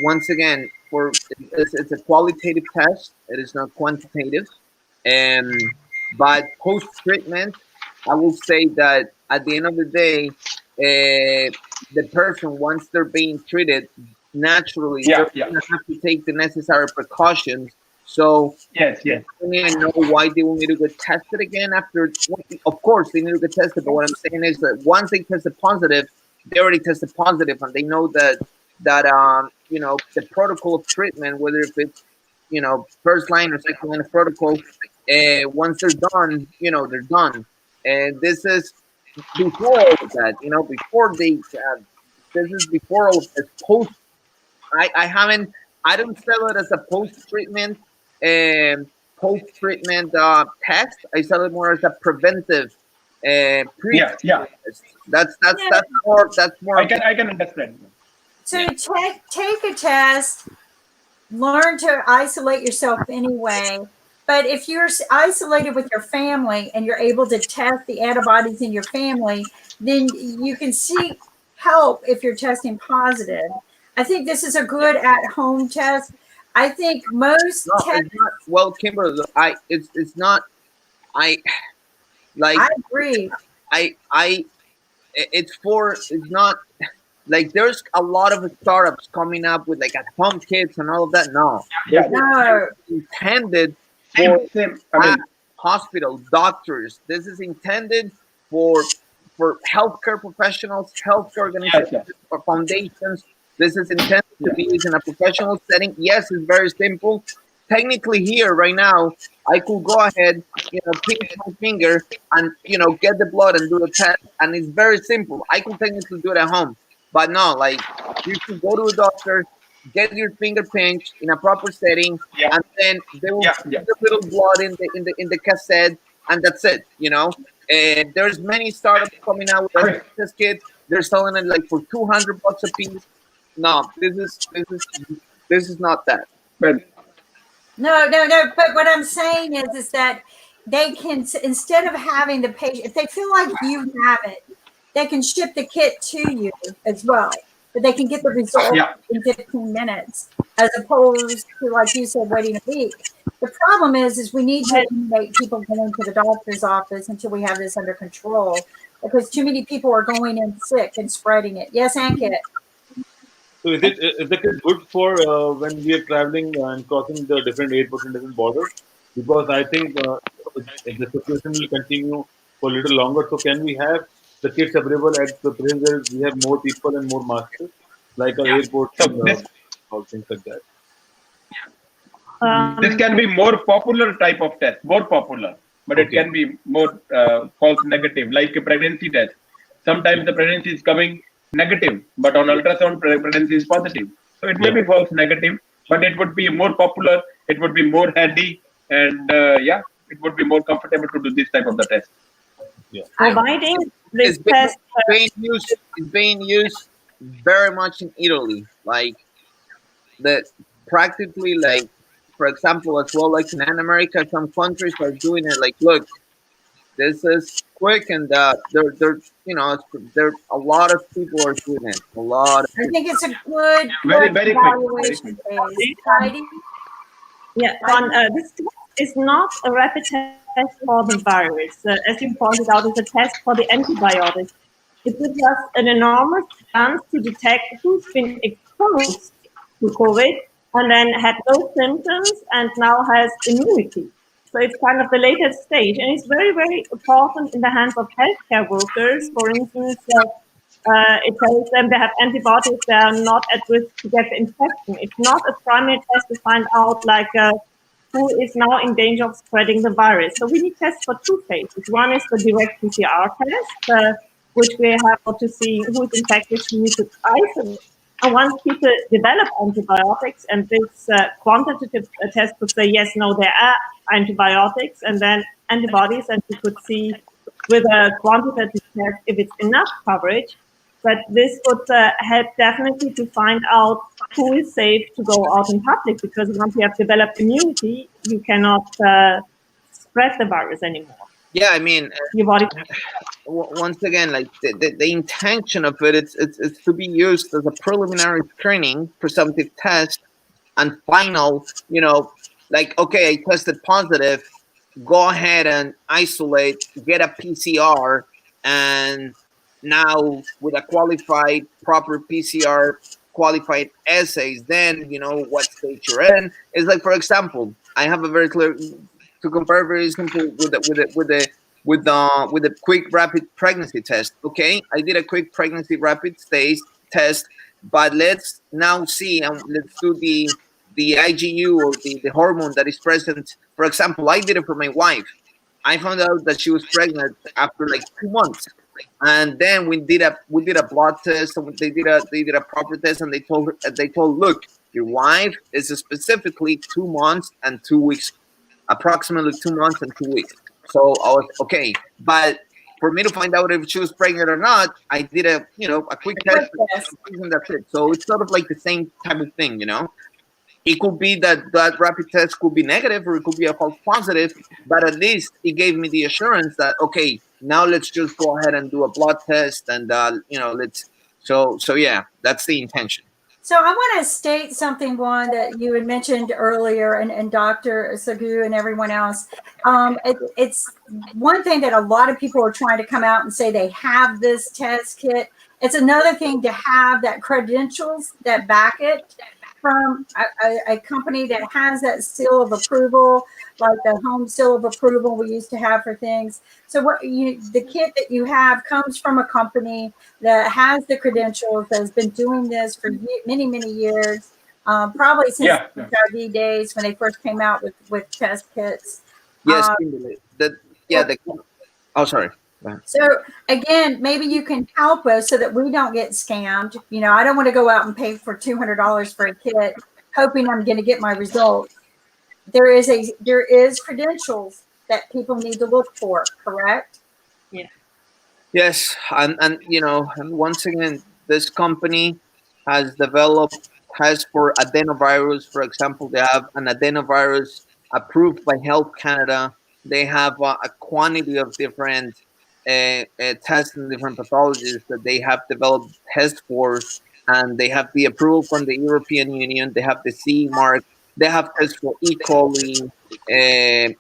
once again, it's a qualitative test. It is not quantitative. But post treatment, I will say that at the end of the day, the person, once they're being treated, naturally they're going to have to take the necessary precautions So Yes, yes. I mean, I know why they will need to get tested again after. Of course, they need to get tested. But what I'm saying is that once they tested positive, they already tested positive, and they know that the protocol of treatment, whether if it's first line or second line of protocol, once they're done, they're done. And this is before all of that. Before this is before all of this. Post, I don't sell it as a post treatment test. I sell it more as a preventive pre Yeah, yeah. test. That's Yeah. that's more. I can understand. So take a test, learn to isolate yourself anyway. But if you're isolated with your family and you're able to test the antibodies in your family, then you can seek help if you're testing positive. I think this is a good at-home test. I think most No, tests. it's not. Well, Kimberly, it's not. I like. I agree. It's not like there's a lot of startups coming up with like at-home kits and all of that. No, Yeah, No, intended for same. I mean, hospitals, doctors. This is intended for healthcare professionals, healthcare organizations, yes. or foundations. This is intended to be used in a professional setting. Yes, it's very simple. Technically, here right now, I could go ahead, pinch my finger and get the blood and do the test, and it's very simple. I can technically do it at home, but no, like you should go to a doctor, get your finger pinched in a proper setting, Yeah. and then they will Yeah, put yeah. the little blood in the cassette, and that's it. And there's many startups coming out with a test kit. They're selling it like for $200 a piece. No, this is not that. Well, no. But what I'm saying is that they can, instead of having the patient, if they feel like you have it, they can ship the kit to you as well. But they can get the result yeah. in 15 minutes, as opposed to, like you said, waiting a week. The problem is we need to eliminate people going to the doctor's office until we have this under control, because too many people are going in sick and spreading it. Yes, Ankit. So is the kit good for when we are traveling and crossing the different airports and different borders? Because I think if the situation will continue for a little longer. So can we have the kits available at the place where we have more people and more masters, like our airports So and all things like that? this can be more popular type of test, more popular, but it Okay. can be more false negative, like a pregnancy test. Sometimes the pregnancy is coming negative, but on ultrasound pregnancy is positive. So it may Yeah. be false negative, but it would be more popular. It would be more handy, and it would be more comfortable to do this type of the test. Yeah. Providing It's this being, test, it's being used very much in Italy, like that practically, like for example, as well, like in Latin America, some countries are doing it. Like, look, this is quick, and there a lot of people are doing it. A lot of I people. think it's a good Very, very quick. evaluation phase. Heidi? yeah, on this test is not a rapid test for the virus. As you pointed out, it's a test for the antibiotics. It gives us an enormous chance to detect who's been exposed to COVID and then had no symptoms and now has immunity. So it's kind of the latest stage, and it's very, very important in the hands of healthcare workers. For instance, it tells them they have antibodies, they are not at risk to get the infection. It's not a primary test to find out who is now in danger of spreading the virus. So we need tests for two phases. One is the direct PCR test, which we have to see who is infected, we need to isolate. And once people develop antibiotics, and this quantitative test could say yes, no, there are antibiotics, and then antibodies, and we could see with a quantitative test if it's enough coverage. But this would help definitely to find out who is safe to go out in public, because once you have developed immunity, you cannot spread the virus anymore. Yeah, I mean, Your body. once again, like the intention of it, it's to be used as a preliminary screening, presumptive test, and final. Like, okay, I tested positive. Go ahead and isolate, get a PCR, and now with a qualified, proper PCR, qualified assays, then what stage you're in. It's like, for example, I have a very clear to compare very simple with the quick rapid pregnancy test. Okay, I did a quick pregnancy rapid test, but let's now see and let's do the IgU or the hormone that is present. For example, I did it for my wife. I found out that she was pregnant after like 2 months, and then we did a blood test, and they did a proper test, and they told look, your wife is specifically 2 months and 2 weeks, approximately 2 months and 2 weeks. So I was okay, but for me to find out if she was pregnant or not, I did a quick test, and that's it. So it's sort of like the same type of thing. It could be that rapid test could be negative or it could be a false positive, but at least it gave me the assurance that okay, now let's just go ahead and do a blood test and let's. So yeah, that's the intention. So I want to state something, one that you had mentioned earlier, and Dr. Sagu and everyone else. It's one thing that a lot of people are trying to come out and say they have this test kit. It's another thing to have that credentials that back it from a company that has that seal of approval, like the home seal of approval we used to have for things. So the kit that you have comes from a company that has the credentials, that has been doing this for many, many years, probably since the HIV days when they first came out with test kits. Yes, oh, sorry. So again, maybe you can help us so that we don't get scammed. I don't want to go out and pay for $200 for a kit, hoping I'm going to get my results. There is credentials that people need to look for, correct? Yeah. Yes, and once again, this company has for adenovirus, for example, they have an adenovirus approved by Health Canada. They have a quantity of different tests and different pathologies that they have developed tests for, and they have the approval from the European Union. They have the CE mark. They have tests for E. coli,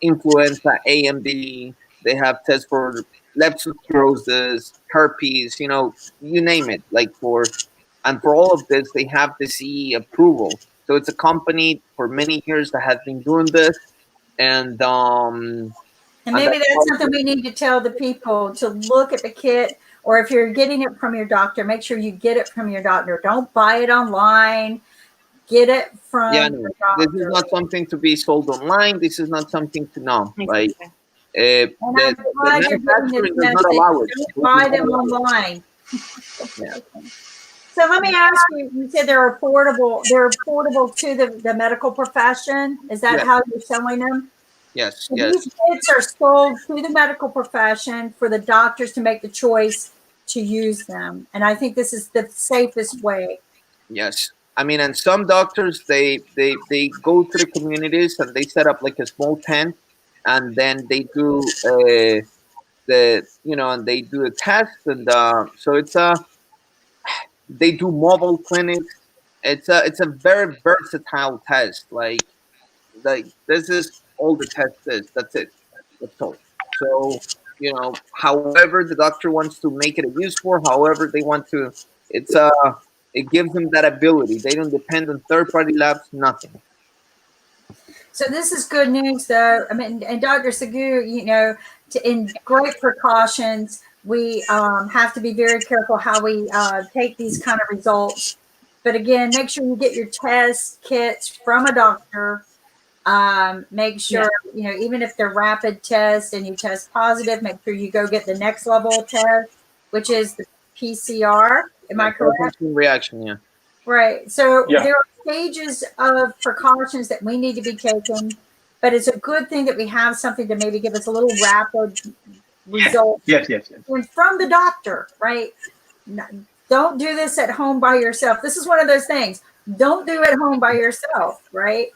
influenza, AMD. They have tests for leptospirosis, herpes, you name it. And for all of this, they have the CE approval. So it's a company for many years that has been doing this, and maybe that's something we need to tell the people to look at the kit, or if you're getting it from your doctor, make sure you get it from your doctor. Don't buy it online. Get it from the doctor. This is not something to be sold online. This is not something to know. Like, and I'm glad you're doing this message. Don't buy them online. Yeah. So let me ask you, you said they're affordable. They're affordable to the medical profession. Is that how you're selling them? Yes, so yes. These kits are sold to the medical profession for the doctors to make the choice to use them. And I think this is the safest way. Yes. I mean, and some doctors, they go to the communities and they set up like a small tent, and then they do and they do a test, and so they do mobile clinics. It's a very versatile test. Like this is all the test is. That's it. That's all. So however the doctor wants to make it a use for, however they want to, it gives them that ability. They don't depend on third-party labs. Nothing. So this is good news, though. I mean, and Dr. Sagu, in great precautions, we have to be very careful how we take these kind of results. But again, make sure you get your test kits from a doctor. Make sure, even if they're rapid tests and you test positive, make sure you go get the next level test, which is the PCR. Am I correct? Reaction, yeah. Right. So there are stages of precautions that we need to be taken, but it's a good thing that we have something to maybe give us a little rapid result. Yes. From the doctor, right? Don't do this at home by yourself. This is one of those things. Don't do it at home by yourself, right?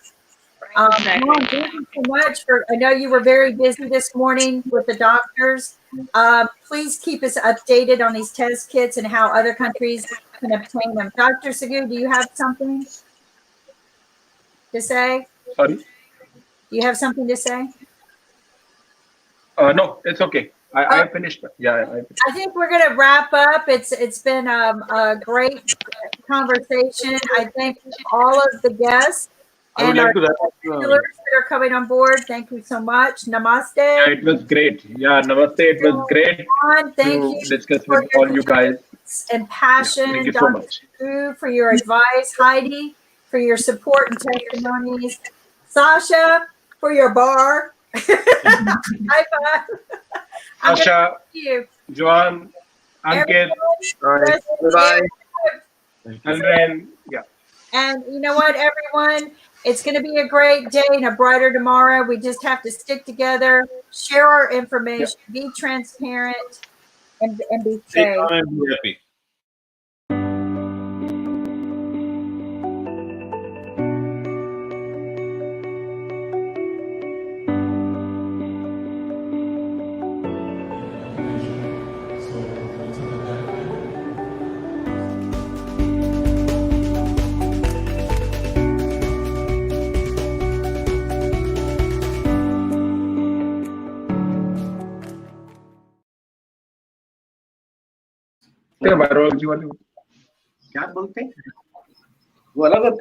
Thank you so much. I know you were very busy this morning with the doctors. Please keep us updated on these test kits and how other countries can obtain them. Dr. Sagu, do you have something to say? Sorry? Do you have something to say? No, it's okay. I finished. Yeah. I think we're going to wrap up. It's been a great conversation. I thank all of the guests I would And our like to wrap up. regulars that are coming on board, thank you so much. Namaste. Yeah, it was great. Yeah, namaste. It was great Thank to you discuss for with all you guys. and Yeah, passion, thank you so Dr. much. Fu, for your advice, Heidi, for your support and testimonies, Sasha, for your bar. High five. I'm going to Asha, see you. Joan, Ankit, All right. Bye bye. Alren. Yeah. And you know what, everyone? It's going to be a great day and a brighter tomorrow. We just have to stick together, share our information, be transparent, and be Stay safe. calm and be happy. बारह जी वाले क्या बोलते हैं वो अलग होते हैं